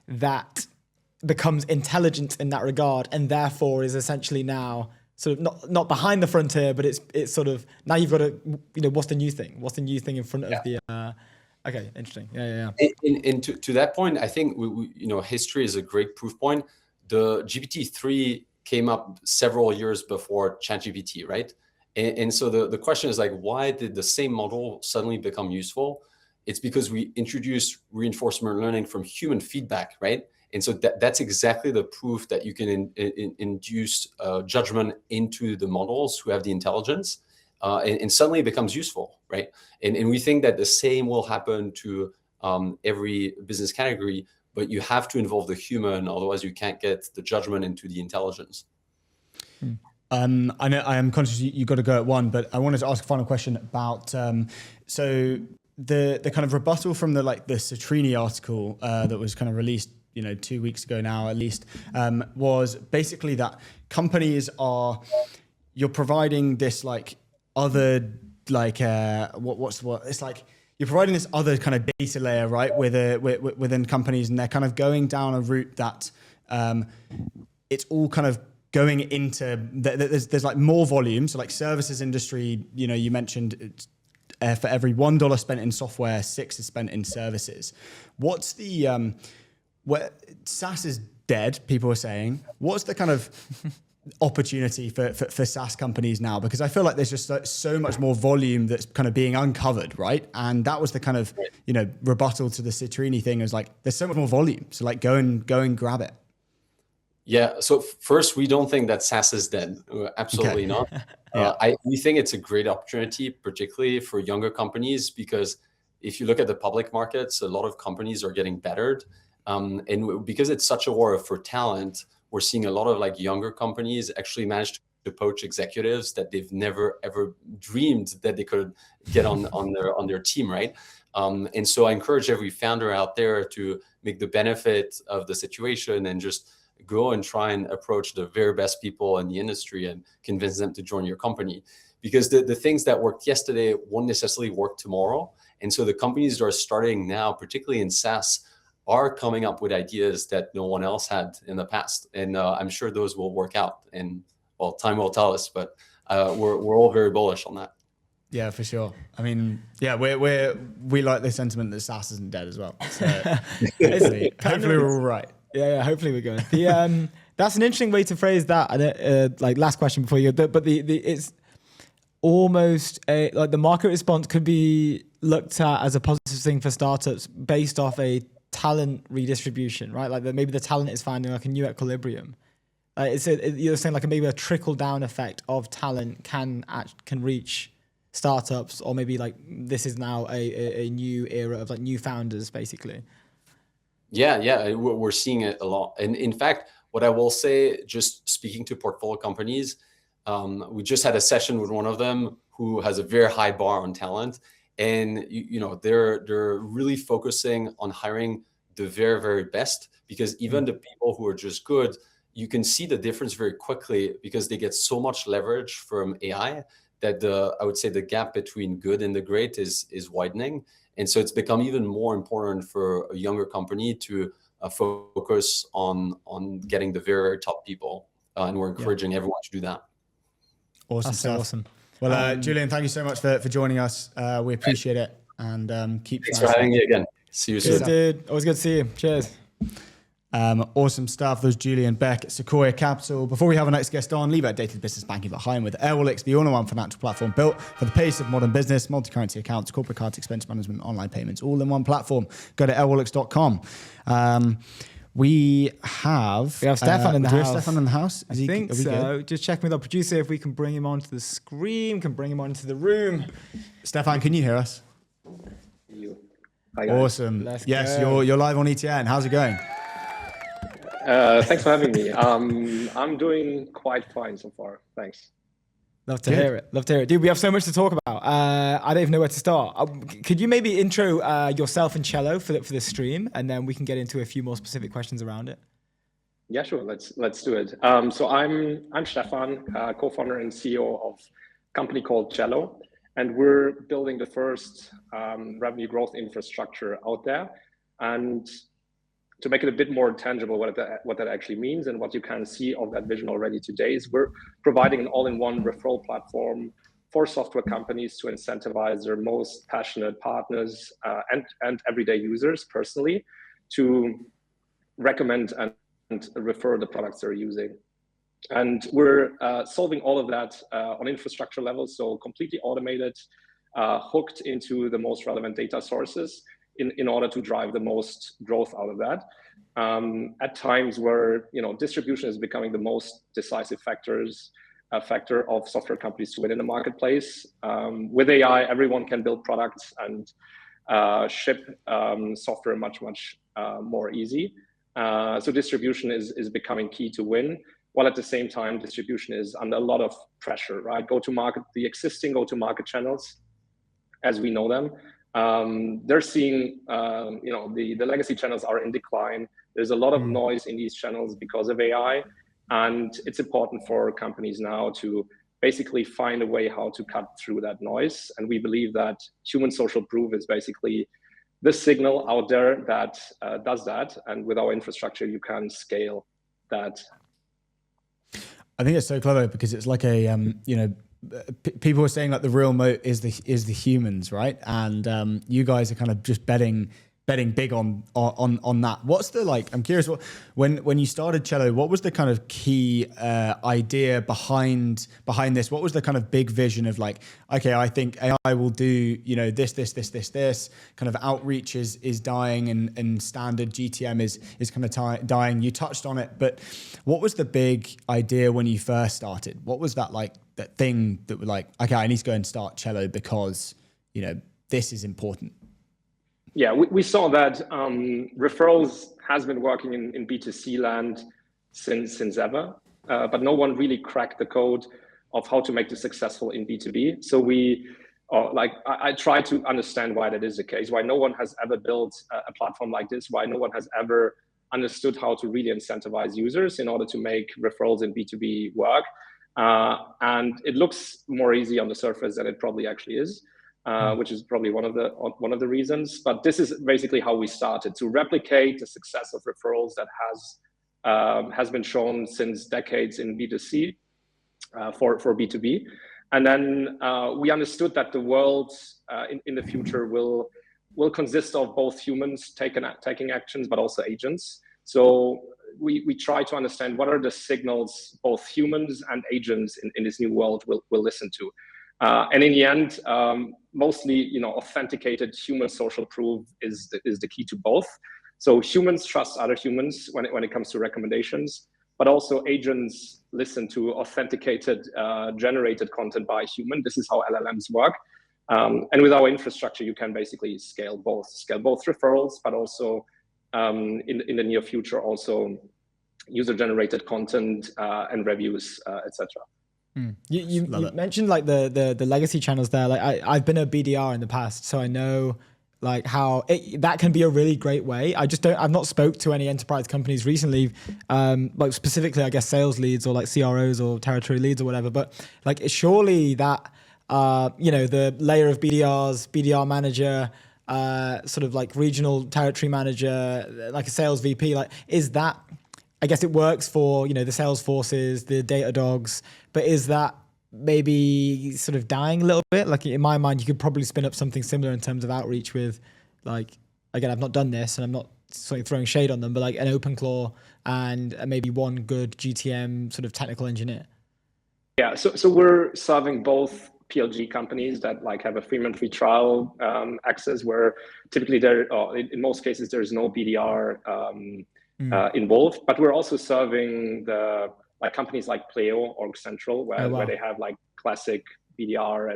that becomes intelligence in that regard, and therefore is essentially now sort of not behind the frontier, but it's sort of now you've got to, what's the new thing? What's the new thing in front of Okay, interesting. Yeah. And to that point, I think history is a great proof point. The GPT-3 came up several years before ChatGPT, right? And so the question is like, why did the same model suddenly become useful? It's because we introduced reinforcement learning from human feedback, right? And so that's exactly the proof that you can induce judgment into the models who have the intelligence, and suddenly it becomes useful, right? And we think that the same will happen to every business category, but you have to involve the human, otherwise you can't get the judgment into the intelligence. I know I am conscious you got to go at 1, but I wanted to ask a final question about so the kind of rebuttal from the Citrini article that was kind of released 2 weeks ago now at least, was basically that companies you're providing this other it's like you're providing this other kind of data layer, right, within companies, and they're kind of going down a route that it's all kind of going into there's like more volume. So like services industry, you mentioned for every $1 spent in software, 6 is spent in services. What's the where SaaS is dead, people are saying. What's the kind of opportunity for SaaS companies now? Because I feel like there's just so much more volume that's kind of being uncovered, right? And that was the kind of rebuttal to the Citrini thing, is like there's so much more volume, so like go and grab it. Yeah. So first, we don't think that SaaS is dead. Absolutely not. We think it's a great opportunity, particularly for younger companies, because if you look at the public markets, a lot of companies are getting bettered. And because it's such a war for talent, we're seeing a lot of younger companies actually manage to poach executives that they've never ever dreamed that they could get on their team, right? And so I encourage every founder out there to make the benefit of the situation and just go and try and approach the very best people in the industry and convince them to join your company. Because the things that worked yesterday won't necessarily work tomorrow. And so the companies that are starting now, particularly in SaaS, are coming up with ideas that no one else had in the past. And I'm sure those will work out. And well, time will tell us, but we're all very bullish on that. Yeah, for sure. I mean, yeah, we like the sentiment that SaaS isn't dead as well. So hopefully we're all right. Yeah, hopefully we're good. That's an interesting way to phrase that. Last question before you go, but it's almost the market response could be looked at as a positive thing for startups based off a talent redistribution, right? Like maybe the talent is finding a new equilibrium. You're saying maybe a trickle down effect of talent can reach startups, or maybe this is now a new era of new founders, basically. Yeah, we're seeing it a lot. And in fact, what I will say, just speaking to portfolio companies, we just had a session with one of them who has a very high bar on talent. And they're really focusing on hiring the very, very best, because even the people who are just good, you can see the difference very quickly because they get so much leverage from AI that I would say the gap between good and the great is widening. And so it's become even more important for a younger company to focus on getting the very, very top people. And we're encouraging everyone to do that. Awesome. That's so awesome. Well, Julian, thank you so much for joining us. We appreciate it. And thanks for having me again. See you soon. Dude. Always good to see you. Cheers. Awesome stuff. There's Julian Beck at Sequoia Capital. Before we have our next guest on, leave outdated business banking behind with Airwallex, the all-in-one financial platform built for the pace of modern business, multi-currency accounts, corporate cards, expense management, online payments, all in one platform. Go to airwallex.com. We have Stefan in the house. Do we have Stefan in the house? I think so. Just checking with our producer if we can bring him onto the screen, can bring him onto the room. Stefan, can you hear us? Hi, guys. Awesome. Yes, you're live on ETN. How's it going? Thanks for having me. I'm doing quite fine so far. Thanks. Love to hear it. Dude, we have so much to talk about. I don't even know where to start. Could you maybe intro yourself and Cello for this stream, and then we can get into a few more specific questions around it? Yeah, sure. Let's do it. So I'm Stefan, co-founder and CEO of a company called Cello, and we're building the first revenue growth infrastructure out there. And to make it a bit more tangible, what that actually means and what you can see of that vision already today is we're providing an all-in-one referral platform for software companies to incentivize their most passionate partners and everyday users personally to recommend and refer the products they're using. And we're solving all of that on infrastructure level, so completely automated, hooked into the most relevant data sources in order to drive the most growth out of that. At times where distribution is becoming the most decisive factor of software companies to win in the marketplace. With AI, everyone can build products and ship software much more easy. So distribution is becoming key to win, while at the same time distribution is under a lot of pressure, right? The existing go-to-market channels, as we know them, they're seeing the legacy channels are in decline. There's a lot of noise in these channels because of AI, and it's important for companies now to basically find a way how to cut through that noise. And we believe that human social proof is basically the signal out there that does that. And with our infrastructure, you can scale that. I think it's so clever because it's like a, people are saying like the real moat is the humans, right? And you guys are kind of just betting big on that. What's the I'm curious, when you started Cello, what was the kind of key idea behind this? What was the kind of big vision of okay, I think AI will do this kind of outreach is dying and standard GTM is kind of dying. You touched on it, but what was the big idea when you first started? What was that that thing that was okay, I need to go and start Cello because this is important? Yeah, we saw that referrals has been working in B2C land since ever, but no one really cracked the code of how to make this successful in B2B. So I try to understand why that is the case, why no one has ever built a platform like this, why no one has ever understood how to really incentivize users in order to make referrals in B2B work. And it looks more easy on the surface than it probably actually is. Which is probably one of the reasons. But this is basically how we started to replicate the success of referrals that has been shown since decades in B2C for B2B. And then we understood that the world in the future will consist of both humans taking actions, but also agents. So we try to understand what are the signals both humans and agents in this new world will listen to. And in the end, mostly, authenticated human social proof is the key to both. So humans trust other humans when it comes to recommendations, but also agents listen to authenticated, generated content by human. This is how LLMs work. And with our infrastructure, you can basically scale both referrals, but also in the near future, also user-generated content and reviews, etc. You mentioned the legacy channels there. I've been a BDR in the past, so I know how that can be a really great way. I've not spoke to any enterprise companies recently, specifically I guess sales leads or CROs or territory leads or whatever. But surely that the layer of BDRs, BDR manager, sort of regional territory manager, a sales VP, is that? I guess it works for, the sales forces, the data dogs, but is that maybe sort of dying a little bit? In my mind, you could probably spin up something similar in terms of outreach with again, I've not done this and I'm not sort of throwing shade on them, but an OpenClaw and maybe one good GTM sort of technical engineer. Yeah, so we're serving both PLG companies that have a free trial access where typically in most cases, there's no BDR involved, but we're also serving the companies like Pleo or Central where they have classic BDR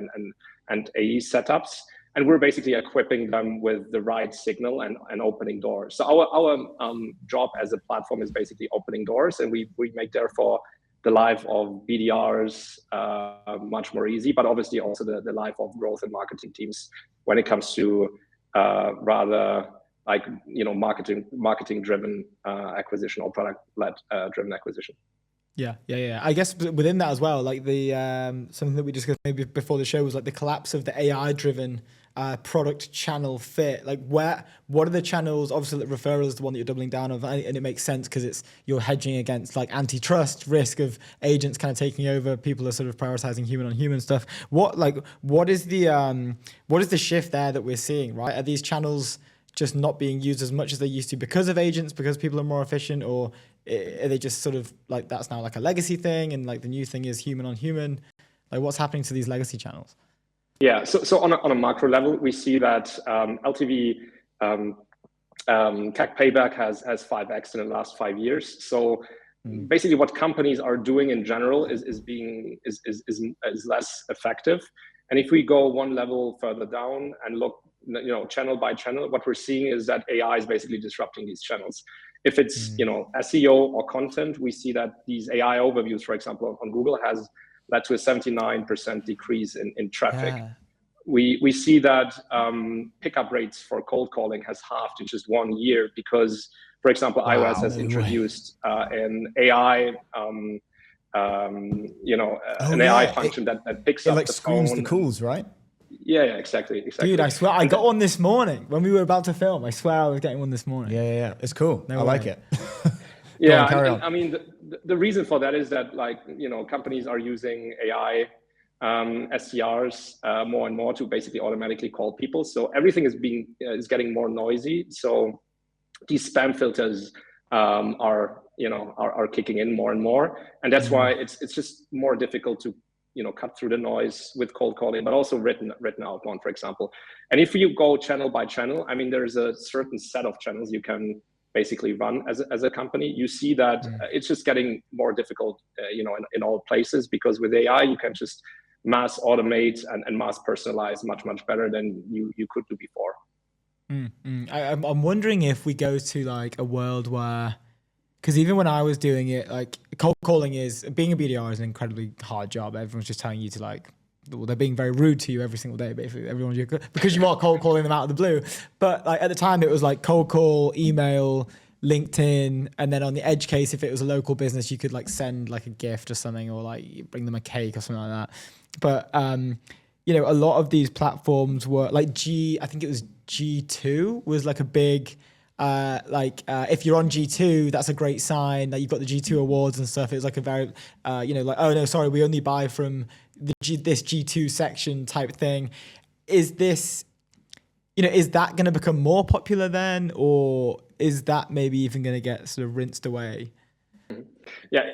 and AE setups, and we're basically equipping them with the right signal and opening doors. So our job as a platform is basically opening doors, and we make therefore the life of BDRs much more easy, but obviously also the life of growth and marketing teams when it comes to rather marketing driven acquisition or product led driven acquisition. Yeah. I guess within that as well, the something that we discussed maybe before the show was the collapse of the AI driven product channel fit? Like what are the channels? Obviously, like referral is the one that you're doubling down on, and it makes sense because you're hedging against like antitrust risk of agents kind of taking over. People are sort of prioritizing human on human stuff. What is the shift there that we're seeing? Right, are these channels just not being used as much as they used to because of agents, because people are more efficient, or are they just sort of like that's now like a legacy thing and like the new thing is human on human? Like what's happening to these legacy channels? Yeah, so on a macro level, we see that LTV CAC payback has 5x in the last 5 years. So basically, what companies are doing in general is less effective. And if we go one level further down and look, channel by channel, what we're seeing is that AI is basically disrupting these channels. If it's SEO or content, we see that these AI overviews, for example, on Google has led to a 79% decrease in traffic. Yeah. We see that pickup rates for cold calling has halved in just 1 year because, for example, iOS has introduced an AI, an AI function that picks up like the screens phone the calls, right? Yeah, exactly. Dude, I swear I got one this morning when we were about to film. I swear I was getting one this morning. Yeah. It's cool. I like it. Yeah, I mean, the reason for that is that companies are using AI SDRs more and more to basically automatically call people. So everything is getting more noisy. So these spam filters are kicking in more and more, and that's why it's just more difficult to cut through the noise with cold calling, but also written outbound, for example. And if you go channel by channel, I mean, there's a certain set of channels you can basically run as a company. You see that it's just getting more difficult, in all places, because with AI you can just mass automate and mass personalize much better than you could do before. I'm wondering if we go to like a world where, because even when I was doing it, like cold calling being a BDR is an incredibly hard job. Everyone's just telling you to they're being very rude to you every single day, basically. Because you are cold calling them out of the blue. But like at the time it was like cold call, email, LinkedIn, and then on the edge case, if it was a local business, you could like send like a gift or something, or like bring them a cake or something like that. But a lot of these platforms were like I think it was G2 was like a big if you're on G2, that's a great sign that you've got the G2 awards and stuff. It was like a very, oh no, sorry, we only buy from this G2 section type thing. Is this, is that going to become more popular then, or is that maybe even going to get sort of rinsed away? Yeah,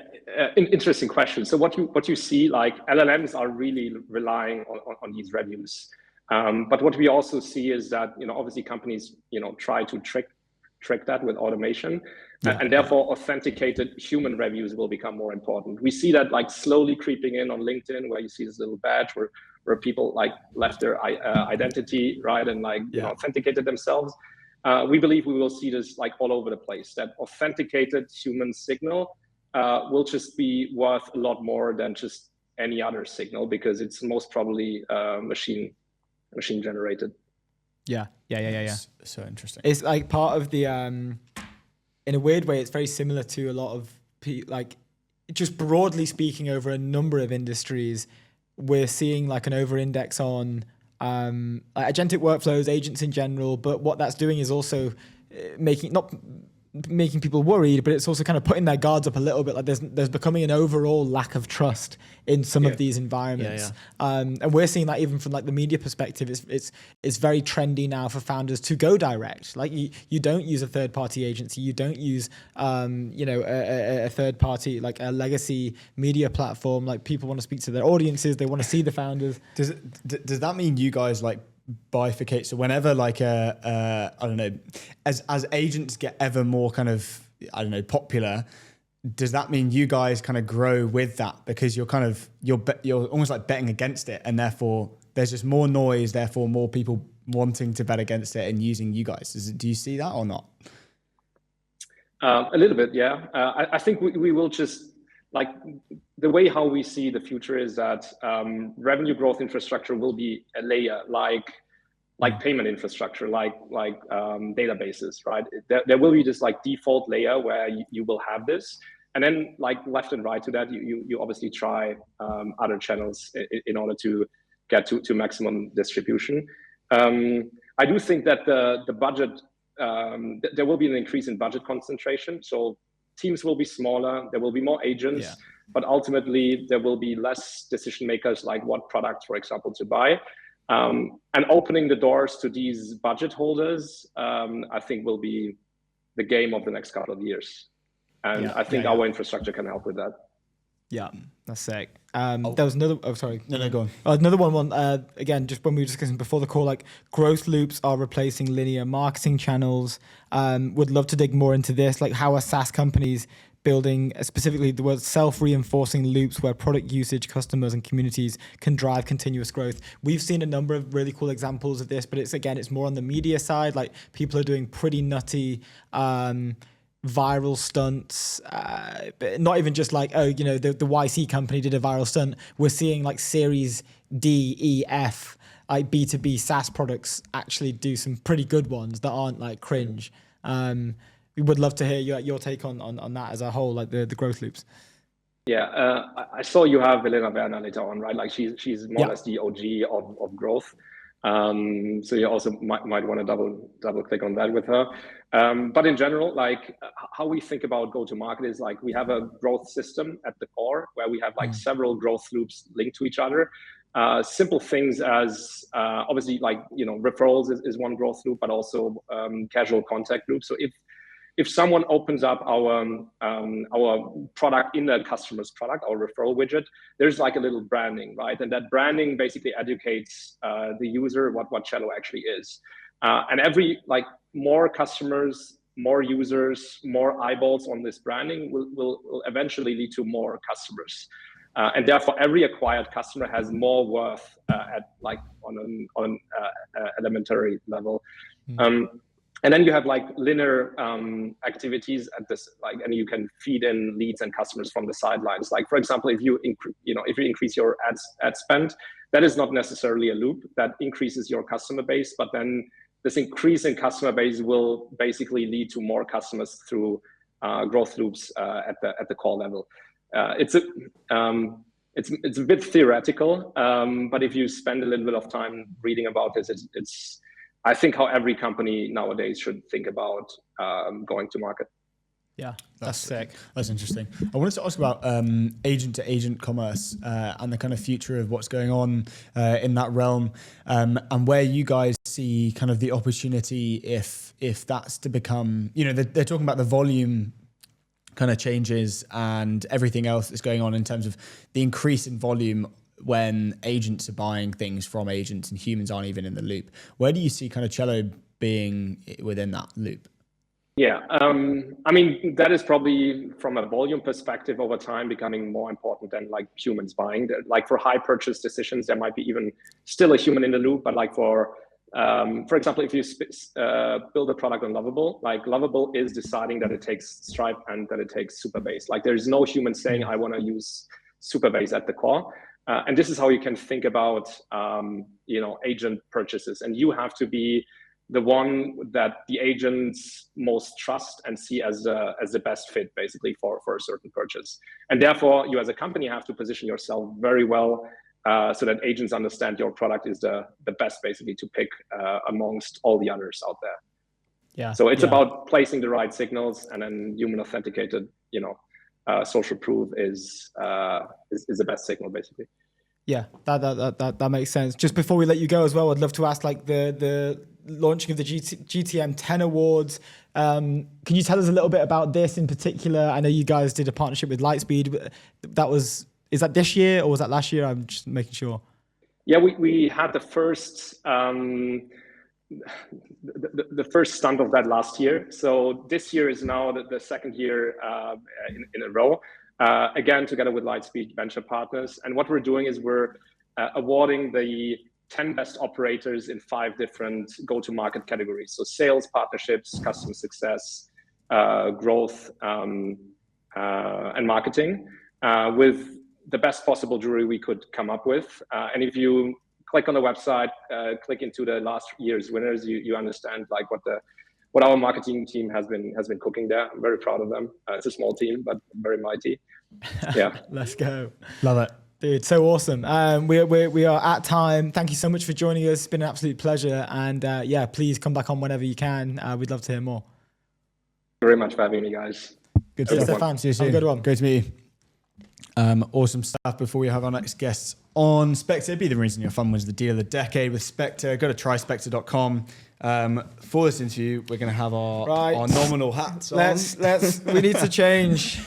interesting question. So what you see, like LLMs are really relying on these reviews. But what we also see is that, obviously companies, try to trick that with automation, and therefore authenticated human reviews will become more important. We see that like slowly creeping in on LinkedIn, where you see this little badge where people like left their identity, right, and authenticated themselves. We believe we will see this like all over the place, that authenticated human signal will just be worth a lot more than just any other signal, because it's most probably machine generated. Yeah. So interesting. It's like part of the, in a weird way, it's very similar to a lot of like, just broadly speaking, over a number of industries, we're seeing like an over-index on agentic workflows, agents in general. But what that's doing is also not making people worried, but it's also kind of putting their guards up a little bit. Like there's becoming an overall lack of trust in some of these environments. And we're seeing that even from like the media perspective. It's very trendy now for founders to go direct. Like you don't use a third party agency, you don't use a third party like a legacy media platform. Like people want to speak to their audiences, they want to see the founders. Does that mean you guys like bifurcate? So whenever like I don't know, as agents get ever more kind of, I don't know, popular, does that mean you guys kind of grow with that, because you're almost like betting against it, and therefore there's just more noise, therefore more people wanting to bet against it and using you guys? Do you see that or not? A little bit, yeah. I think we will just, like, the way how we see the future is that revenue growth infrastructure will be a layer like payment infrastructure, like databases, right? There will be this like default layer where you will have this, and then like left and right to that, you obviously try other channels in order to get to maximum distribution. I do think that the budget, there will be an increase in budget concentration. So teams will be smaller, there will be more agents, but ultimately there will be less decision makers like what product, for example, to buy. And opening the doors to these budget holders, I think will be the game of the next couple of years. And I think our infrastructure can help with that. Yeah, that's sick. There was another. Oh, sorry. No, go on. Another one. Again, just when we were discussing before the call, like growth loops are replacing linear marketing channels. Would love to dig more into this. Like, how are SaaS companies building specifically the word self-reinforcing loops where product usage, customers, and communities can drive continuous growth? We've seen a number of really cool examples of this, but it's more on the media side. Like, people are doing pretty nutty viral stunts, but not even just like, the YC company did a viral stunt. We're seeing like Series D, E, F, like B2B SaaS products actually do some pretty good ones that aren't like cringe. We would love to hear your take on that as a whole, like the growth loops. Yeah, I saw you have Elena Werner later on, right? Like she's more or less the OG of growth. So you also might want to double click on that with her. But in general, like how we think about go-to-market is like we have a growth system at the core where we have like several growth loops linked to each other. Simple things as obviously like, referrals is one growth loop, but also casual contact loop. So if someone opens up our product in that customer's product, our referral widget, there's like a little branding, right? And that branding basically educates the user what Cello actually is. And every like more customers, more users, more eyeballs on this branding will eventually lead to more customers. And therefore, every acquired customer has more worth at like on an elementary level. And then you have like linear activities at this, like, and you can feed in leads and customers from the sidelines. Like, for example, if you increase your ad spend, that is not necessarily a loop that increases your customer base, but then this increase in customer base will basically lead to more customers through growth loops at the core level. It's a bit theoretical, but if you spend a little bit of time reading about this, it's I think how every company nowadays should think about going to market. Yeah, that's sick. That's interesting. I wanted to ask about agent-to-agent commerce and the kind of future of what's going on in that realm, and where you guys see kind of the opportunity if that's to become, they're talking about the volume kind of changes and everything else that's going on in terms of the increase in volume when agents are buying things from agents and humans aren't even in the loop. Where do you see kind of Cello being within that loop? Yeah, I mean, that is probably from a volume perspective over time becoming more important than like humans buying. Like for high purchase decisions, there might be even still a human in the loop, but like for example, if you build a product on Lovable, like Lovable is deciding that it takes Stripe and that it takes Supabase. Like there's no human saying, I want to use Supabase at the core. And this is how you can think about, agent purchases. And you have to be the one that the agents most trust and see as the best fit, basically, for a certain purchase. And therefore, you as a company have to position yourself very well so that agents understand your product is the best, basically, to pick amongst all the others out there. Yeah. So it's about placing the right signals, and then human authenticated, social proof is the best signal, basically. Yeah, that makes sense. Just before we let you go as well, I'd love to ask, like, the launching of the GTM 10 Awards. Can you tell us a little bit about this in particular? I know you guys did a partnership with Lightspeed. Is that this year or was that last year? I'm just making sure. Yeah, we had the first the first stunt of that last year. So this year is now the second year in a row. Again, together with Lightspeed Venture Partners. And what we're doing is we're awarding the 10 best operators in 5 different go-to-market categories. So sales, partnerships, customer success, growth, and marketing, with the best possible jury we could come up with. And if you click on the website, click into the last year's winners, you understand like what our marketing team has been cooking there. I'm very proud of them. It's a small team, but very mighty. Yeah. Let's go. Love it. Dude, so awesome. We are at time. Thank you so much for joining us. It's been an absolute pleasure. And yeah, please come back on whenever you can. We'd love to hear more. Thank you very much for having me, guys. Good Cheers, stuff. Stefan. See you soon. Have a good one. Great to meet you. Awesome stuff. Before we have our next guests on Spectre, be the reason your fund was the deal of the decade with Spectre. Go to tryspectre.com. For this interview, we're going to have our nominal hats on. We need to change.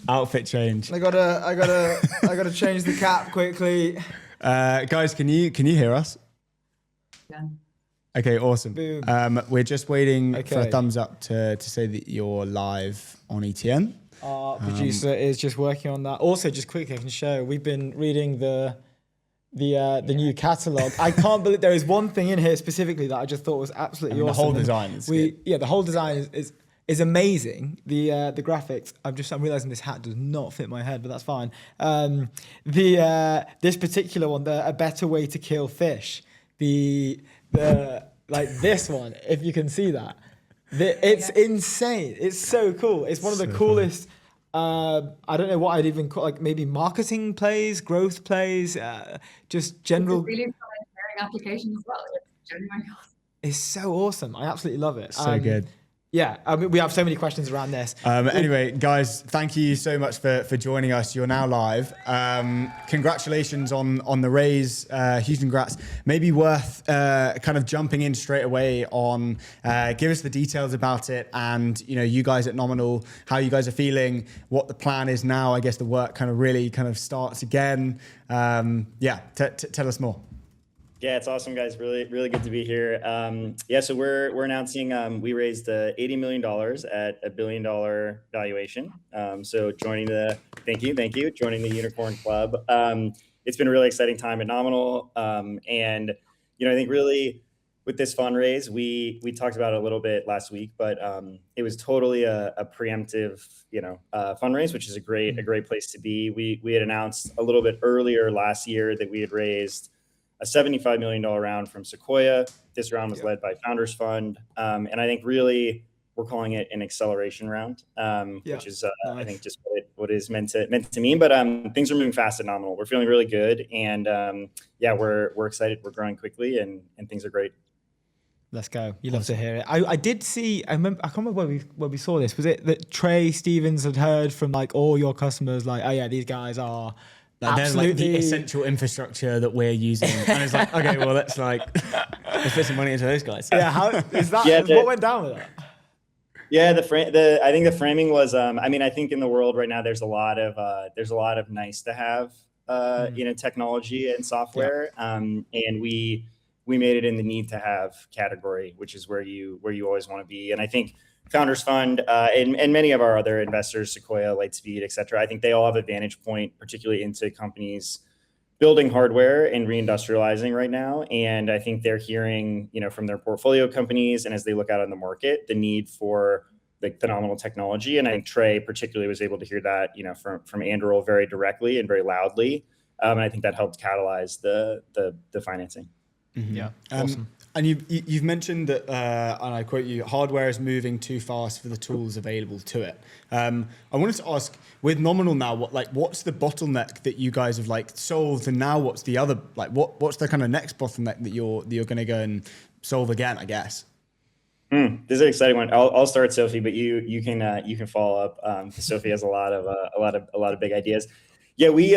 Outfit change. I gotta change the cap quickly. Guys, can you hear us? Yeah. Okay, awesome. Boom. We're just waiting for a Okay. thumbs up to say that you're live on ETN. Our producer is just working on that. Also, just quickly, I can show we've been reading the new catalog. I can't believe there is one thing in here specifically that I just thought was absolutely awesome. The whole design is good. The whole design is amazing. The graphics. I'm realizing this hat does not fit my head, but that's fine. This particular one, a better way to kill fish. The like this one, if you can see that. It's insane. It's so cool. It's one of the coolest. I don't know what I'd even call, like maybe marketing plays, growth plays, just general. It's a really fun engineering application as well. It's genuinely awesome. It's so awesome. I absolutely love it. So good. Yeah, I mean, we have so many questions around this. Anyway, guys, thank you so much for joining us. You're now live. Congratulations on the raise. Huge congrats. Maybe worth kind of jumping in straight away on give us the details about it, and you guys at Nominal, how you guys are feeling, what the plan is now. I guess the work kind of really kind of starts again. Tell us more. Yeah, it's awesome, guys. Really, really good to be here. So we're announcing we raised $80 million at $1 billion valuation. So joining thank you, joining the Unicorn Club. It's been a really exciting time at Nominal, and I think really with this fundraise, we talked about it a little bit last week, but it was totally a preemptive fundraise, which is a great place to be. We had announced a little bit earlier last year that we had raised a $75 million round from Sequoia. This round was led by Founders Fund. And I think really we're calling it an acceleration round, which is, nice. I think just what it is meant to mean. But things are moving fast at Nominal. We're feeling really good. And we're excited. We're growing quickly and things are great. Let's go. You love to hear it. I did see, I can't remember where we saw this. Was it that Trey Stevens had heard from like all your customers, like, oh yeah, these guys are they're like the essential infrastructure that we're using, and it's like, okay, well, let's put some money into those guys. Yeah, how is that? Yeah, what went down with that? Yeah, I think the framing was. I think in the world right now, there's a lot of nice to have, technology and software, and we made it in the need to have category, which is where you always want to be, and I think Founders Fund and many of our other investors, Sequoia, Lightspeed, et cetera, I think they all have a vantage point, particularly into companies building hardware and reindustrializing right now. And I think they're hearing, from their portfolio companies and as they look out on the market, the need for like phenomenal technology. And I think Trey particularly was able to hear that, from Andrew very directly and very loudly. And I think that helped catalyze the financing. Mm-hmm. Yeah, awesome. And you've mentioned that, and I quote you, hardware is moving too fast for the tools available to it. I wanted to ask, with Nominal now, what's the bottleneck that you guys have solved, and now what's the other what's the kind of next bottleneck that you're going to go and solve again, I guess? This is an exciting one. I'll start, Sophie, but you can follow up. Sophie has a lot of big ideas. Yeah, we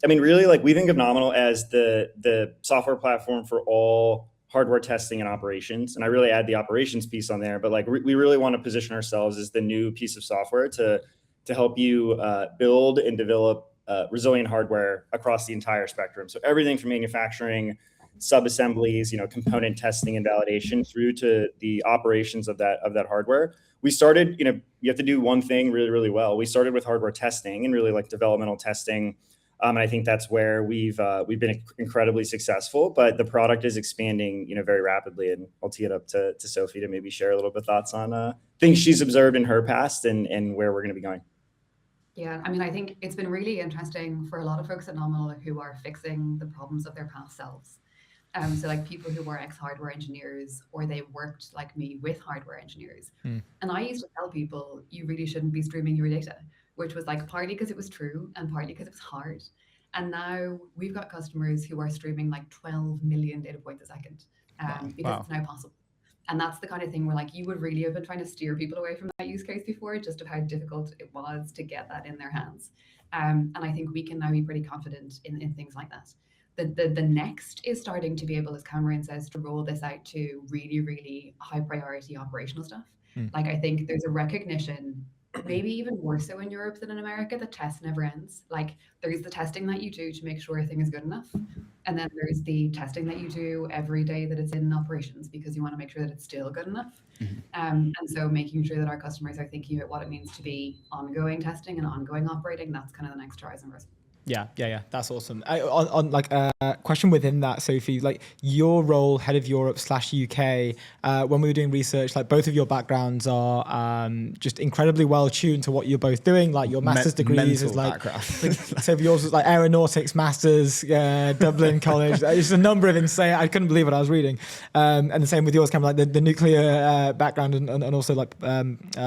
really we think of Nominal as the software platform for all hardware testing and operations. And I really add the operations piece on there, but we really want to position ourselves as the new piece of software to help you build and develop resilient hardware across the entire spectrum. So everything from manufacturing, sub-assemblies, component testing and validation through to the operations of that hardware. We started, you have to do one thing really, really well. We started with hardware testing and really developmental testing. And I think that's where we've been incredibly successful, but the product is expanding, very rapidly. And I'll tee it up to Sophie to maybe share a little bit of thoughts on things she's observed in her past and where we're going to be going. Yeah, I think it's been really interesting for a lot of folks at Nominal who are fixing the problems of their past selves. So people who were ex-hardware engineers, or they worked like me with hardware engineers. And I used to tell people, you really shouldn't be streaming your data. which was like partly because it was true and partly because it was hard. And now we've got customers who are streaming like 12 million data points a second because it's now possible. And that's the kind of thing where like you would really have been trying to steer people away from that use case before, just of how difficult it was to get that in their hands. And I think we can now be pretty confident in things like that. The next is starting to be able, as Cameron says, to roll this out to really, really high priority operational stuff. Like I think there's a recognition, maybe even more so in Europe than in America, that test never ends. Like there's the testing that you do to make sure a thing is good enough. And then there's the testing that you do every day that it's in operations because you want to make sure that it's still good enough. And so making sure that our customers are thinking about what it means to be ongoing testing and ongoing operating, that's kind of the next horizon for us. Yeah. That's awesome. On like a question within that, Sophie, like your role, head of Europe /UK, when we were doing research, like both of your backgrounds are just incredibly well tuned to what you're both doing. Like your master's degrees is like, so yours was like aeronautics masters, Dublin College. It's a number of insane. I couldn't believe what I was reading. And the same with yours, kind of like the nuclear background and also like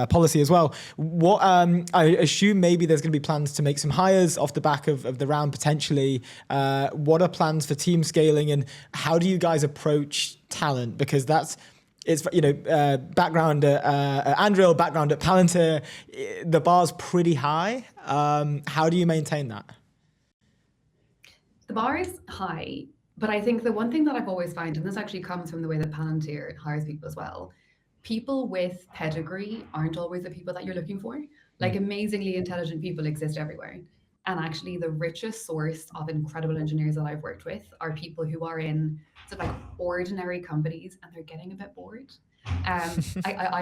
policy as well. What I assume maybe there's going to be plans to make some hires off the back of the round potentially. What are plans for team scaling and how do you guys approach talent? Because it's background at Andrew, background at Palantir, the bar's pretty high. How do you maintain that? The bar is high, but I think the one thing that I've always found, and this actually comes from the way that Palantir hires people as well, people with pedigree aren't always the people that you're looking for. Like amazingly intelligent people exist everywhere. And actually the richest source of incredible engineers that I've worked with are people who are in sort of like ordinary companies and they're getting a bit bored. I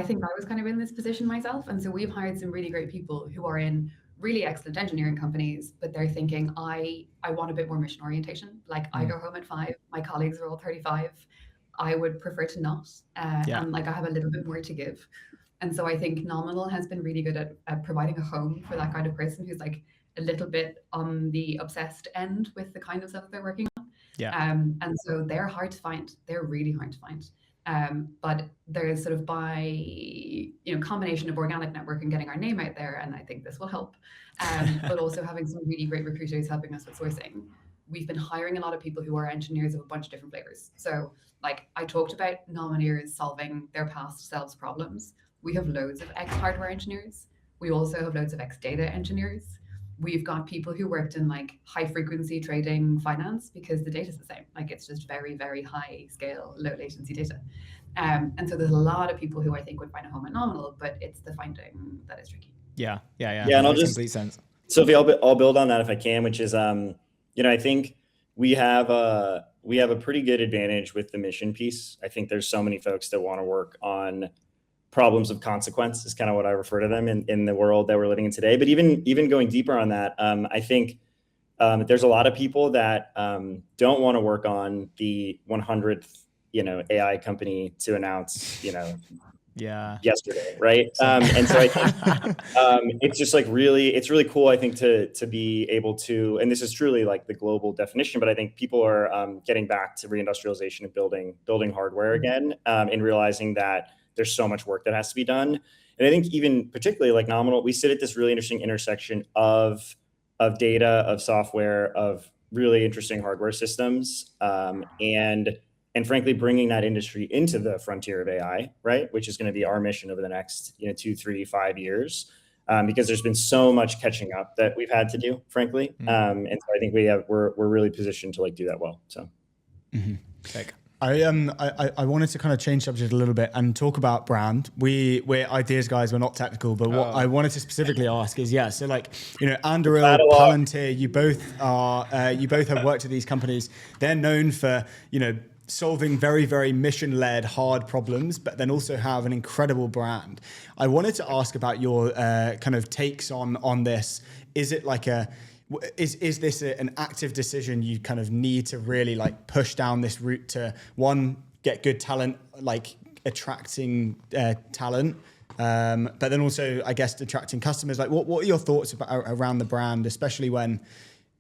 think I was kind of in this position myself. And so we've hired some really great people who are in really excellent engineering companies, but they're thinking, I want a bit more mission orientation. Like I go home at 5, my colleagues are all 35. I would prefer to not. And like I have a little bit more to give. And so I think Nominal has been really good at providing a home for that kind of person who's like a little bit on the obsessed end with the kind of stuff that they're working on. And so they're hard to find. They're really hard to find. But there's sort of by combination of organic network and getting our name out there, and I think this will help. But also having some really great recruiters helping us with sourcing. We've been hiring a lot of people who are engineers of a bunch of different flavors. So like I talked about nomineers solving their past selves problems. We have loads of ex-hardware engineers. We also have loads of ex-data engineers. We've got people who worked in like high frequency trading finance because the data is the same. Like it's just very, very high scale, low latency data. And so there's a lot of people who I think would find a home at Nominal, but it's the finding that is tricky. Yeah. And I'll just, complete sense. Sophie, I'll build on that if I can, which is, I think we have a pretty good advantage with the mission piece. I think there's so many folks that want to work on problems of consequence is kind of what I refer to them in the world that we're living in today. But even going deeper on that, I think there's a lot of people that don't want to work on the 100th, AI company to announce, yesterday, right? And so I think it's just like it's really cool. I think to be able to, and this is truly like the global definition, but I think people are getting back to reindustrialization of building hardware again, and realizing that there's so much work that has to be done. And I think even particularly like Nominal, we sit at this really interesting intersection of data, of software, of really interesting hardware systems, and frankly, bringing that industry into the frontier of AI, right? Which is going to be our mission over the next 2, 3, 5 years, because there's been so much catching up that we've had to do, frankly. And so I think we're really positioned to like do that well. So. I wanted to kind of change subject a little bit and talk about brand. We're ideas guys, we're not technical, but what I wanted to specifically ask is, so like, Andrew, Palantir, you both have worked at these companies. They're known for, solving very, very mission-led hard problems, but then also have an incredible brand. I wanted to ask about your kind of takes on this. Is it like is this an active decision you kind of need to really like push down this route to, one, get good talent, like attracting talent, but then also, I guess, attracting customers? Like what are your thoughts around the brand, especially when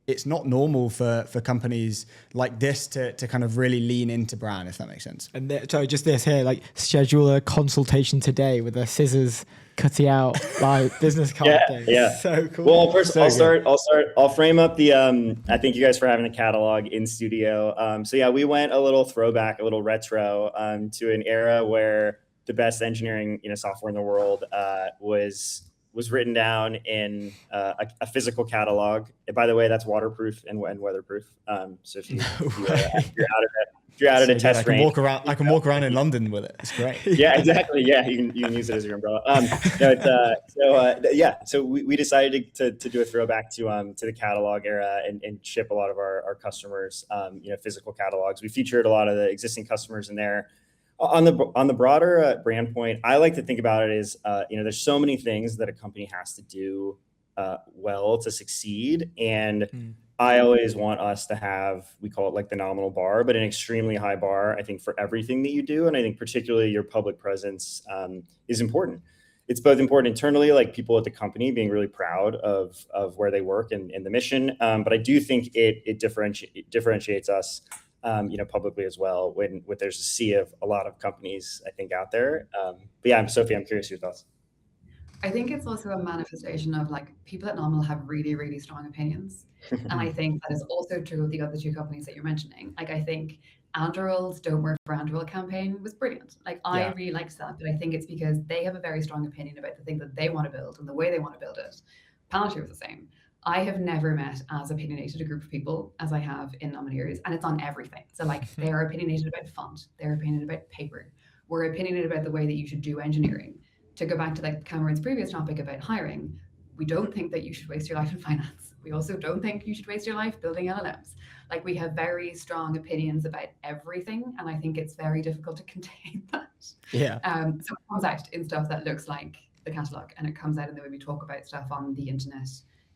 it's not normal for companies like this to kind of really lean into brand, if that makes sense. And sorry, just this here, like schedule a consultation today with a scissors cutting out like business card thing. Yeah. So cool. Well, first So I'll frame up the, I thank you guys for having the catalog in studio. So yeah, we went a little throwback, a little retro, to an era where the best engineering, software in the world, was written down in a physical catalog. And by the way, that's waterproof and weatherproof. So if you're out at a test range, I can walk around in London with it. It's great. Yeah, exactly. Yeah, you can use it as your umbrella. So we decided to do a throwback to the catalog era and ship a lot of our customers, physical catalogs. We featured a lot of the existing customers in there. On the broader brand point, I like to think about it as there's so many things that a company has to do well to succeed, and I always want us to have, we call it like the nominal bar, but an extremely high bar, I think, for everything that you do. And I think particularly your public presence is important. It's both important internally, like people at the company being really proud of where they work and the mission. But I do think it differentiates us, publicly as well when there's a sea of a lot of companies, I think, out there. But yeah, Sophie, I'm curious your thoughts. I think it's also a manifestation of like people at Nominal have really, really strong opinions. And I think that is also true of the other two companies that you're mentioning. Like I think Anduril's Don't Work for Anduril campaign was brilliant. Like I really liked that, but I think it's because they have a very strong opinion about the thing that they want to build and the way they want to build it. Palantir was the same. I have never met as opinionated a group of people as I have in Nomineers, and it's on everything. So like they're opinionated about font, they're opinionated about paper, we're opinionated about the way that you should do engineering. To go back to like Cameron's previous topic about hiring, we don't think that you should waste your life in finance. We also don't think you should waste your life building LLMs. Like we have very strong opinions about everything, and I think it's very difficult to contain that. Yeah. So it comes out in stuff that looks like the catalog, and it comes out in the way we talk about stuff on the internet,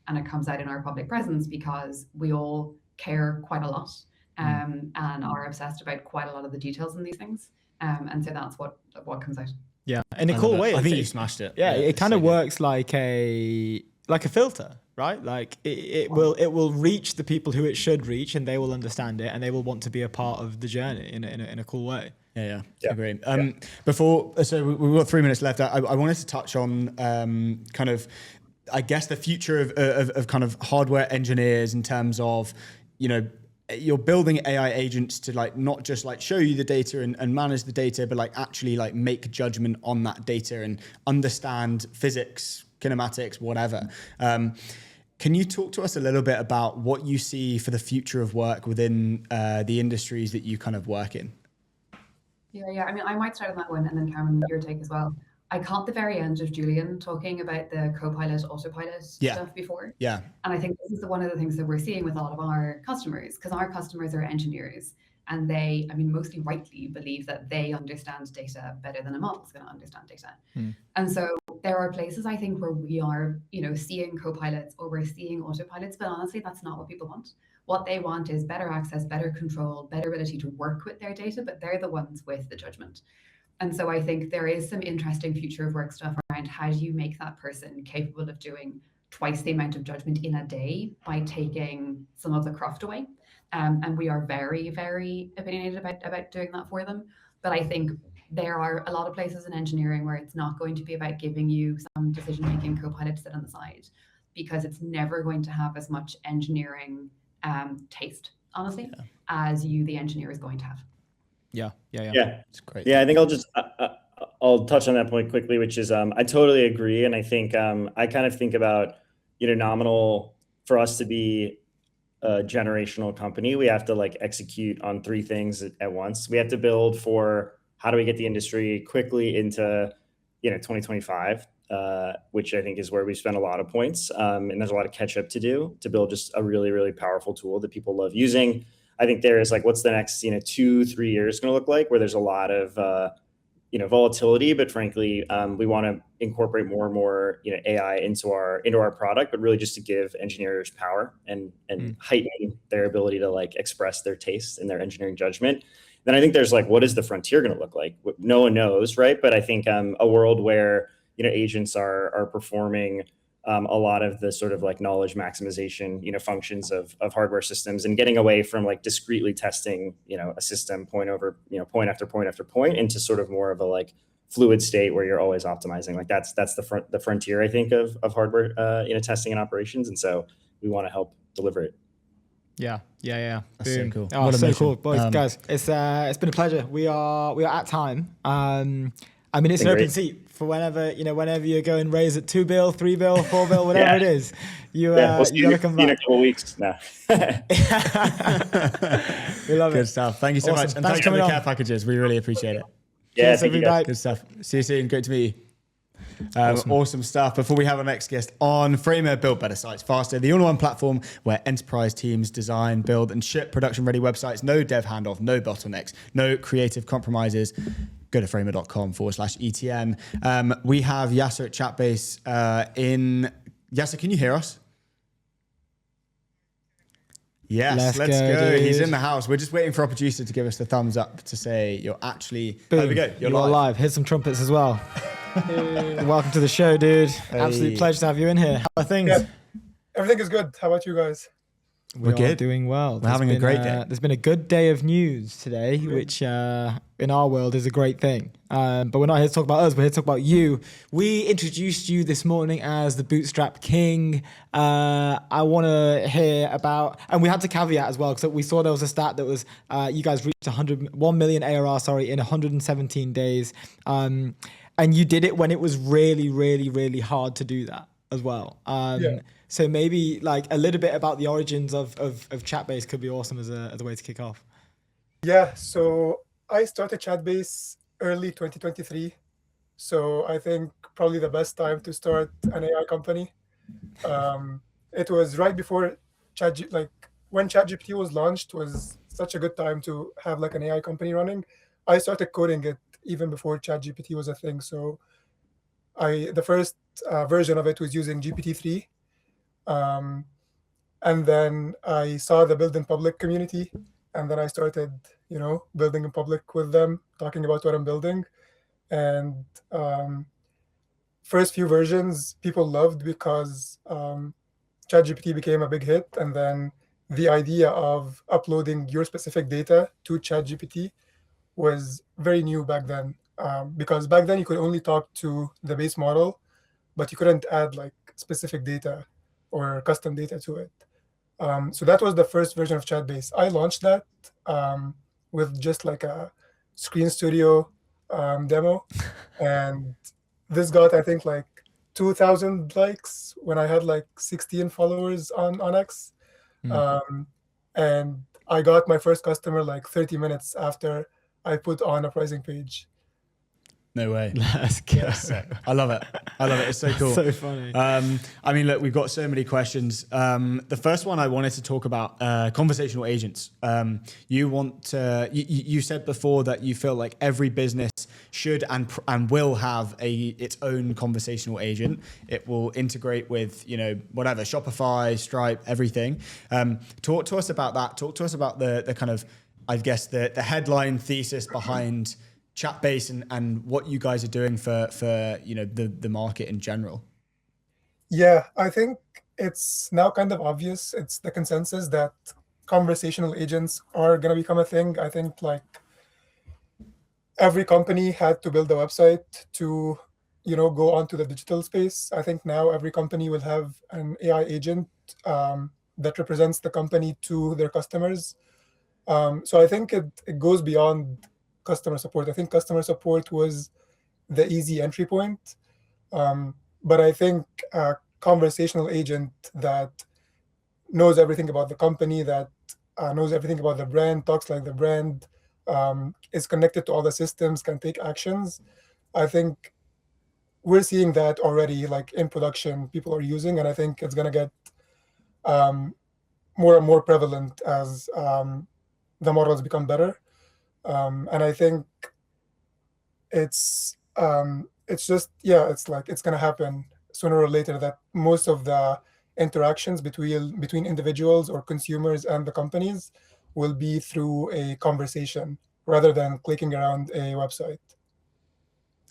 and it comes out in our public presence because we all care quite a lot and are obsessed about quite a lot of the details in these things. And so that's what comes out. Yeah, in a cool way. I think you smashed it. Yeah, it kind of works like a filter, right? Like it will reach the people who it should reach, and they will understand it, and they will want to be a part of the journey in a cool way. Yeah. Agreed. Before, so we've got 3 minutes left. I wanted to touch on kind of, I guess, the future of kind of hardware engineers in terms of, you're building AI agents to like not just like show you the data and manage the data, but like actually like make judgment on that data and understand physics, kinematics, whatever. Can you talk to us a little bit about what you see for the future of work within the industries that you kind of work in? Yeah. I mean, I might start on that one, and then Cameron, your take as well. I caught the very end of Julian talking about the Copilot, Autopilot stuff before. Yeah. And I think this is one of the things that we're seeing with a lot of our customers, because our customers are engineers, and they, I mean, mostly rightly believe that they understand data better than a model is going to understand data. And so there are places, I think, where we are, seeing Copilots or we're seeing Autopilots, but honestly, that's not what people want. What they want is better access, better control, better ability to work with their data, but they're the ones with the judgment. And so I think there is some interesting future of work stuff around how do you make that person capable of doing twice the amount of judgment in a day by taking some of the craft away. And we are very, very opinionated about doing that for them. But I think there are a lot of places in engineering where it's not going to be about giving you some decision-making copilot to sit on the side, because it's never going to have as much engineering taste, honestly, as you, the engineer, is going to have. Yeah. It's great. Yeah, I think I'll touch on that point quickly, which is I totally agree, and I think I kind of think about Nominal, for us to be a generational company, we have to like execute on three things at once. We have to build for how do we get the industry quickly into 2025, which I think is where we spend a lot of points, and there's a lot of catch up to do to build just a really, really powerful tool that people love using. I think there is like, what's the next 2-3 years going to look like, where there's a lot of volatility, but frankly, we want to incorporate more and more AI into our product, but really just to give engineers power and heighten their ability to like express their taste and their engineering judgment. Then I think there's like, what is the frontier going to look like? No one knows, right? But I think a world where agents are performing a lot of the sort of like knowledge maximization, functions of hardware systems, and getting away from like discretely testing, a system point after point after point into sort of more of a like fluid state where you're always optimizing. Like that's the frontier, I think, of hardware, testing and operations. And so we want to help deliver it. Yeah. That's so cool. Oh, so cool, boys, guys. It's been a pleasure. We are at time. I mean, it's an open seat for whenever you're going raise at 2 bill, 3 bill, 4 bill, whatever it is. You gotta come back. In a couple of weeks. No. We love it. Good stuff. Thank you so much, and thanks for the care packages. We really appreciate it. Yeah, thank you guys. Good stuff. See you soon. Great to meet you. Awesome stuff. Before we have our next guest on, Framer, build better sites faster. The all-in-one platform where enterprise teams design, build, and ship production-ready websites. No dev handoff, no bottlenecks, no creative compromises. Go to framer.com/ETN. We have Yasser at Chatbase in. Yasser, can you hear us? Yes, let's go. Dude. He's in the house. We're just waiting for our producer to give us the thumbs up to say you're actually. Boom. There we go. You're live. Here's some trumpets as well. Welcome to the show, dude. Hey. Absolute pleasure to have you in here. How are things? Yeah. Everything is good. How about you guys? We're good. Doing well. We're having a great day. There's been a good day of news today, which in our world is a great thing. But we're not here to talk about us. We're here to talk about you. We introduced you this morning as the Bootstrap King. I want to hear about, and we had to caveat as well, because we saw there was a stat that was you guys reached 1 million ARR, in 117 days. And you did it when it was really, really, really hard to do that as well. So maybe like a little bit about the origins of Chatbase could be awesome as a way to kick off. Yeah, so I started Chatbase early 2023. So I think probably the best time to start an AI company. It was right before when ChatGPT was launched was such a good time to have like an AI company running. I started coding it even before ChatGPT was a thing. So the first version of it was using GPT-3. And then I saw the build in public community, and then I started, building in public with them, talking about what I'm building. And first few versions people loved because ChatGPT became a big hit. And then the idea of uploading your specific data to ChatGPT was very new back then, because back then you could only talk to the base model, but you couldn't add like specific data or custom data to it. So that was the first version of Chatbase. I launched that with just like a Screen Studio demo. And this got, I think, like 2,000 likes when I had like 16 followers on X. And I got my first customer like 30 minutes after I put on a pricing page. No way. Let's go. I love it. It's so cool. So funny. I mean, look, we've got so many questions. The first one I wanted to talk about conversational agents. You said before that you feel like every business should and will have its own conversational agent. It will integrate with whatever, Shopify, Stripe, everything. Talk to us about that. Talk to us about the kind of, I guess, the headline thesis behind Chatbase and what you guys are doing for the market in general. Yeah, I think it's now kind of obvious. It's the consensus that conversational agents are going to become a thing. I think like every company had to build a website to go onto the digital space. I think now every company will have an AI agent that represents the company to their customers. So I think it goes beyond customer support. I think customer support was the easy entry point. But I think a conversational agent that knows everything about the company, that knows everything about the brand, talks like the brand, is connected to all the systems, can take actions. I think we're seeing that already, like in production, people are using, and I think it's going to get more and more prevalent as the models become better. And I think it's just, it's going to happen sooner or later that most of the interactions between individuals or consumers and the companies will be through a conversation rather than clicking around a website.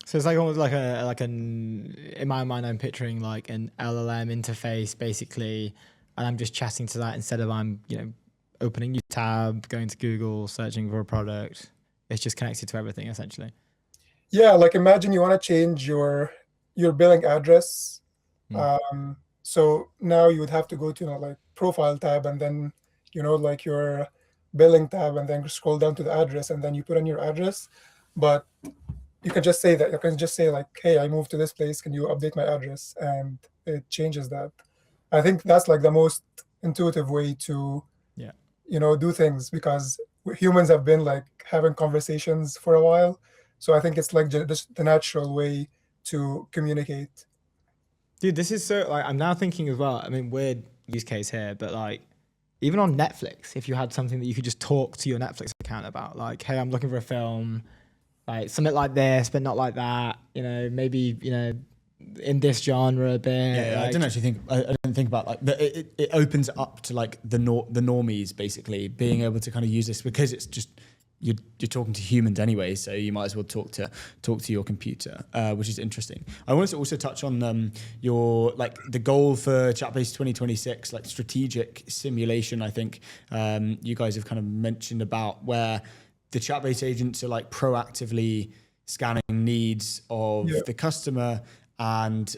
So it's like almost like in my mind, I'm picturing like an LLM interface basically, and I'm just chatting to that instead of I'm, opening new tab, going to Google, searching for a product. It's just connected to everything essentially. Yeah, like imagine you want to change your billing address. So now you would have to go to like profile tab and then like your billing tab and then scroll down to the address and then you put in your address. But you can just say that. You can just say like, hey, I moved to this place. Can you update my address? And it changes that. I think that's like the most intuitive way to do things, because humans have been like having conversations for a while. So I think it's like just the natural way to communicate. Dude, this is so like I'm now thinking as well. I mean, weird use case here, but like even on Netflix, if you had something that you could just talk to your Netflix account about, like, hey, I'm looking for a film, like something like this, but not like that. Maybe in this genre a bit. Yeah, like, I don't think about like it opens up to like the normies basically being able to kind of use this, because it's just you're talking to humans anyway, so you might as well talk to your computer, which is interesting. I wanted to also touch on your like the goal for Chatbase 2026, like strategic simulation. I think you guys have kind of mentioned about where the Chatbase agents are like proactively scanning needs of the customer, and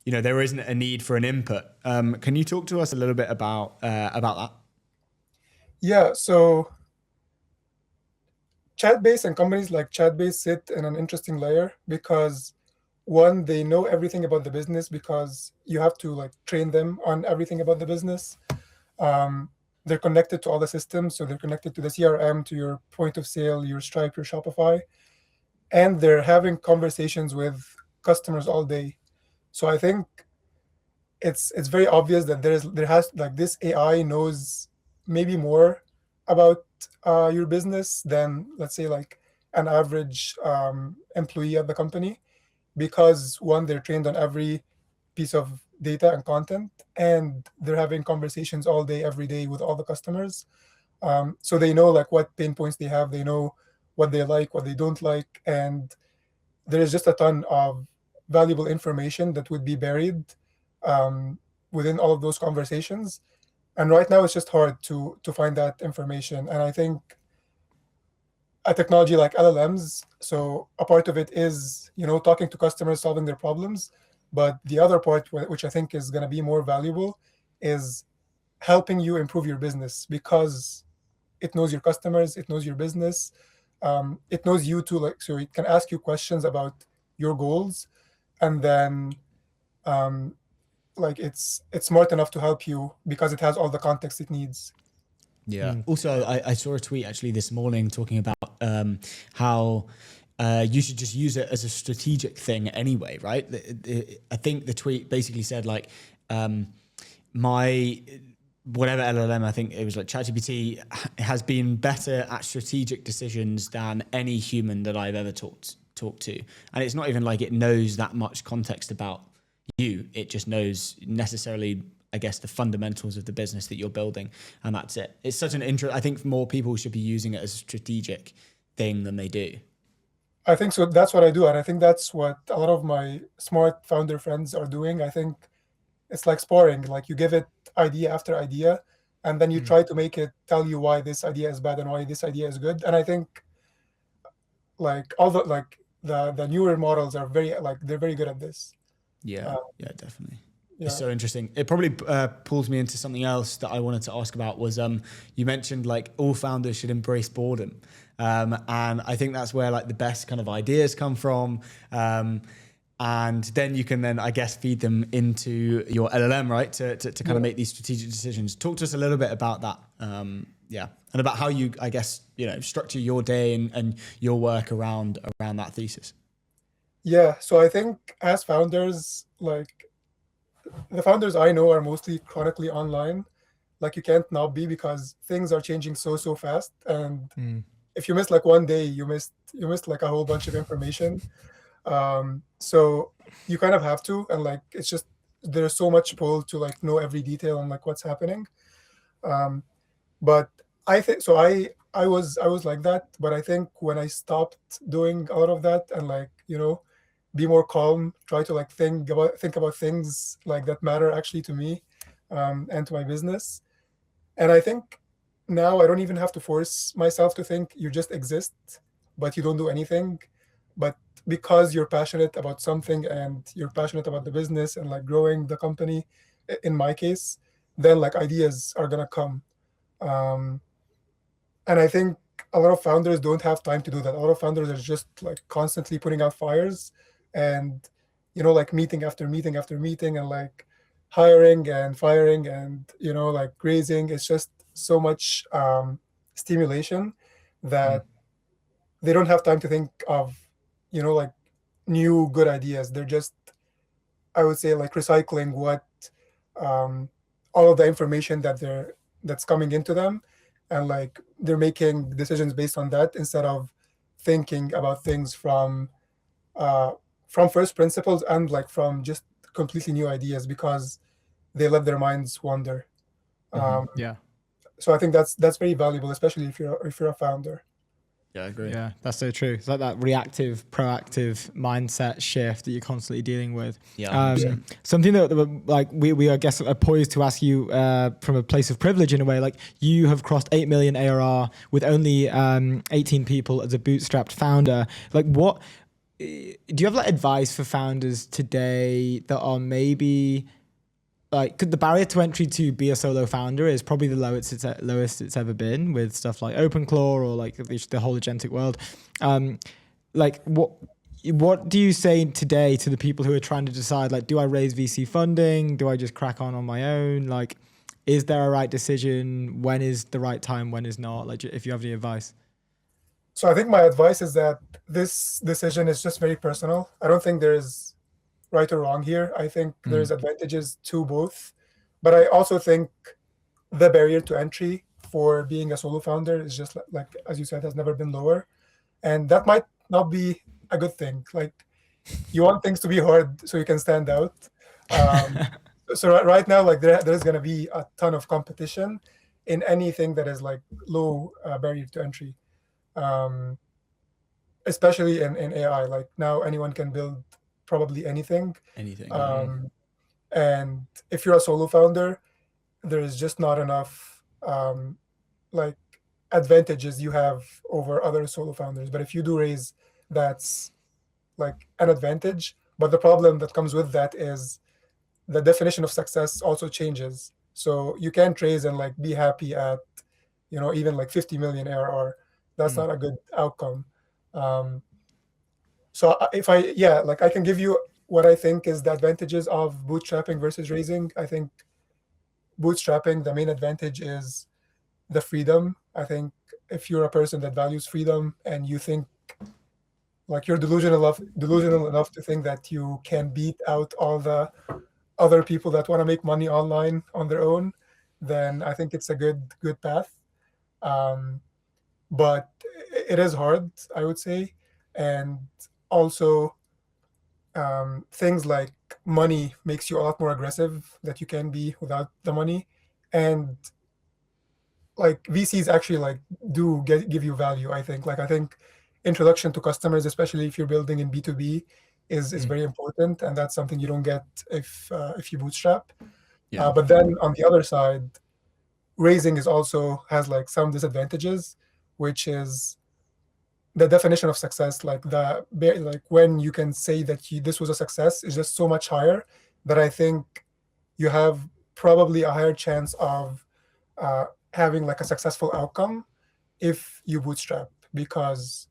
there isn't a need for an input. Can you talk to us a little bit about that? Yeah, so Chatbase and companies like Chatbase sit in an interesting layer because, one, they know everything about the business because you have to like train them on everything about the business. They're connected to all the systems, so they're connected to the CRM, to your point of sale, your Stripe, your Shopify, and they're having conversations with customers all day. So I think it's very obvious that there has like this AI knows maybe more about your business than, let's say, like an average employee at the company, because one, they're trained on every piece of data and content, and they're having conversations all day, every day with all the customers. So they know like what pain points they have, they know what they like, what they don't like, and there is just a ton of valuable information that would be buried within all of those conversations. And right now it's just hard to find that information. And I think a technology like LLMs, so a part of it is talking to customers, solving their problems, but the other part, which I think is going to be more valuable, is helping you improve your business, because it knows your customers, it knows your business, it knows you too, like, so it can ask you questions about your goals, and then like it's smart enough to help you because it has all the context it needs. Yeah. Also, I saw a tweet actually this morning talking about how you should just use it as a strategic thing anyway, right? I think the tweet basically said like my whatever LLM, I think it was like ChatGPT, has been better at strategic decisions than any human that I've ever talked to. And it's not even like it knows that much context about you. It just knows necessarily, I guess, the fundamentals of the business that you're building, and that's it. It's such an I think more people should be using it as a strategic thing than they do. I think so. That's what I do, and I think that's what a lot of my smart founder friends are doing. I think it's like sparring. Like you give it idea after idea, and then you try to make it tell you why this idea is bad and why this idea is good. And I think like all the newer models are they're very good at this. Yeah, definitely. Yeah. It's so interesting. It probably pulls me into something else that I wanted to ask about was you mentioned like all founders should embrace boredom. And I think that's where like the best kind of ideas come from. And then you can I guess, feed them into your LLM, right? To kind of make these strategic decisions. Talk to us a little bit about that. And about how you, I guess, structure your day and your work around that thesis. Yeah. So I think as founders, like the founders I know are mostly chronically online. Like you can't not be, because things are changing so fast. And if you miss like one day, you missed like a whole bunch of information. So you kind of have to, and like it's just there's so much pull to like know every detail on like what's happening. But I think so. I was like that, but I think when I stopped doing a lot of that and like, be more calm, try to like think about things like that matter actually to me, and to my business. And I think now I don't even have to force myself to think. You just exist, but you don't do anything. But because you're passionate about something and you're passionate about the business and like growing the company, in my case, then like ideas are gonna come. And I think a lot of founders don't have time to do that. A lot of founders are just like constantly putting out fires and, like meeting after meeting after meeting and like hiring and firing and, like raising. It's just so much stimulation that they don't have time to think of, like new good ideas. They're just, I would say, like recycling what all of the information that's coming into them, and like they're making decisions based on that instead of thinking about things from first principles and like from just completely new ideas because they let their minds wander. Yeah. So I think that's very valuable, especially if you're a founder. Yeah, I agree. Yeah, that's so true. It's like that reactive, proactive mindset shift that you're constantly dealing with. Yeah. Something that like we I guess are poised to ask you from a place of privilege in a way. Like you have crossed 8 million ARR with only 18 people as a bootstrapped founder. Like what do you have like advice for founders today that are maybe like the barrier to entry to be a solo founder is probably the lowest it's ever been with stuff like OpenClaw or like the whole agentic world. Like what do you say today to the people who are trying to decide, like, do I raise VC funding? Do I just crack on my own? Like, is there a right decision? When is the right time? When is not? Like, if you have any advice. So I think my advice is that this decision is just very personal. I don't think there is right or wrong here. I think there's advantages to both, but I also think the barrier to entry for being a solo founder is just like as you said, has never been lower, and that might not be a good thing. Like you want things to be hard so you can stand out. So right now, like there's going to be a ton of competition in anything that is like low barrier to entry, especially in AI. Like now anyone can build probably anything. And if you're a solo founder, there is just not enough like advantages you have over other solo founders. But if you do raise, that's like an advantage. But the problem that comes with that is the definition of success also changes. So you can't raise and like be happy at, even like 50 million ARR. That's not a good outcome. So I can give you what I think is the advantages of bootstrapping versus raising. I think bootstrapping, the main advantage is the freedom. I think if you're a person that values freedom and you think like you're delusional enough to think that you can beat out all the other people that want to make money online on their own, then I think it's a good path. But it is hard, I would say. And also things like money makes you a lot more aggressive that you can be without the money. And like VCs actually like do give you value, I think. Like I think introduction to customers, especially if you're building in B2B, is very important, and that's something you don't get if you bootstrap. But then on the other side, raising has like some disadvantages, which is the definition of success. Like when you can say that this was a success is just so much higher that I think you have probably a higher chance of having like a successful outcome if you bootstrap, because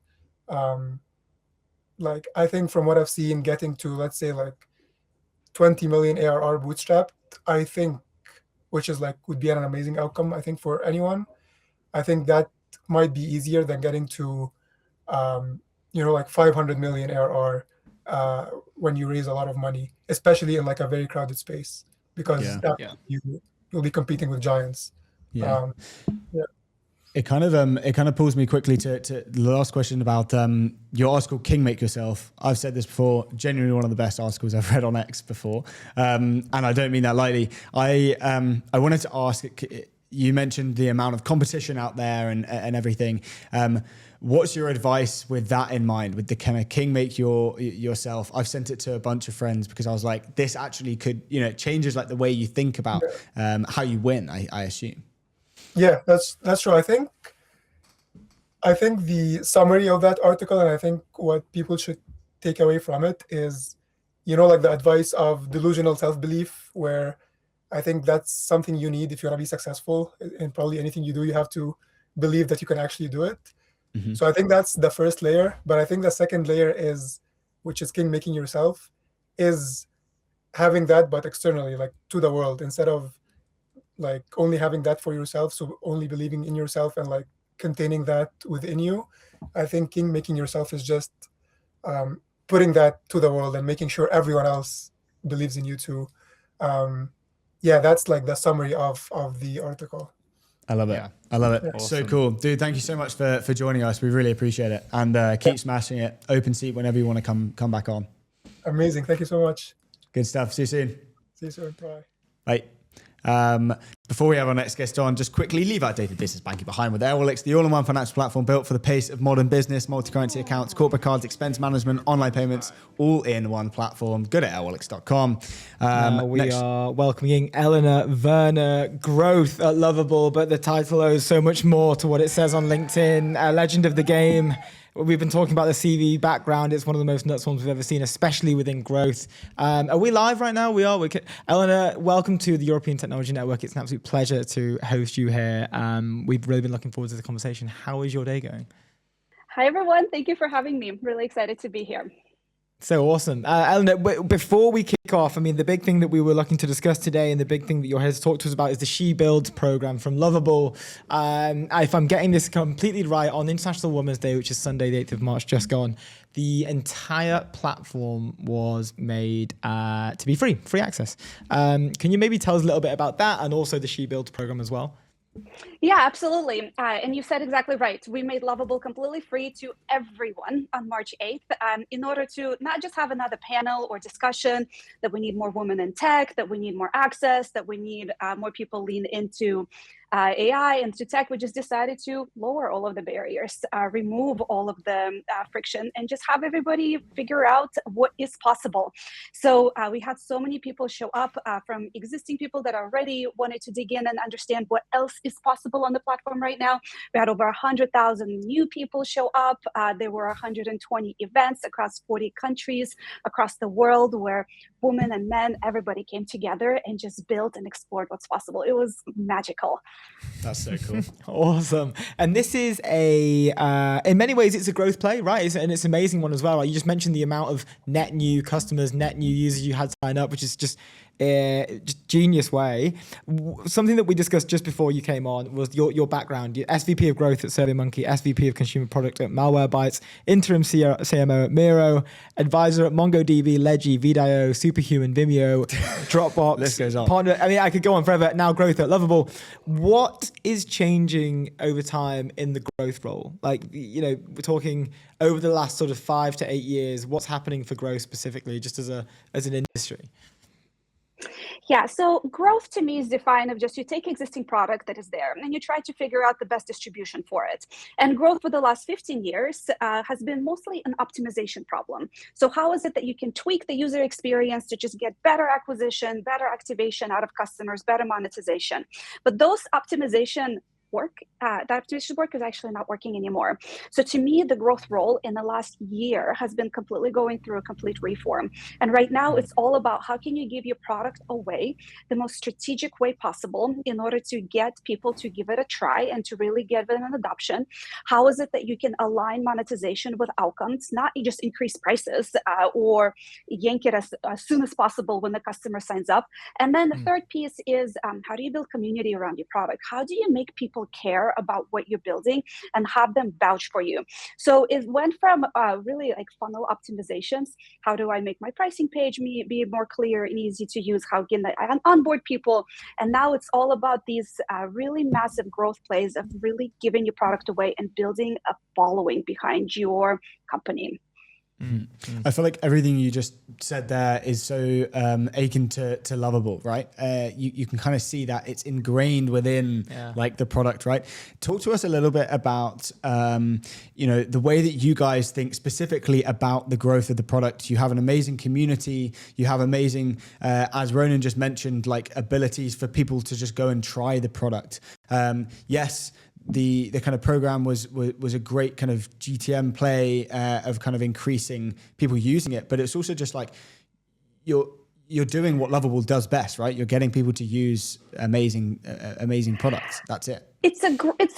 like I think from what I've seen, getting to let's say like 20 million ARR bootstrapped, I think, which is like would be an amazing outcome, I think, for anyone. I think that might be easier than getting to like 500 million ARR when you raise a lot of money, especially in like a very crowded space, because you'll be competing with giants. It kind of pulls me quickly to the last question about your article, King Make Yourself. I've said this before, genuinely one of the best articles I've read on X before, and I don't mean that lightly. I wanted to ask, you mentioned the amount of competition out there and everything. What's your advice with that in mind, with the kind of king make yourself? I've sent it to a bunch of friends because I was like, this actually could, it changes like the way you think about how you win, I assume. Yeah, that's true. I think the summary of that article, and I think what people should take away from it is, like the advice of delusional self-belief, where I think that's something you need if you want to be successful in probably anything you do. You have to believe that you can actually do it. Mm-hmm. So I think that's the first layer. But I think the second layer which is king making yourself, is having that, but externally, like to the world, instead of like only having that for yourself. So only believing in yourself and like containing that within you. I think king making yourself is just putting that to the world and making sure everyone else believes in you too. That's like the summary of the article. I love it. Yeah. I love it. Awesome. So cool. Dude, thank you so much for joining us. We really appreciate it. And keep smashing it. Open seat whenever you want to come back on. Amazing. Thank you so much. Good stuff. See you soon. See you soon. Bye. Bye. Before we have our next guest on, just quickly leave outdated business banking behind with Airwallex, the all-in-one financial platform built for the pace of modern business, multi-currency accounts, corporate cards, expense management, online payments, all in one platform. Good at airwallex.com. We are welcoming Eleanor Werner, growth at Lovable, but the title owes so much more to what it says on LinkedIn. A legend of the game. We've been talking about the CV background. It's one of the most nuts ones we've ever seen, especially within growth. Are we live right now? We are. Eleanor, welcome to the European Technology Network. It's an absolute pleasure to host you here. We've really been looking forward to the conversation. How is your day going? Hi, everyone. Thank you for having me. I'm really excited to be here. So awesome. Eleanor, before we kick off, I mean, the big thing that we were looking to discuss today and the big thing that you're here to talk to us about is the She Builds program from Lovable. If I'm getting this completely right, on International Women's Day, which is Sunday, the 8th of March, just gone, the entire platform was made to be free access. Can you maybe tell us a little bit about that and also the She Builds program as well? Yeah, absolutely. And you said exactly right. We made Lovable completely free to everyone on March 8th in order to not just have another panel or discussion that we need more women in tech, that we need more access, that we need more people lean into AI and to tech. We just decided to lower all of the barriers, remove all of the friction, and just have everybody figure out what is possible. So we had so many people show up from existing people that already wanted to dig in and understand what else is possible on the platform right now. We had over 100,000 new people show up. There were 120 events across 40 countries across the world where women and men, everybody came together and just built and explored what's possible. It was magical. That's so cool. Awesome. And this is in many ways, it's a growth play, right? And it's an amazing one as well. Like you just mentioned the amount of net new customers, net new users you had sign up, which is just genius way. Something that we discussed just before you came on was your background. You're SVP of growth at SurveyMonkey, SVP of consumer product at Malwarebytes, interim CMO at Miro, advisor at MongoDB, Ledgy, Vidio, Superhuman, Vimeo, Dropbox. List goes on. Partner, I mean, I could go on forever. Now growth at Lovable. What is changing over time in the growth role? Like, we're talking over the last sort of 5 to 8 years, what's happening for growth specifically, just as an industry? Yeah, so growth to me is defined of just you take existing product that is there and you try to figure out the best distribution for it. And growth for the last 15 years has been mostly an optimization problem. So how is it that you can tweak the user experience to just get better acquisition, better activation out of customers, better monetization? But those optimization work, that optimization work is actually not working anymore. So to me, the growth role in the last year has been completely going through a complete reform. And right now it's all about how can you give your product away the most strategic way possible in order to get people to give it a try and to really give it an adoption. How is it that you can align monetization with outcomes, not just increase prices or yank it as soon as possible when the customer signs up. And then the third piece is how do you build community around your product? How do you make people care about what you're building and have them vouch for you? So it went from really like funnel optimizations. How do I make my pricing page be more clear and easy to use? How can I onboard people? And now it's all about these really massive growth plays of really giving your product away and building a following behind your company. I feel like everything you just said there is so akin to Lovable, right? You can kind of see that it's ingrained within like the product, right? Talk to us a little bit about the way that you guys think specifically about the growth of the product. You have an amazing community. You have amazing, as Ronan just mentioned, like abilities for people to just go and try the product. Yes. The kind of program was a great kind of GTM play of kind of increasing people using it, but it's also just like you're doing what Lovable does best, right? You're getting people to use amazing products. That's it. It's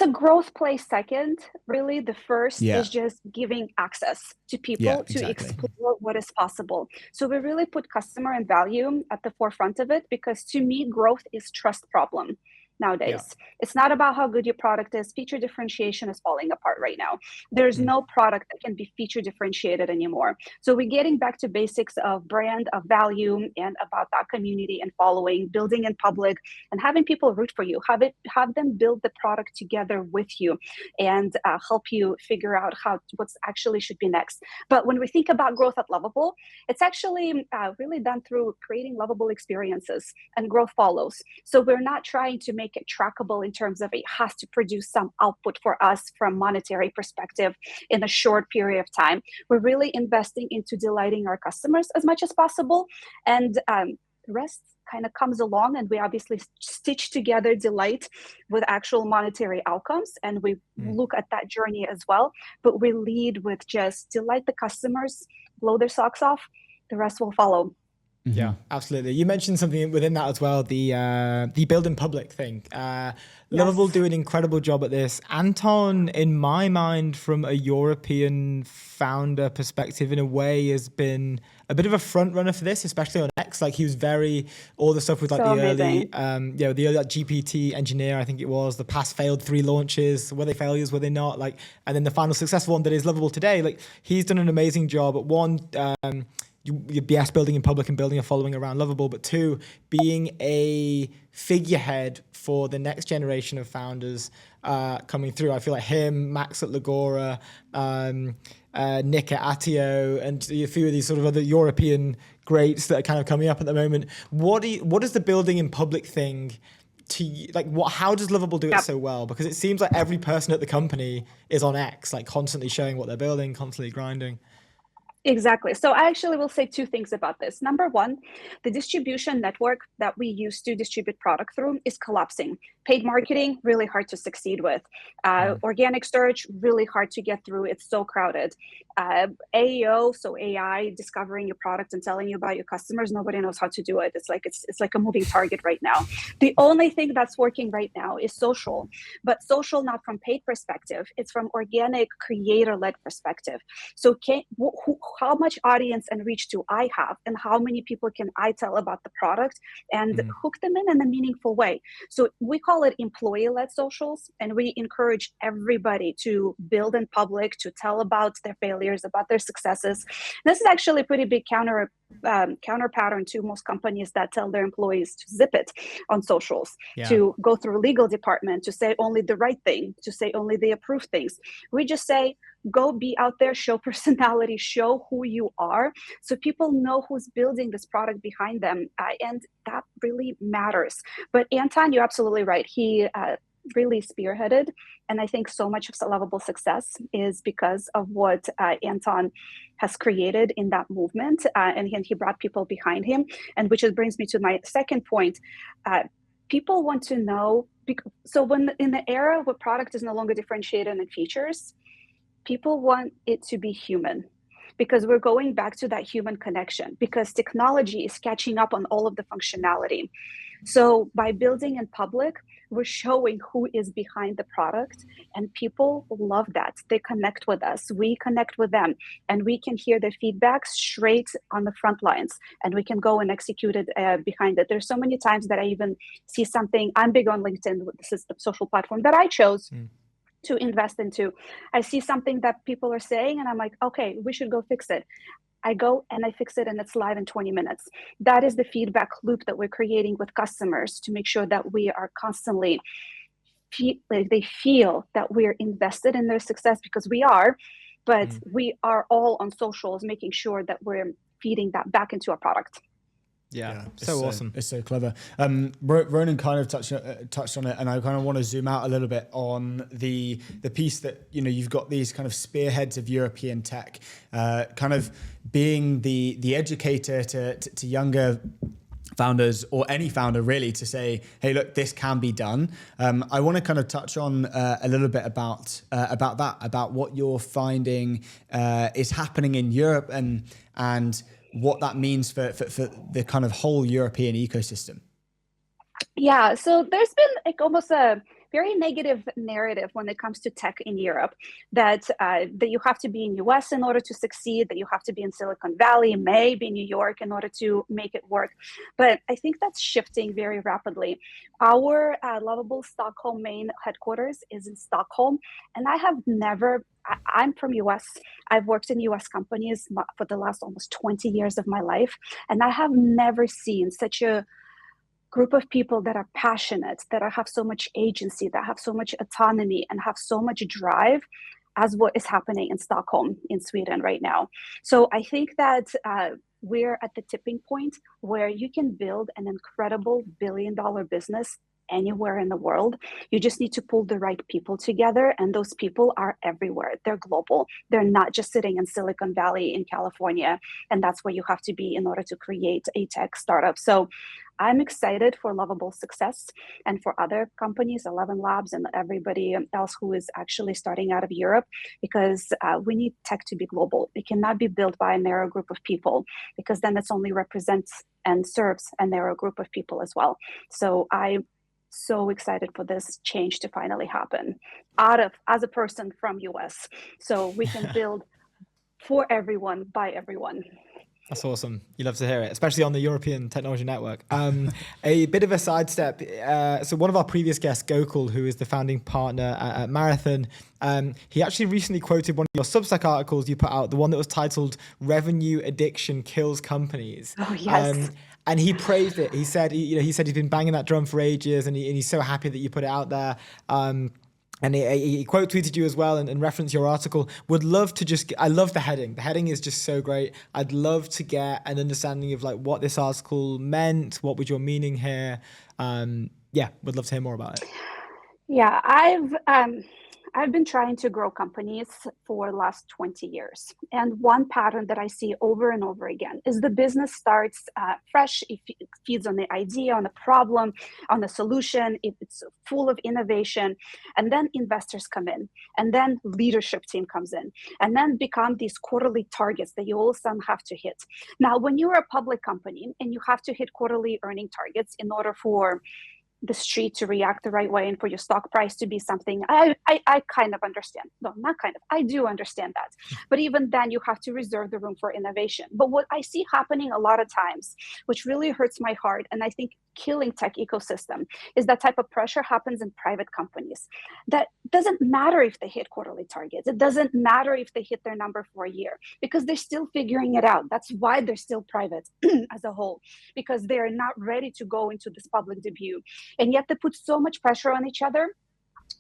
a growth play second. Really, the first is just giving access to people to explore what is possible. So we really put customer and value at the forefront of it, because to me, growth is trust problem nowadays. It's not about how good your product is. Feature differentiation is falling apart right now. There's no product that can be feature differentiated anymore. So we're getting back to basics of brand, of value, and about that community and following, building in public, and having people root for you. Have them build the product together with you and help you figure out what's actually should be next. But when we think about growth at Lovable, it's actually really done through creating lovable experiences, and growth follows. So we're not trying to make it trackable in terms of it has to produce some output for us from monetary perspective in a short period of time. We're really investing into delighting our customers as much as possible, and the rest kind of comes along, and we obviously stitch together delight with actual monetary outcomes, and we look at that journey as well, but we lead with just delight the customers, blow their socks off, the rest will follow. Yeah, absolutely. You mentioned something within that as well, the build in public thing. Lovable do an incredible job at this. Anton, in my mind, from a European founder perspective, in a way, has been a bit of a front runner for this, especially on X. Like he was all the stuff with like the early GPT engineer, I think it was, the past failed 3 launches. Were they failures? Were they not? Like, and then the final successful one that is Lovable today. Like he's done an amazing job at one, yes, building in public and building a following around Lovable, but 2, being a figurehead for the next generation of founders coming through. I feel like him, Max at Legora, Nick at Attio, and a few of these sort of other European greats that are kind of coming up at the moment. What is the building in public thing how does Lovable do it so well? Because it seems like every person at the company is on X, like constantly showing what they're building, constantly grinding. Exactly. So I actually will say 2 things about this. Number 1, the distribution network that we use to distribute product through is collapsing. Paid marketing, really hard to succeed with. Organic search, really hard to get through. It's so crowded. AEO, so AI, discovering your product and telling you about your customers, nobody knows how to do it. It's like a moving target right now. The only thing that's working right now is social, but social not from paid perspective. It's from organic creator-led perspective. So how much audience and reach do I have, and how many people can I tell about the product and hook them in a meaningful way? So we call it employee-led socials, and we encourage everybody to build in public, to tell about their failures, about their successes. This is actually a pretty big counter pattern to most companies that tell their employees to zip it on socials, to go through legal department, to say only the right thing, to say only the approved things. We just say, go be out there, show personality, show who you are, so people know who's building this product behind them, and that really matters. But Anton, you're absolutely right. He really spearheaded, and I think so much of Lovable success is because of what Anton has created in that movement, and he brought people behind him, and which brings me to my second point. People want to know, so when in the era where product is no longer differentiated in features, people want it to be human, because we're going back to that human connection, because technology is catching up on all of the functionality. So by building in public, we're showing who is behind the product, and people love that. They connect with us, we connect with them, and we can hear their feedback straight on the front lines, and we can go and execute it behind it. There's so many times that I even see something. I'm big on LinkedIn. This is the social platform that I chose to invest into. I see something that people are saying, and I'm like, okay, we should go fix it. I go and I fix it, and it's live in 20 minutes. That is the feedback loop that we're creating with customers to make sure that we are constantly, they feel that we're invested in their success, because we are. but we are all on socials making sure that we're feeding that back into our product. Yeah, so awesome. It's so clever. Ronan kind of touched on it, and I kind of want to zoom out a little bit on the piece that, you know, you've got these kind of spearheads of European tech, kind of being the educator to younger founders, or any founder really, to say, hey, look, this can be done. I want to kind of touch on a little bit about that, about what you're finding is happening in Europe, and what that means for the kind of whole European ecosystem. Yeah, so there's been like almost a very negative narrative when it comes to tech in Europe, that you have to be in US in order to succeed, that you have to be in Silicon Valley, maybe New York in order to make it work. But I think that's shifting very rapidly. Our Lovable Stockholm main headquarters is in Stockholm, and I'm from US. I've worked in US companies for the last almost 20 years of my life, and I have never seen such a group of people that are passionate, that have so much agency, that have so much autonomy and have so much drive as what is happening in Stockholm, in Sweden right now. So I think that we're at the tipping point where you can build an incredible billion-dollar business anywhere in the world. You just need to pull the right people together, and those people are everywhere. They're global. They're not just sitting in Silicon Valley in California, and that's where you have to be in order to create a tech startup. So I'm excited for Lovable's success, and for other companies, 11 Labs and everybody else who is actually starting out of Europe, because we need tech to be global. It cannot be built by a narrow group of people, because then it's only represents and serves a narrow group of people as well. So I'm so excited for this change to finally happen as a person from US, so we can build for everyone, by everyone. That's awesome. You love to hear it, especially on the European Technology Network. A bit of a sidestep. So one of our previous guests, Gokul, who is the founding partner at Marathon, he actually recently quoted one of your Substack articles you put out, the one that was titled "Revenue Addiction Kills Companies." Oh, yes. And he praised it. He said, he's been banging that drum for ages, and he's so happy that you put it out there. And he quote tweeted you as well and referenced your article. Would love to I love the heading. The heading is just so great. I'd love to get an understanding of like what this article meant. What was your meaning here? Would love to hear more about it. Yeah, I've been trying to grow companies for the last 20 years. And one pattern that I see over and over again is the business starts fresh. It feeds on the idea, on the problem, on the solution. It's full of innovation. And then investors come in. And then leadership team comes in. And then become these quarterly targets that you all of a sudden have to hit. Now, when you're a public company and you have to hit quarterly earning targets in order for the street to react the right way and for your stock price to be something, I kind of understand. No, not kind of. I do understand that. But even then, you have to reserve the room for innovation. But what I see happening a lot of times, which really hurts my heart, and I think killing tech ecosystem, is that type of pressure happens in private companies. That doesn't matter if they hit quarterly targets. It doesn't matter if they hit their number for a year, because they're still figuring it out. That's why they're still private as a whole, because they're not ready to go into this public debut. And yet they put so much pressure on each other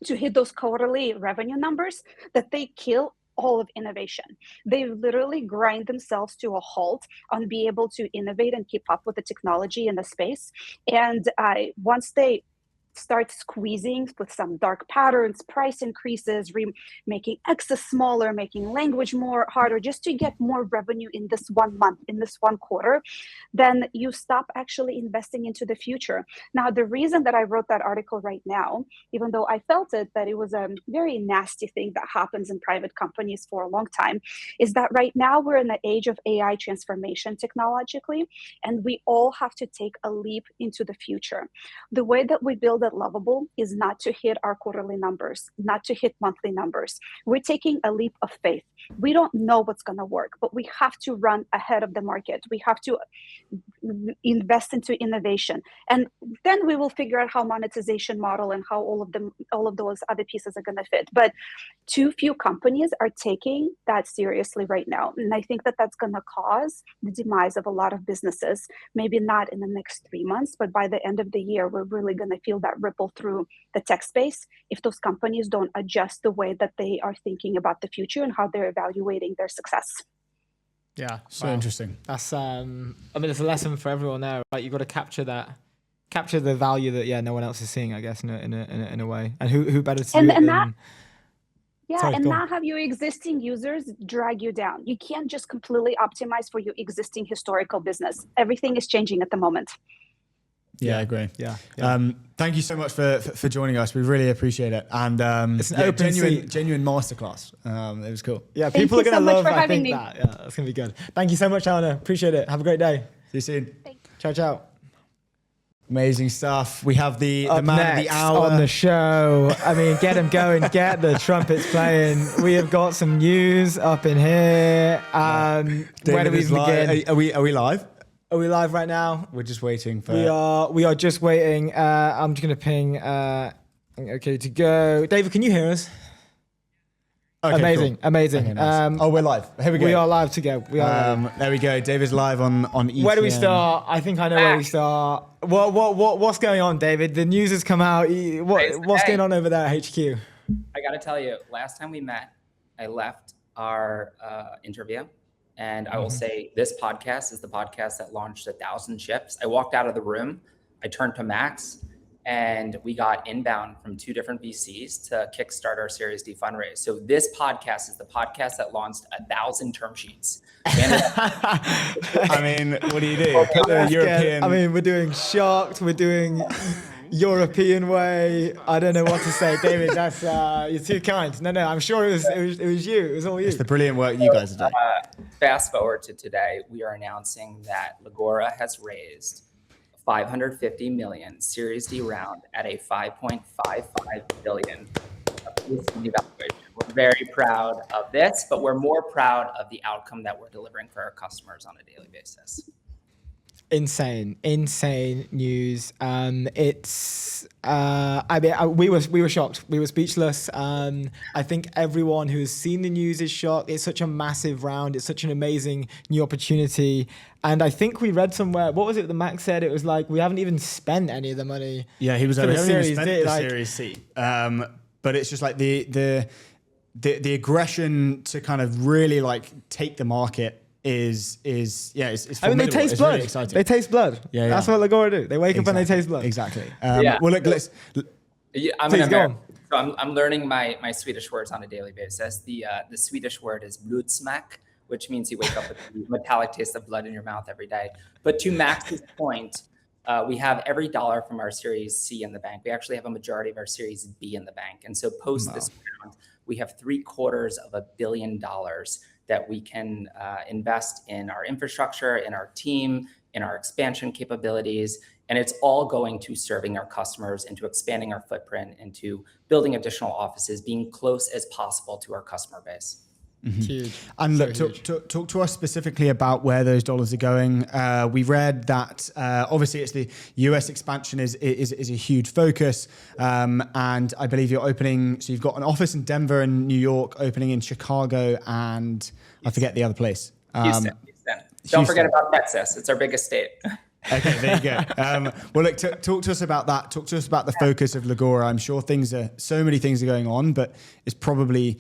to hit those quarterly revenue numbers that they kill all of innovation. They literally grind themselves to a halt on being able to innovate and keep up with the technology in the space. And once they start squeezing with some dark patterns, price increases, making access smaller, making language more harder, just to get more revenue in this 1 month, in this one quarter, then you stop actually investing into the future. Now, the reason that I wrote that article right now, even though I felt that it was a very nasty thing that happens in private companies for a long time, is that right now we're in the age of AI transformation technologically, and we all have to take a leap into the future. The way that we build at Lovable is not to hit our quarterly numbers, not to hit monthly numbers. We're taking a leap of faith. We don't know what's going to work, but we have to run ahead of the market. We have to invest into innovation, and then we will figure out how monetization model and how all of those other pieces are going to fit. But too few companies are taking that seriously right now, and I think that that's going to cause the demise of a lot of businesses. Maybe not in the next 3 months, but by the end of the year, we're really going to feel that ripple through the tech space if those companies don't adjust the way that they are thinking about the future and how they're evaluating their success. Yeah, so interesting. That's I mean, it's a lesson for everyone there, right? You've got to capture the value that no one else is seeing, I guess, in a way. And who better to do it than... Yeah, sorry, and not have your existing users drag you down. You can't just completely optimize for your existing historical business. Everything is changing at the moment. Yeah, I agree. Yeah. Thank you so much for joining us. We really appreciate it. And it's an open genuine masterclass. It was cool. Yeah, people are going to love, I think, that. Yeah, that's going to be good. Thank you so much, Elena. Appreciate it. Have a great day. See you soon. Ciao, ciao. Amazing stuff. We have the man of the hour on the show. I mean, get him going. Get the trumpets playing. We have got some news up in here. Where do we begin? Are we live? Are we live right now? We're just waiting for... We are just waiting. I'm just going to ping... okay, to go. David, can you hear us? Okay, amazing. Okay, nice. We're live. Here we go. We are live to go. We are live. There we go. David's live on ETN. Where do we start? I think I know where we start. What's going on, David? The news has come out. What's going on over there at HQ? I got to tell you, last time we met, I left our interview. And I will say this podcast is the podcast that launched 1,000 ships. I walked out of the room, I turned to Max, and we got inbound from 2 different VCs to kickstart our Series D fundraise. So this podcast is the podcast that launched 1,000 term sheets. I mean, what do you do? Put the European... I mean, we're doing Sharked, we're doing European way. I don't know what to say, David. That's you're too kind. No, I'm sure it was you. It was all you. It's the brilliant work you guys are doing. Fast forward to today, we are announcing that Legora has raised 550 million Series D round at a 5.55 billion evaluation. We're very proud of this, but we're more proud of the outcome that we're delivering for our customers on a daily basis. Insane news. It's I mean, we were shocked. We were speechless. I think everyone who has seen the news is shocked. It's such a massive round. It's such an amazing new opportunity. And I think we read somewhere, what was it that Max said? It was like, we haven't even spent any of the money. Yeah, he was like, we haven't even spent the Series C. But it's just like the aggression to kind of really like take the market is I mean, they taste blood. Really exciting. They taste blood. Yeah. That's what Legora do. They wake up and they taste blood. Exactly. Well, look, let's... Please go on. So I'm learning my Swedish words on a daily basis. The Swedish word is blodsmack, which means you wake up with the metallic taste of blood in your mouth every day. But to Max's point, we have every dollar from our Series C in the bank. We actually have a majority of our Series B in the bank. And so post this round, we have $750 million that we can invest in our infrastructure, in our team, in our expansion capabilities. And it's all going to serving our customers, into expanding our footprint, into building additional offices, being close as possible to our customer base. Huge. And look, talk to us specifically about where those dollars are going. We read that obviously it's the US expansion is a huge focus, and I believe you're opening. So you've got an office in Denver and New York, opening in Chicago, and I forget the other place. Houston. Don't forget about Texas. It's our biggest state. Okay, there you go. Well, look, talk to us about that. Talk to us about the focus of Legora. I'm sure so many things are going on, but it's probably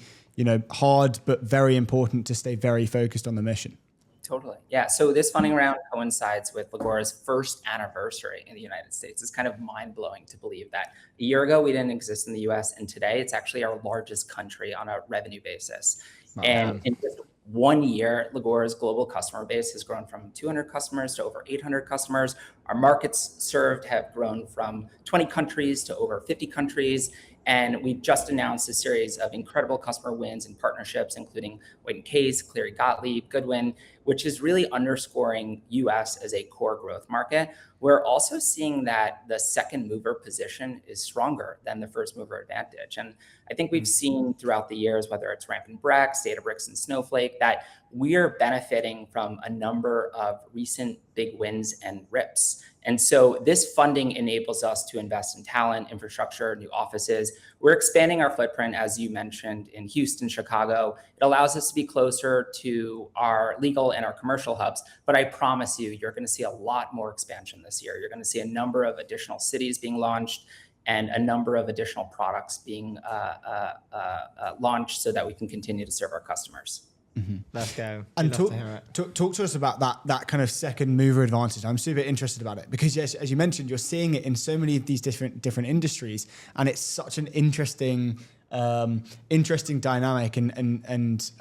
hard, but very important to stay very focused on the mission. Totally. Yeah. So this funding round coincides with Legora's first anniversary in the United States. It's kind of mind blowing to believe that a year ago we didn't exist in the US, and today it's actually our largest country on a revenue basis. And in just 1 year, Legora's global customer base has grown from 200 customers to over 800 customers. Our markets served have grown from 20 countries to over 50 countries. And we've just announced a series of incredible customer wins and partnerships, including White & Case, Cleary Gottlieb, Goodwin. which is really underscoring US as a core growth market. We're also seeing that the second mover position is stronger than the first mover advantage. And I think we've seen throughout the years, whether it's Rampant Brex, Databricks, and Snowflake, that we're benefiting from a number of recent big wins and rips. And so this funding enables us to invest in talent, infrastructure, new offices. We're expanding our footprint, as you mentioned, in Houston, Chicago. It allows us to be closer to our legal and our commercial hubs. But I promise you, you're going to see a lot more expansion this year. You're going to see a number of additional cities being launched and a number of additional products being launched so that we can continue to serve our customers. Mm-hmm. Let's go. And talk to us about that kind of second mover advantage. I'm super interested about it because, yes, as you mentioned, you're seeing it in so many of these different industries, and it's such an interesting dynamic. And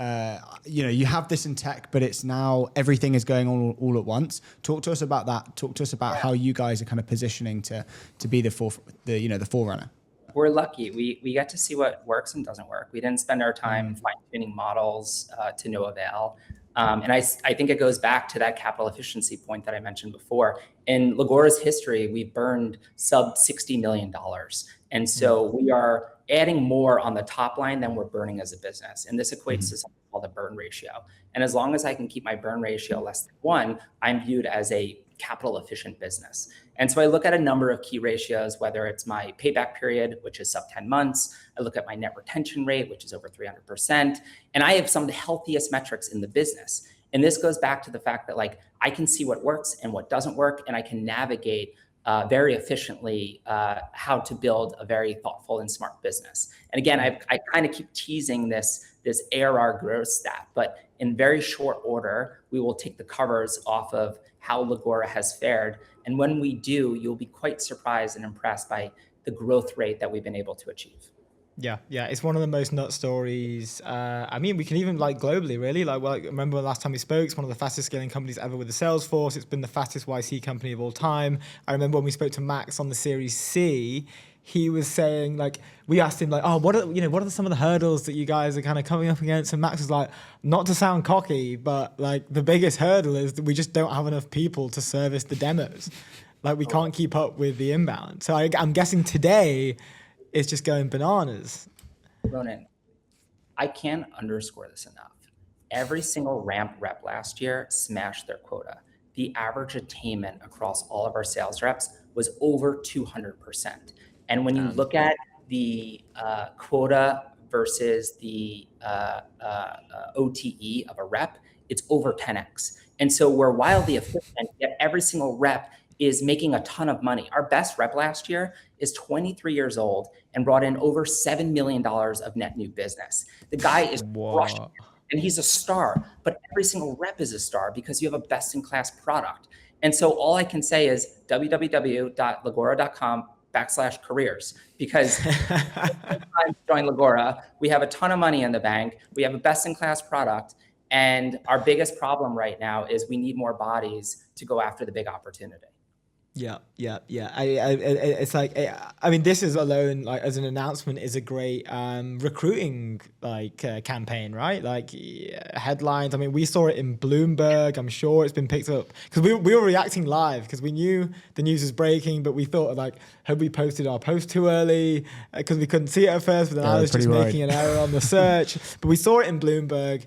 you have this in tech, but it's now everything is going on all at once. Talk to us about that. Talk to us about how you guys are kind of positioning to be the forerunner. We're lucky. We get to see what works and doesn't work. We didn't spend our time fine-tuning models to no avail. And I think it goes back to that capital efficiency point that I mentioned before. In Lagora's history, we burned sub $60 million. And so we are adding more on the top line than we're burning as a business. And this equates to something called the burn ratio. And as long as I can keep my burn ratio less than 1, I'm viewed as a capital efficient business. And so I look at a number of key ratios, whether it's my payback period, which is sub 10 months. I look at my net retention rate, which is over 300%. And I have some of the healthiest metrics in the business. And this goes back to the fact that I can see what works and what doesn't work, and I can navigate very efficiently how to build a very thoughtful and smart business. And again, I kind of keep teasing this ARR growth stat, but in very short order, we will take the covers off of how Lagora has fared. And when we do, you'll be quite surprised and impressed by the growth rate that we've been able to achieve. Yeah, it's one of the most nut stories. I mean, we can even globally, really. Remember last time we spoke, it's one of the fastest scaling companies ever with the Salesforce. It's been the fastest YC company of all time. I remember when we spoke to Max on the Series C, he was saying we asked him what are some of the hurdles that you guys are kind of coming up against? And Max was like, not to sound cocky, but the biggest hurdle is that we just don't have enough people to service the demos. We can't keep up with the inbound. So I'm guessing today it's just going bananas. Ronan, I can't underscore this enough. Every single ramp rep last year smashed their quota. The average attainment across all of our sales reps was over 200%. And when you look at the quota versus the OTE of a rep, it's over 10x. And so we're wildly efficient, yet every single rep is making a ton of money. Our best rep last year is 23 years old and brought in over $7 million of net new business. The guy is crushing it, and he's a star, but every single rep is a star because you have a best-in-class product. And so all I can say is www.lagora.com/careers, because join Lagora, we have a ton of money in the bank, we have a best-in-class product, and our biggest problem right now is we need more bodies to go after the big opportunity. Yeah. It's this is alone as an announcement is a great recruiting campaign, right? Headlines. I mean, we saw it in Bloomberg. I'm sure it's been picked up because we were reacting live because we knew the news was breaking, but we thought had we posted our post too early because we couldn't see it at first. But then I was just making an error on the search. But we saw it in Bloomberg.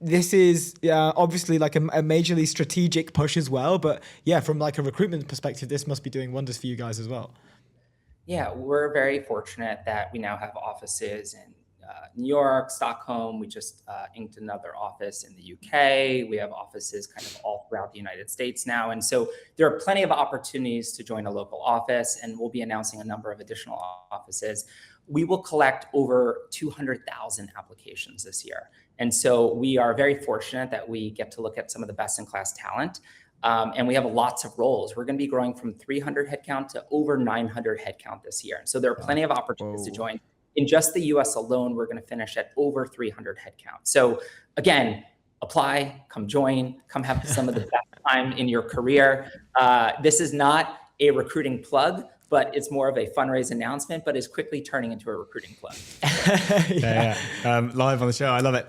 This is obviously a majorly strategic push as well. But from a recruitment perspective, this must be doing wonders for you guys as well. Yeah, we're very fortunate that we now have offices in New York, Stockholm. We just inked another office in the UK. We have offices kind of all throughout the United States now. And so there are plenty of opportunities to join a local office, and we'll be announcing a number of additional offices. We will collect over 200,000 applications this year. And so we are very fortunate that we get to look at some of the best-in-class talent. And we have lots of roles. We're going to be growing from 300 headcount to over 900 headcount this year. So there are plenty of opportunities to join. In just the US alone, we're going to finish at over 300 headcount. So again, apply, come join, come have some of the best time in your career. This is not a recruiting plug, but it's more of a fundraise announcement, but is quickly turning into a recruiting club. Live on the show. I love it.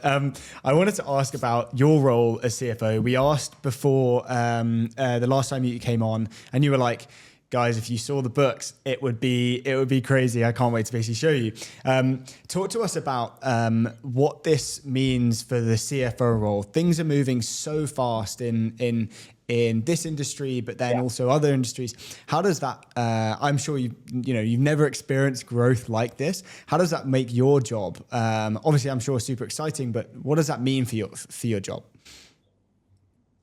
I wanted to ask about your role as CFO. We asked before the last time you came on, and you were like, guys, if you saw the books, it would be crazy. I can't wait to basically show you. Talk to us about what this means for the CFO role. Things are moving so fast in this industry, but then also other industries. How does that? I'm sure you've never experienced growth like this. How does that make your job? Obviously, I'm sure super exciting, but what does that mean for your job?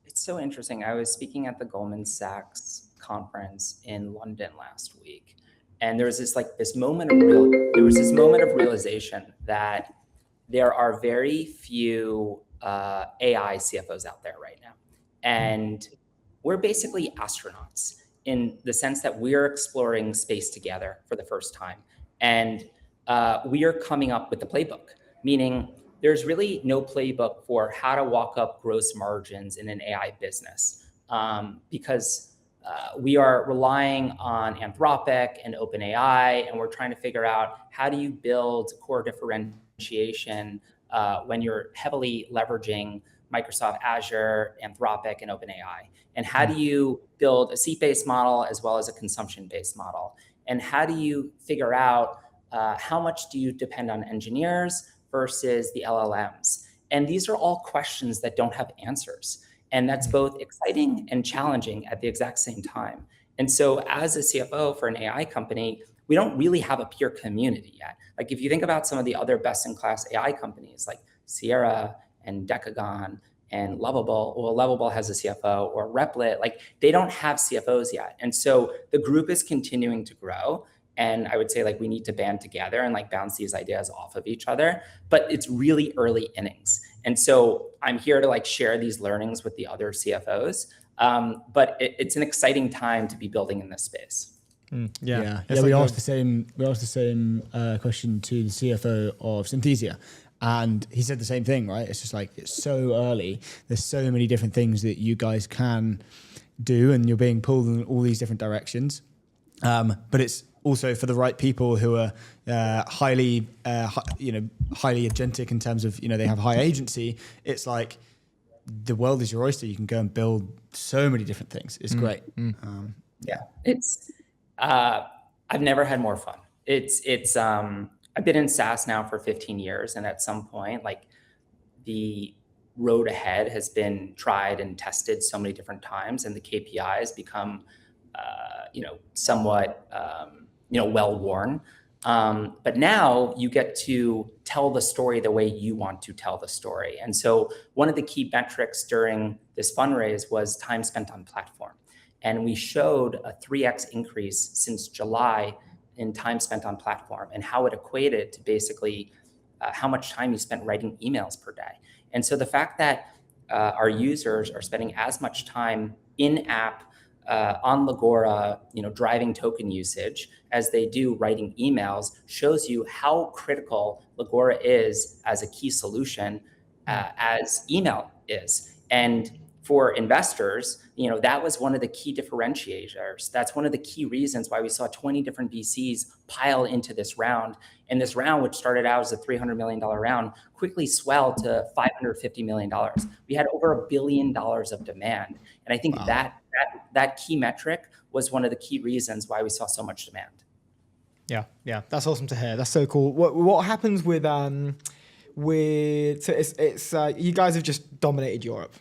It's so interesting. I was speaking at the Goldman Sachs conference in London last week, and there was this moment of realization that there are very few AI CFOs out there right now, and we're basically astronauts in the sense that we're exploring space together for the first time, and we are coming up with the playbook, meaning there's really no playbook for how to walk up gross margins in an AI business, because we are relying on Anthropic and OpenAI, and we're trying to figure out how do you build core differentiation when you're heavily leveraging Microsoft Azure, Anthropic, and OpenAI. And how do you build a seat-based model as well as a consumption-based model? And how do you figure out how much do you depend on engineers versus the LLMs? And these are all questions that don't have answers. And that's both exciting and challenging at the exact same time. And so as a CFO for an AI company, we don't really have a peer community yet. Like if you think about some of the other best-in-class AI companies like Sierra and Decagon and Lovable, well, Lovable has a CFO, or Replit, like they don't have CFOs yet. And so the group is continuing to grow. And I would say like we need to band together and like bounce these ideas off of each other, but it's really early innings. And so I'm here to like share these learnings with the other CFOs. But it's an exciting time to be building in this space. We asked the same question to the CFO of Synthesia, and he said the same thing, right? It's just like, it's so early. There's so many different things that you guys can do, and you're being pulled in all these different directions. But it's also for the right people who are highly agentic in terms of, they have high agency. It's like the world is your oyster. You can go and build so many different things. It's great. I've never had more fun. I've been in SaaS now for 15 years. And at some point, like the road ahead has been tried and tested so many different times, and the KPIs become, somewhat, well-worn. But now you get to tell the story the way you want to tell the story. And so one of the key metrics during this fundraise was time spent on platform. And we showed a 3x increase since July in time spent on platform, and how it equated to basically how much time you spent writing emails per day. And so the fact that our users are spending as much time in-app on Legora, driving token usage as they do writing emails shows you how critical Legora is as a key solution as email is. And for investors, that was one of the key differentiators. That's one of the key reasons why we saw 20 different VCs pile into this round. And this round, which started out as a $300 million round, quickly swelled to $550 million. We had over $1 billion of demand. And I think that key metric was one of the key reasons why we saw so much demand. Yeah, that's awesome to hear. That's so cool. What happens with you guys have just dominated Europe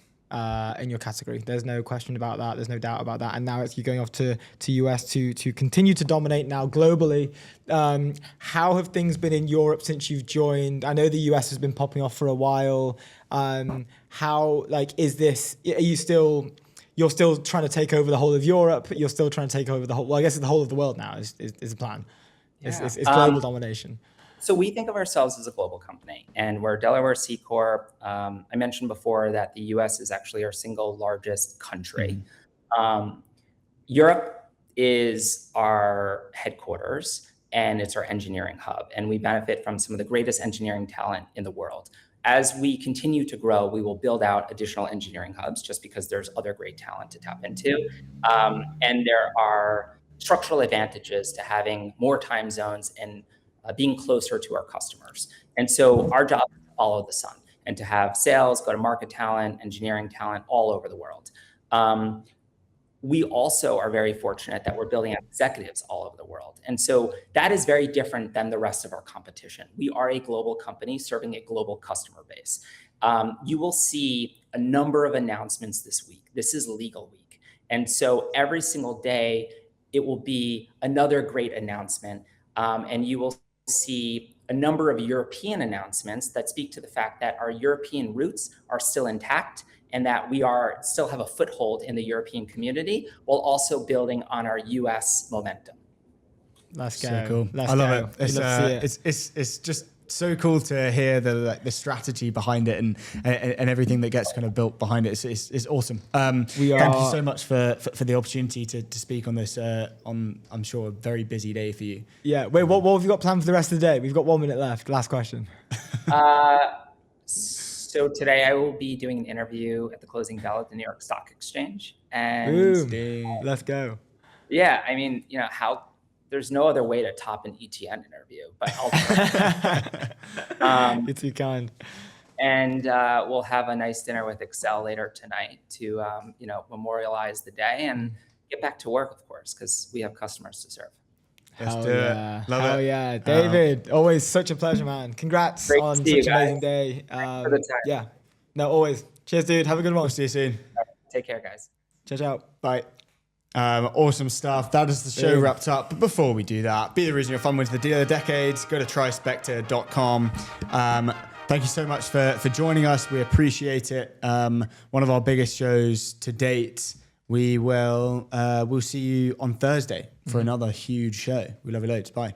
in your category. There's no question about that. There's no doubt about that. And now you're going off to US to continue to dominate now globally. How have things been in Europe since you've joined? I know the US has been popping off for a while. How is this? You're still trying to take over the whole of Europe. You're still trying to take over the whole. Well, I guess it's the whole of the world now. Is the plan? It's global domination. So we think of ourselves as a global company, and we're Delaware C Corp. I mentioned before that the US is actually our single largest country. Europe is our headquarters, and it's our engineering hub, and we benefit from some of the greatest engineering talent in the world. As we continue to grow, we will build out additional engineering hubs just because there's other great talent to tap into. And there are structural advantages to having more time zones and being closer to our customers. And so our job is to follow the sun and to have sales, go-to-market talent, engineering talent all over the world. We also are very fortunate that we're building out executives all over the world. And so that is very different than the rest of our competition. We are a global company serving a global customer base. You will see a number of announcements this week. This is legal week. And so every single day, it will be another great announcement. And you will see a number of European announcements that speak to the fact that our European roots are still intact and that we still have a foothold in the European community while also building on our US momentum. Let's go. So cool. Let's I love go. it. It's just so cool to hear the strategy behind it and everything that gets kind of built behind it. It's awesome. Thank you so much for the opportunity to speak on this on, I'm sure, a very busy day for you. Yeah. Wait, what have you got planned for the rest of the day? We've got 1 minute left. Last question. So today I will be doing an interview at the closing bell at the New York Stock Exchange. And boom. Let's go. Yeah, I mean, there's no other way to top an ETN interview, but I'll You're too kind. And we'll have a nice dinner with Excel later tonight to memorialize the day and get back to work, of course, because we have customers to serve. Hell yeah. Love it. Yeah. David, always such a pleasure, man. Congrats on such an amazing day. Yeah. No, always. Cheers, dude. Have a good one. We'll see you soon. Take care, guys. Ciao. Bye. Awesome stuff. That is the show wrapped up. But before we do that, be the reason your fund wins the deal of the decade. Go to trispector.com. Thank you so much for joining us. We appreciate it. One of our biggest shows to date. We'll see you on Thursday for another huge show. We love you loads. Bye.